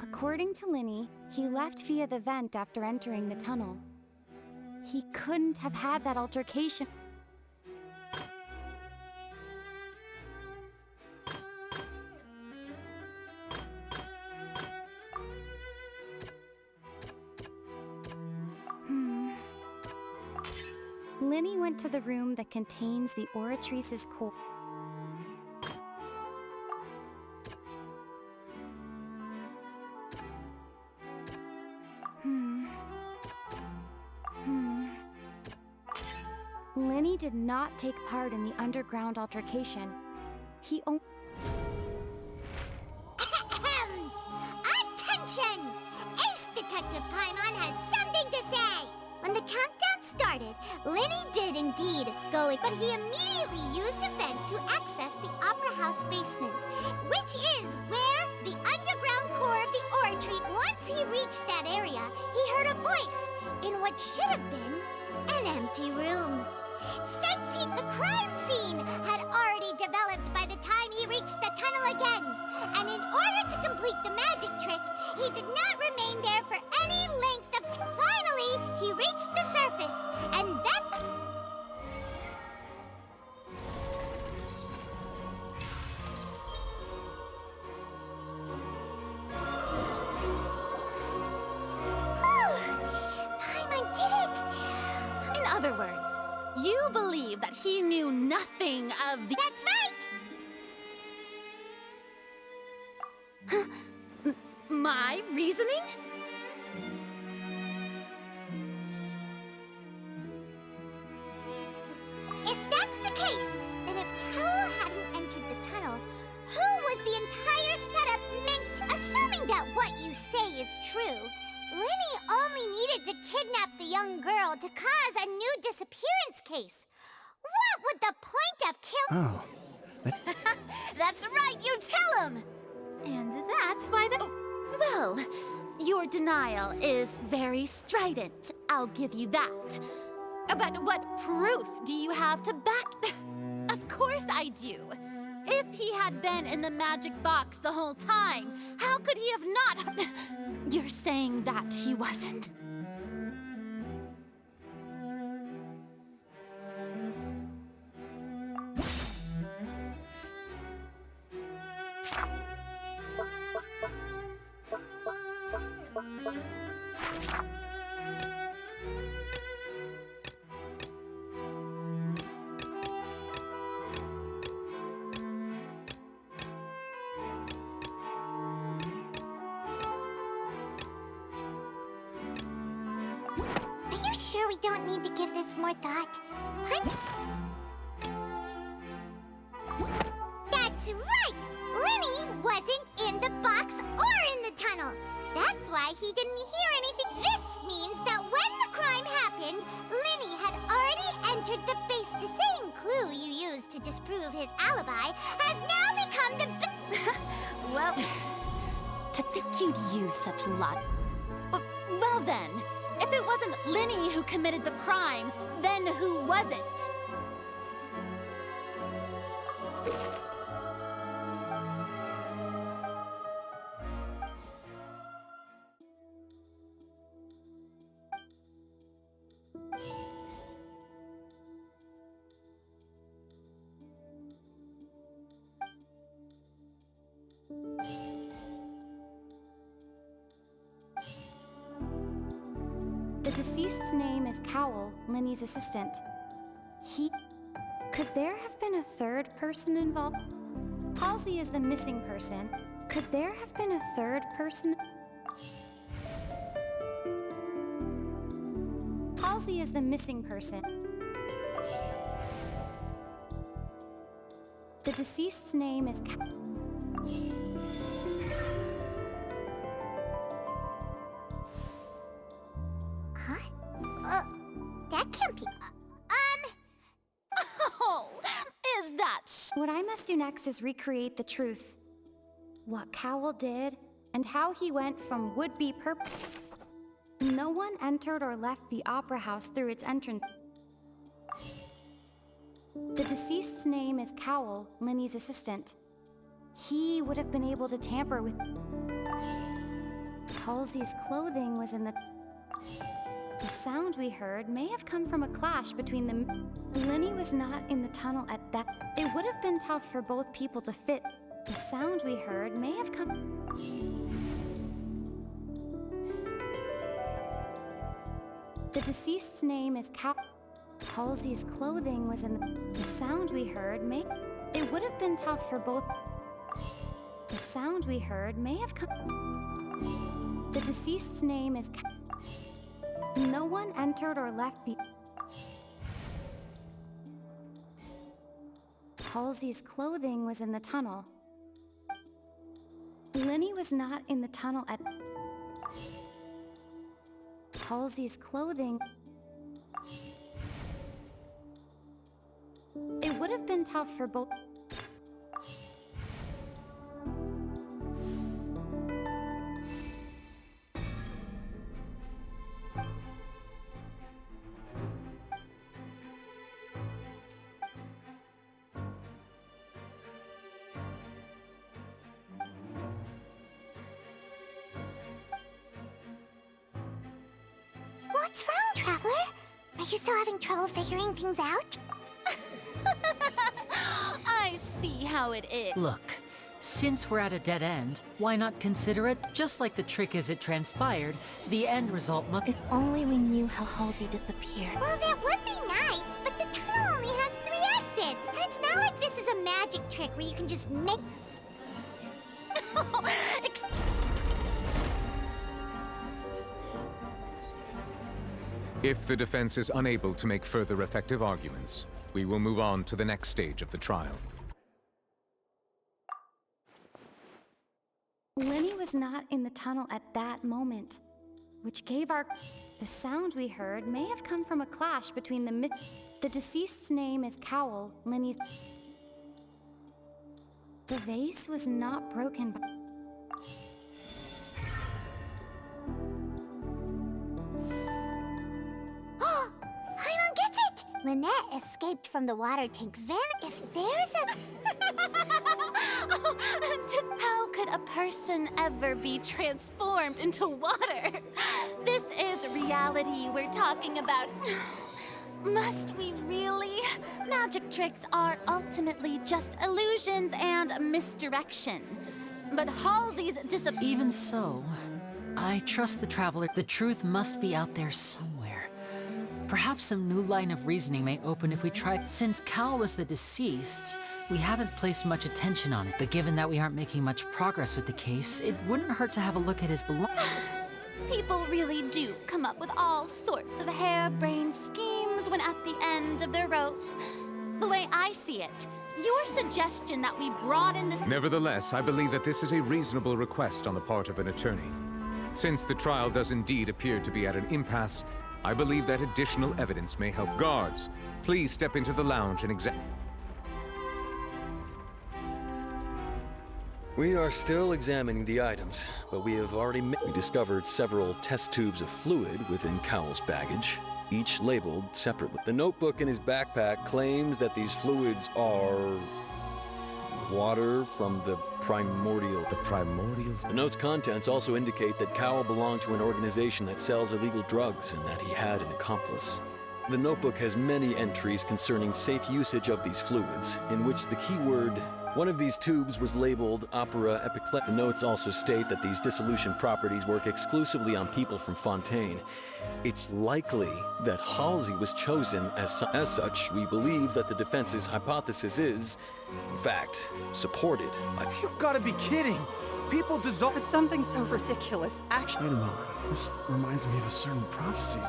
According to Linney, he left via the vent after entering the tunnel. He couldn't have had that altercation. Linney went to the room that contains the Oratrice's core. Linney did not take part in the underground altercation. He only... Attention! Ace Detective Paimon has something to say! When the countdown started, Lenny did indeed go in, but he immediately used a vent to access the Opera House basement, which is where the underground core of the oratory. Once he reached that area, he heard a voice in what should have been an empty room. Since the crime scene had already developed by the time he reached the tunnel again, and in order to complete the magic trick, he did not remain there for any length of time. Finally, he reached the surface, and that... Paimon did it! In other words, you believe that he knew nothing of the— That's right! My reasoning? If that's the case, then if Cowell hadn't entered the tunnel, who was the entire setup meant? Assuming that what you say is true, Lenny only needed to kidnap the young girl to cause a new disappearance case. What would the point of Oh. That's right, you tell him! And that's why the— Well, your denial is very strident, I'll give you that. But what proof do you have to back— Of course I do. If he had been in the magic box the whole time, how could he have not— You're saying that he wasn't? Are you sure we don't need to give this more thought? That's right! Lenny wasn't in the box or in the tunnel. That's why he didn't hear anything. This means that when the crime happened, Lenny had already entered the base. The same clue you used to disprove his alibi has now become the... Well, to think you'd use such Well then, if it wasn't Lenny who committed the crimes, then who was it? The deceased's name is Cowell, Lenny's assistant. Could there have been a third person involved? Halsey is the missing person. Could there have been a third person? Halsey is the missing person. The deceased's name is That can't be... Oh, is that... What I must do next is recreate the truth. What Cowell did, and how he went from would-be No one entered or left the Opera House through its entrance. The deceased's name is Cowell, Lenny's assistant. He would have been able to tamper with... Halsey's clothing was in the... The sound we heard may have come from a clash between them. Lenny was not in the tunnel at that... It would have been tough for both people to fit. The sound we heard may have come... The deceased's name is Halsey's clothing was in the sound we heard may... It would have been tough for both... The sound we heard may have come... The deceased's name is No one entered or left the... Halsey's clothing was in the tunnel. Lenny was not in the tunnel at... Halsey's clothing... It would have been tough for both. What's wrong, Traveler? Are you still having trouble figuring things out? I see how it is. Look, since we're at a dead end, why not consider it just like the trick as it transpired? The end result must. If only we knew how Halsey disappeared. Well, that would be nice, but the tunnel only has 3 exits. And it's not like this is a magic trick where you can just make... If the defense is unable to make further effective arguments, we will move on to the next stage of the trial. Lenny was not in the tunnel at that moment, which gave our... The sound we heard may have come from a clash between the deceased's name is Cowell, Lenny's... The vase was not broken by... Paimon gets it! Lynette escaped from the water tank If there's a... Just how could a person ever be transformed into water? This is reality we're talking about. Must we really? Magic tricks are ultimately just illusions and misdirection. But Halsey's Even so, I trust the Traveler. The truth must be out there somewhere. Perhaps some new line of reasoning may open if we try. Since Cal was the deceased, we haven't placed much attention on it. But given that we aren't making much progress with the case, it wouldn't hurt to have a look at his belongings. People really do come up with all sorts of harebrained schemes when at the end of their rope. The way I see it, your suggestion that we broaden this... Nevertheless, I believe that this is a reasonable request on the part of an attorney. Since the trial does indeed appear to be at an impasse, I believe that additional evidence may help. Guards, please step into the lounge and examine. We are still examining the items, but we have already discovered several test tubes of fluid within Cowell's baggage, each labeled separately. The notebook in his backpack claims that these fluids are... water from the primordial... The primordials? The note's contents also indicate that Cowell belonged to an organization that sells illegal drugs and that he had an accomplice. The notebook has many entries concerning safe usage of these fluids, in which the keyword... One of these tubes was labeled Opera Epiclet. The notes also state that these dissolution properties work exclusively on people from Fontaine. It's likely that Halsey was chosen as such. We believe that the defense's hypothesis is, in fact, supported by... You've got to be kidding! People dissolve... It's something so ridiculous, actually. Wait a moment. This reminds me of a certain prophecy.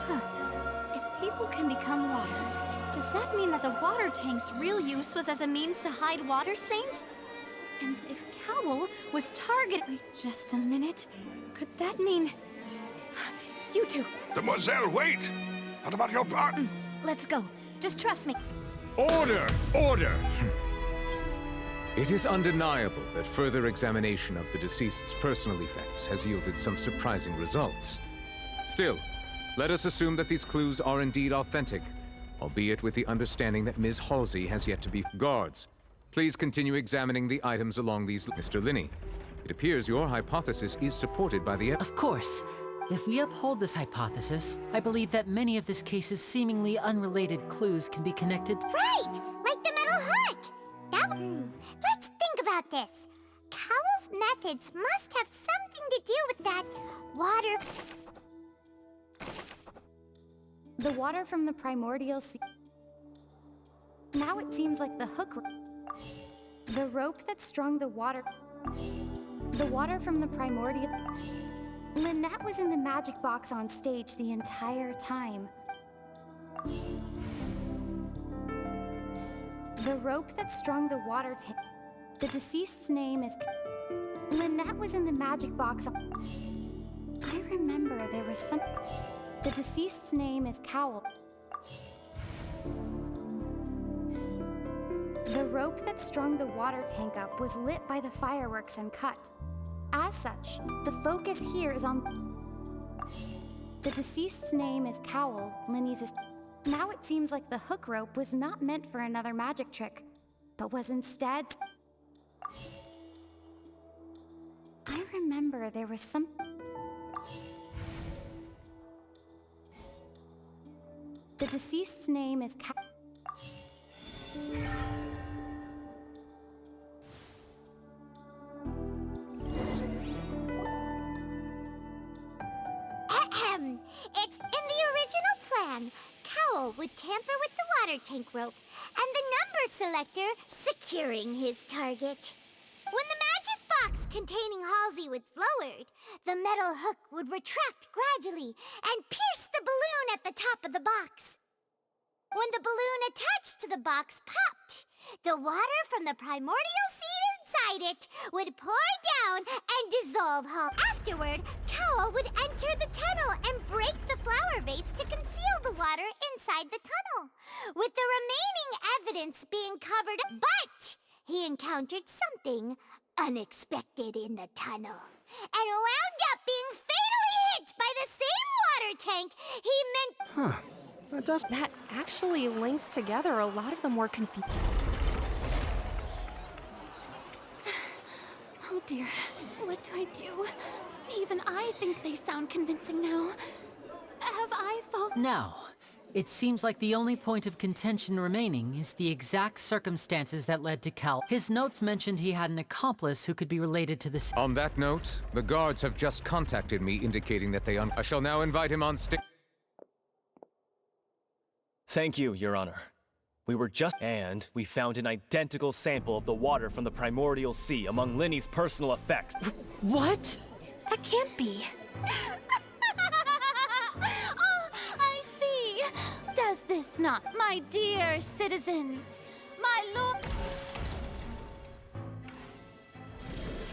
If people can become water, does that mean that the water tank's real use was as a means to hide water stains? And if Cowell was targeted... Wait just a minute. Could that mean... You two. Demoiselle, wait! What about your part? Let's go. Just trust me. Order! Order! It is undeniable that further examination of the deceased's personal effects has yielded some surprising results. Still, let us assume that these clues are indeed authentic, albeit with the understanding that Ms. Halsey has yet to be... Guards, please continue examining the items along these... Mr. Linney, it appears your hypothesis is supported by the... Of course. If we uphold this hypothesis, I believe that many of this case's seemingly unrelated clues can be connected... Right! Like the metal hook! Let's think about this. Cowell's methods must have something to do with that water... The water from the primordial sea. Now it seems like the hook. The rope that strung the water. The water from the primordial. Lynette was in the magic box on stage the entire time. The rope that strung the water tank. The deceased's name is... Lynette was in the magic box on... I remember there was some... The deceased's name is Cowell. The rope that strung the water tank up was lit by the fireworks and cut. As such, the focus here is on... The deceased's name is Cowl, Linny's... Now it seems like the hook rope was not meant for another magic trick, but was instead... I remember there was some... The deceased's name is Ahem. It's in the original plan. Cowl would tamper with the water tank rope, and the number selector securing his target. When the magic box containing Halsey was lowered, the metal hook would retract gradually and pierce the balloon at the top of the box. When the balloon attached to the box popped, the water from the primordial seed inside it would pour down and dissolve Halsey. Afterward, Cowl would enter the tunnel and break the flower vase to conceal the water inside the tunnel, with the remaining evidence being covered up. But he encountered something unexpected in the tunnel, and wound up being fatally hit by the same water tank he meant... Huh. That actually links together a lot of the more confusing... Oh dear, what do I do? Even I think they sound convincing now. Have I fallen? Now, it seems like the only point of contention remaining is the exact circumstances that led to Cal. His notes mentioned he had an accomplice who could be related to this. On that note, the guards have just contacted me indicating that they I shall now invite him on stage. Thank you, Your Honor. We were just... And we found an identical sample of the water from the primordial sea among Linny's personal effects. What? That can't be. Oh, I see. Does this not, my dear citizens, my lord...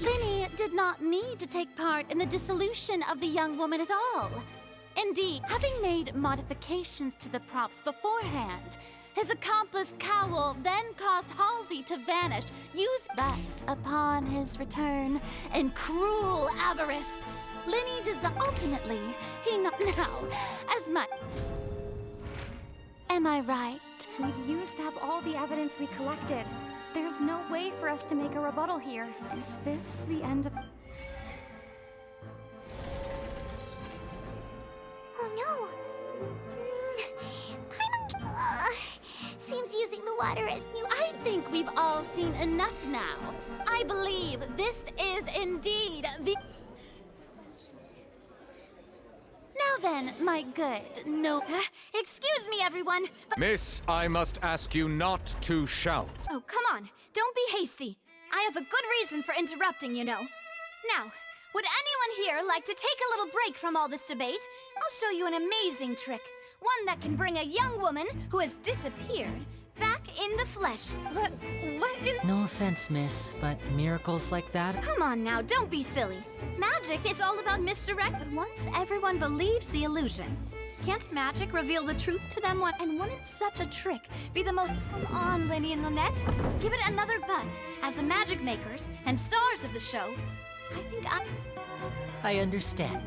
Linny did not need to take part in the dissolution of the young woman at all. Indeed, having made modifications to the props beforehand, his accomplice Cowl then caused Halsey to vanish, but upon his return, in cruel avarice, Linny ultimately, he now, as much. Am I right? We've used up all the evidence we collected. There's no way for us to make a rebuttal here. Is this the end of... Oh no! Seems using the water as new... I think we've all seen enough now. I believe this is indeed the... Now then, my good, excuse me, everyone, but... Miss, I must ask you not to shout. Oh, come on. Don't be hasty. I have a good reason for interrupting, you know. Now, would anyone here like to take a little break from all this debate? I'll show you an amazing trick. One that can bring a young woman who has disappeared back in the flesh. What in... No offense, miss, but miracles like that... Come on now, don't be silly. Magic is all about misdirect, but once everyone believes the illusion, can't magic reveal the truth to them? And wouldn't such a trick be the most... Come on, Linny and Lynette. Give it another but. As the magic makers and stars of the show, I think I understand.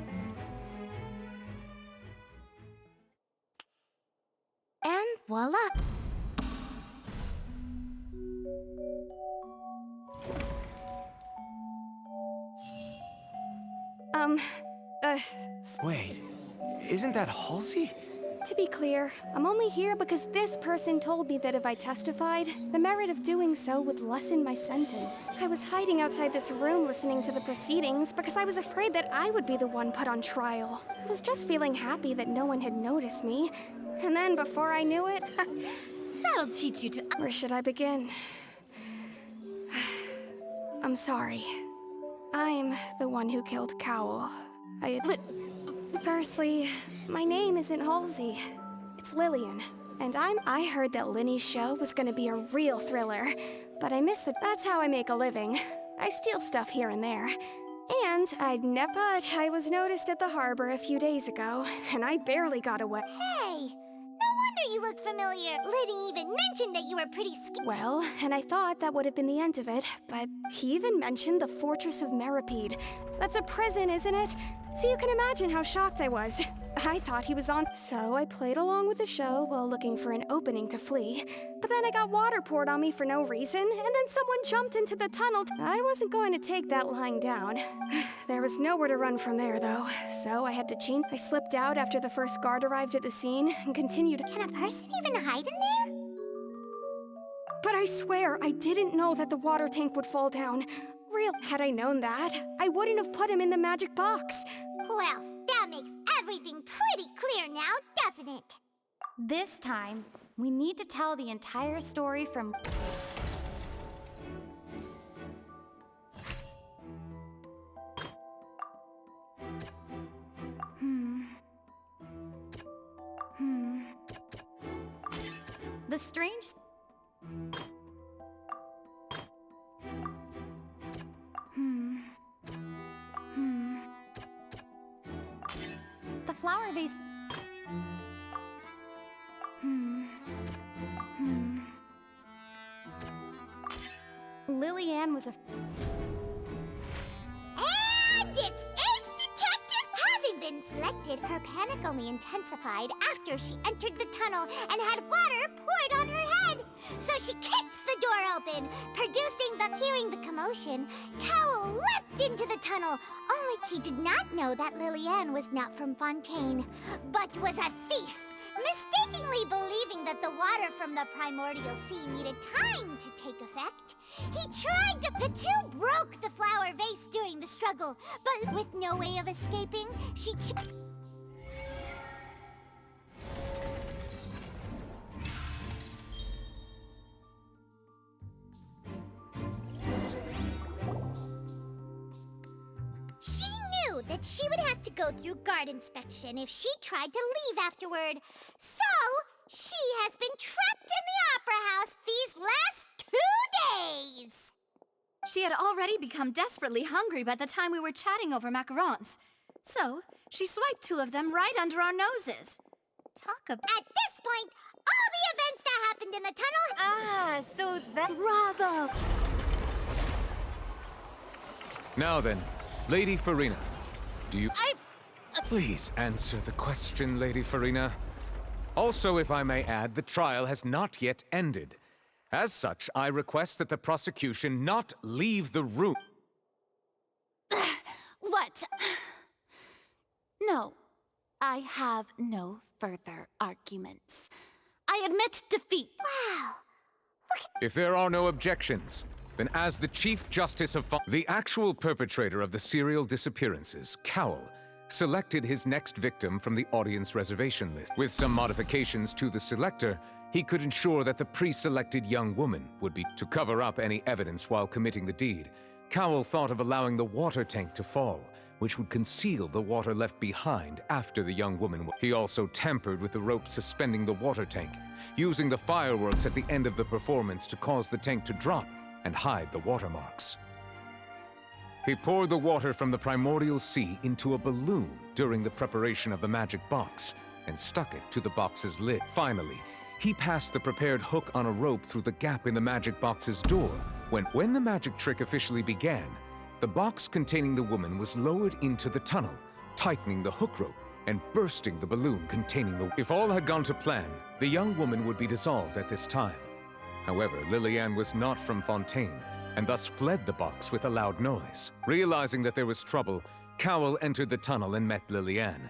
And voila! Wait, isn't that Halsey? To be clear, I'm only here because this person told me that if I testified, the merit of doing so would lessen my sentence. I was hiding outside this room listening to the proceedings because I was afraid that I would be the one put on trial. I was just feeling happy that no one had noticed me. And then before I knew it... That'll teach you to... Where should I begin? I'm sorry. I'm the one who killed Cowl. Firstly, my name isn't Halsey. It's Lillian. And I heard that Linny's show was gonna be a real thriller. But I missed it. That's how I make a living. I steal stuff here and there. And but I was noticed at the harbor a few days ago, and I barely got away. Hey! No one wonder you look familiar. Liddy even mentioned that you were pretty Well, and I thought that would have been the end of it, but he even mentioned the Fortress of Meripede. That's a prison, isn't it? So you can imagine how shocked I was. I thought he was on, so I played along with the show while looking for an opening to flee. But then I got water poured on me for no reason, and then someone jumped into the tunnel. I wasn't going to take that lying down. There was nowhere to run from there, though, so I had to change. I slipped out after the first guard arrived at the scene and continued. Can a person even hide in there? But I swear, I didn't know that the water tank would fall down. Had I known that, I wouldn't have put him in the magic box. Well, that makes everything pretty clear now, doesn't it? This time, we need to tell the entire story from... The strange... The flower vase... Lily-Ann was a... And it's Ace Detective! Having been selected, her panic only intensified after she entered the tunnel and had water poured on her head. So she kicks the door open, hearing the commotion, Cowell leapt into the tunnel, only he did not know that Lily-Ann was not from Fontaine, but was a thief. Mistakenly believing that the water from the primordial sea needed time to take effect, he tried to... The two broke the flower vase during the struggle, but with no way of escaping, she... that she would have to go through guard inspection if she tried to leave afterward. So, she has been trapped in the Opera House these last 2 days. She had already become desperately hungry by the time we were chatting over macarons. So, she swiped 2 of them right under our noses. Talk about... At this point, all the events that happened in the tunnel... so that... Bravo! Now then, Lady Farina. Do you... Please answer the question, Lady Farina. Also, if I may add, the trial has not yet ended. As such, I request that the prosecution not leave the room. What? No, I have no further arguments. I admit defeat. Wow. If there are no objections, then as the Chief Justice of the actual perpetrator of the serial disappearances, Cowell, selected his next victim from the audience reservation list. With some modifications to the selector, he could ensure that the pre-selected young woman would be to cover up any evidence while committing the deed. Cowell thought of allowing the water tank to fall, which would conceal the water left behind after the young woman. He also tampered with the rope suspending the water tank, using the fireworks at the end of the performance to cause the tank to drop and hide the watermarks. He poured the water from the primordial sea into a balloon during the preparation of the magic box and stuck it to the box's lid. Finally, he passed the prepared hook on a rope through the gap in the magic box's door. When the magic trick officially began, the box containing the woman was lowered into the tunnel, tightening the hook rope and bursting the balloon containing the... If all had gone to plan, the young woman would be dissolved at this time. However, Lily-Ann was not from Fontaine, and thus fled the box with a loud noise. Realizing that there was trouble, Cowell entered the tunnel and met Lily-Ann,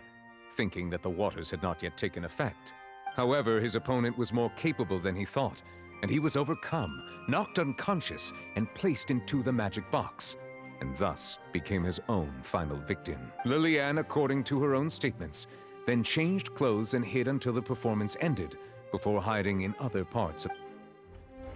thinking that the waters had not yet taken effect. However, his opponent was more capable than he thought, and he was overcome, knocked unconscious, and placed into the magic box, and thus became his own final victim. Lily-Ann, according to her own statements, then changed clothes and hid until the performance ended, before hiding in other parts of...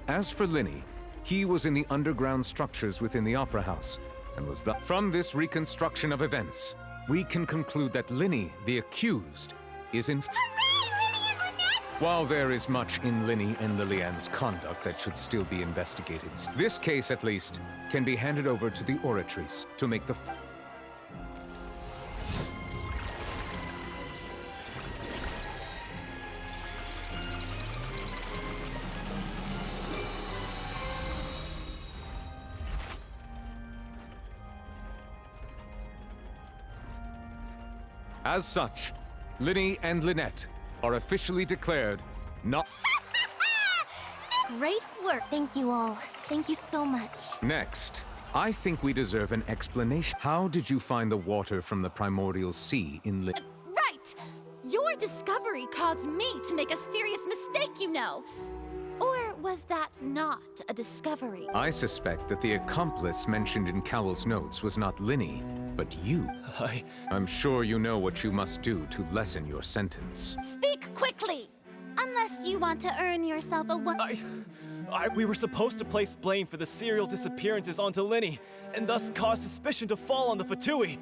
As for Linny, he was in the underground structures within the Opera House, and was thus... From this reconstruction of events, we can conclude that Linny, the accused, is in... Hooray, Linny and Lynette! While there is much in Linny and Lily-Ann's conduct that should still be investigated, this case, at least, can be handed over to the Oratrice to make the... As such, Linny and Lynette are officially declared not... Great work. Thank you all. Thank you so much. Next, I think we deserve an explanation. How did you find the water from the primordial sea in Right! Your discovery caused me to make a serious mistake, you know. Or was that not a discovery? I suspect that the accomplice mentioned in Cowell's notes was not Linny, but you. I'm sure you know what you must do to lessen your sentence. Speak quickly! Unless you want to earn yourself a we were supposed to place blame for the serial disappearances onto Linny, and thus cause suspicion to fall on the Fatui.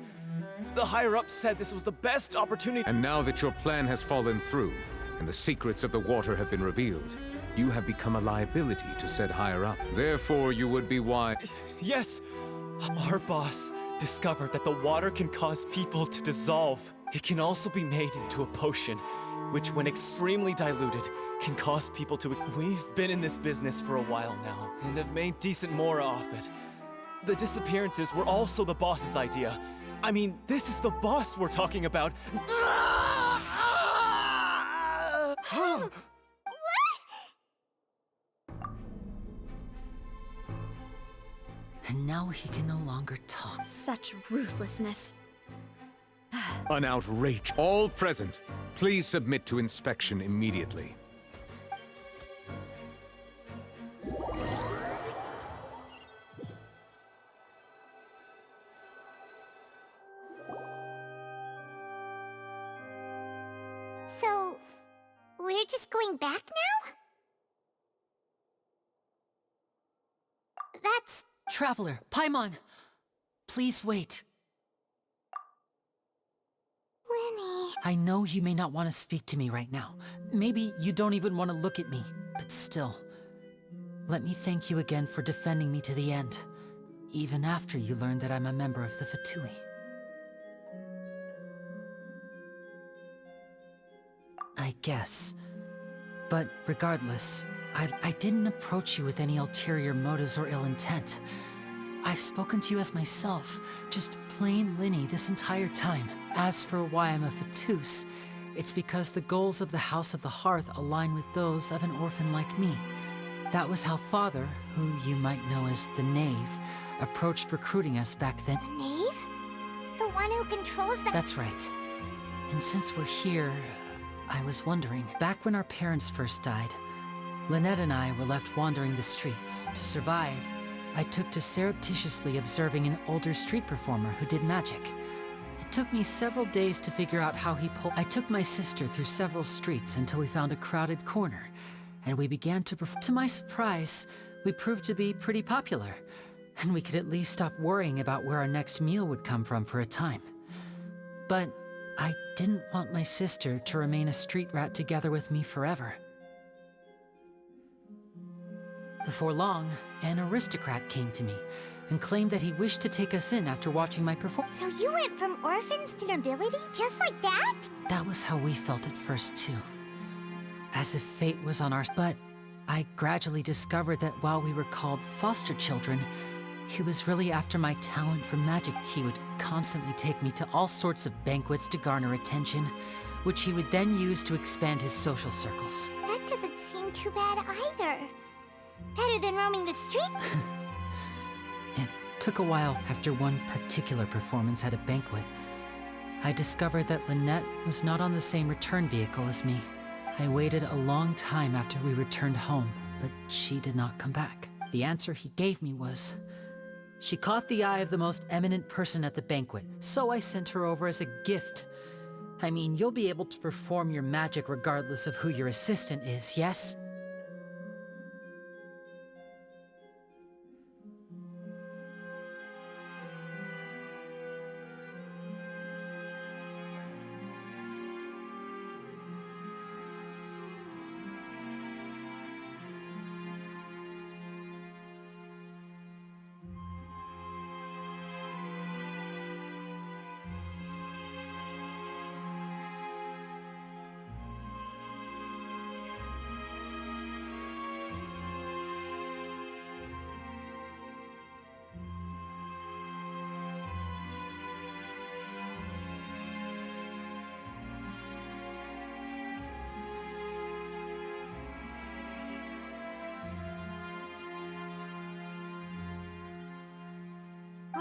The higher-ups said this was the best opportunity— And now that your plan has fallen through, and the secrets of the water have been revealed, you have become a liability to said higher-up. Therefore, you would be wise— Yes! Our boss discovered that the water can cause people to dissolve. It can also be made into a potion, which, when extremely diluted, can cause people to— We've been in this business for a while now, and have made decent mora off it. The disappearances were also the boss's idea. I mean, this is the boss we're talking about. And now he can no longer talk. Such ruthlessness. An outrage. All present, please submit to inspection immediately. So, we're just going back now? That's... Traveler, Paimon! Please wait. Linny... I know you may not want to speak to me right now. Maybe you don't even want to look at me, but still. Let me thank you again for defending me to the end, even after you learned that I'm a member of the Fatui. I guess. But regardless, I didn't approach you with any ulterior motives or ill intent. I've spoken to you as myself, just plain Linny this entire time. As for why I'm a Fatus, it's because the goals of the House of the Hearth align with those of an orphan like me. That was how Father, who you might know as the Knave, approached recruiting us back then. The Knave? The one who controls the— That's right. And since we're here, I was wondering, back when our parents first died, Lynette and I were left wandering the streets. To survive, I took to surreptitiously observing an older street performer who did magic. It took me several days to figure out how he pulled— I took my sister through several streets until we found a crowded corner, and we began to perform. To my surprise, we proved to be pretty popular, and we could at least stop worrying about where our next meal would come from for a time. But I didn't want my sister to remain a street rat together with me forever. Before long, an aristocrat came to me and claimed that he wished to take us in after watching my performance. So you went from orphans to nobility just like that? That was how we felt at first, too. As if fate was on our side. But I gradually discovered that while we were called foster children, he was really after my talent for magic. He would constantly take me to all sorts of banquets to garner attention, which he would then use to expand his social circles. That doesn't seem too bad either. Better than roaming the streets. It took a while. After one particular performance at a banquet, I discovered that Lynette was not on the same return vehicle as me. I waited a long time after we returned home, but she did not come back. The answer he gave me was, she caught the eye of the most eminent person at the banquet, so I sent her over as a gift. I mean, you'll be able to perform your magic regardless of who your assistant is, yes?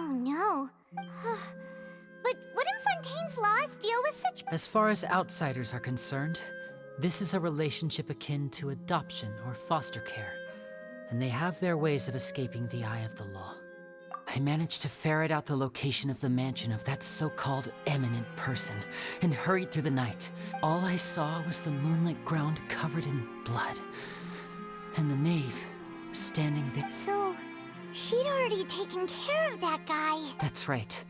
Oh no. But wouldn't Fontaine's laws deal with such... As far as outsiders are concerned, this is a relationship akin to adoption or foster care, and they have their ways of escaping the eye of the law. I managed to ferret out the location of the mansion of that so-called eminent person and hurried through the night. All I saw was the moonlit ground covered in blood, and the knave standing there. So, she'd already taken care of that guy. That's right.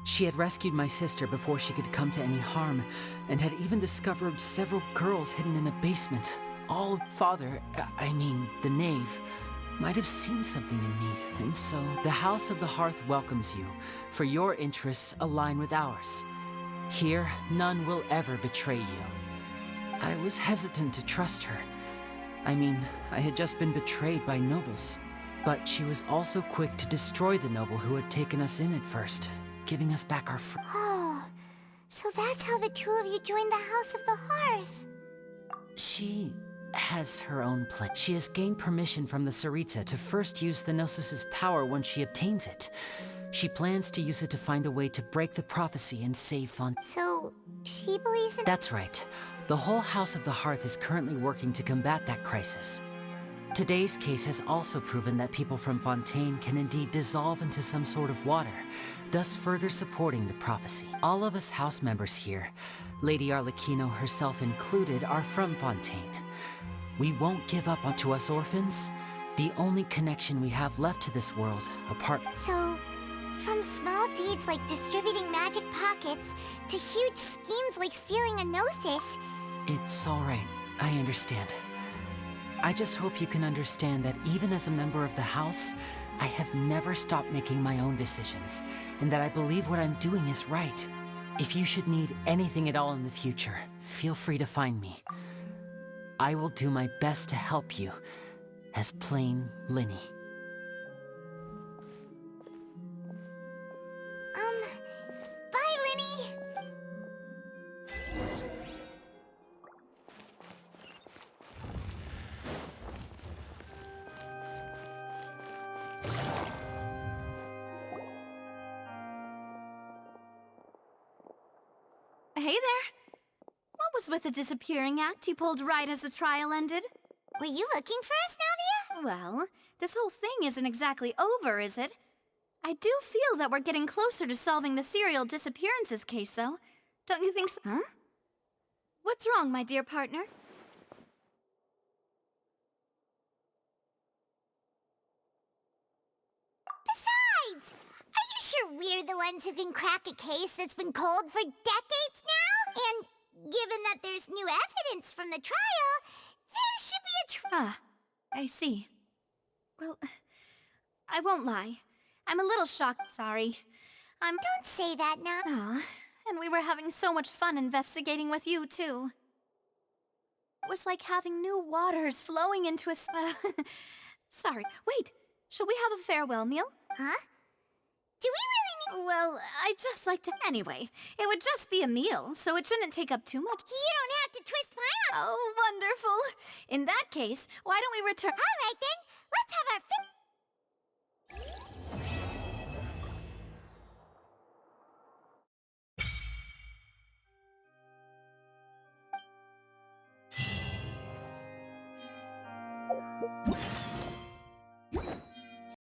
She had rescued my sister before she could come to any harm, and had even discovered several girls hidden in a basement. All Father, the knave, might have seen something in me, and so the House of the Hearth welcomes you, for your interests align with ours. Here, none will ever betray you. I was hesitant to trust her. I had just been betrayed by nobles, but she was also quick to destroy the noble who had taken us in at first, giving us back our Oh, so that's how the two of you joined the House of the Hearth. She has her own plan. She has gained permission from the Tsaritsa to first use the Gnosis' power when she obtains it. She plans to use it to find a way to break the prophecy and save Fontaine. So, she believes in... That's right. The whole House of the Hearth is currently working to combat that crisis. Today's case has also proven that people from Fontaine can indeed dissolve into some sort of water, thus further supporting the prophecy. All of us house members here, Lady Arlecchino herself included, are from Fontaine. We won't give up onto us orphans, the only connection we have left to this world, apart... So, from small deeds like distributing magic pockets to huge schemes like stealing a Gnosis... It's all right. I understand. I just hope you can understand that even as a member of the House, I have never stopped making my own decisions, and that I believe what I'm doing is right. If you should need anything at all in the future, feel free to find me. I will do my best to help you, as plain Linny. Bye, Linny! Hey there. What was with the disappearing act you pulled right as the trial ended? Were you looking for us, Navia? Well, this whole thing isn't exactly over, is it? I do feel that we're getting closer to solving the serial disappearances case, though. Don't you think so? Huh? What's wrong, my dear partner? Besides, are you sure we're the ones who can crack a case that's been cold for decades now? And given that there's new evidence from the trial, there should be a Ah, I see. Well, I won't lie. I'm a little shocked, sorry. Don't say that now. Aw, and we were having so much fun investigating with you, too. It was like having new waters flowing into a... Sorry, wait. Should we have a farewell meal? Huh? Do we really need... Well, I'd just like to... Anyway, it would just be a meal, so it shouldn't take up too much. You don't have to twist pineapple. Oh, wonderful. In that case, why don't we return... All right, then. Let's have our... You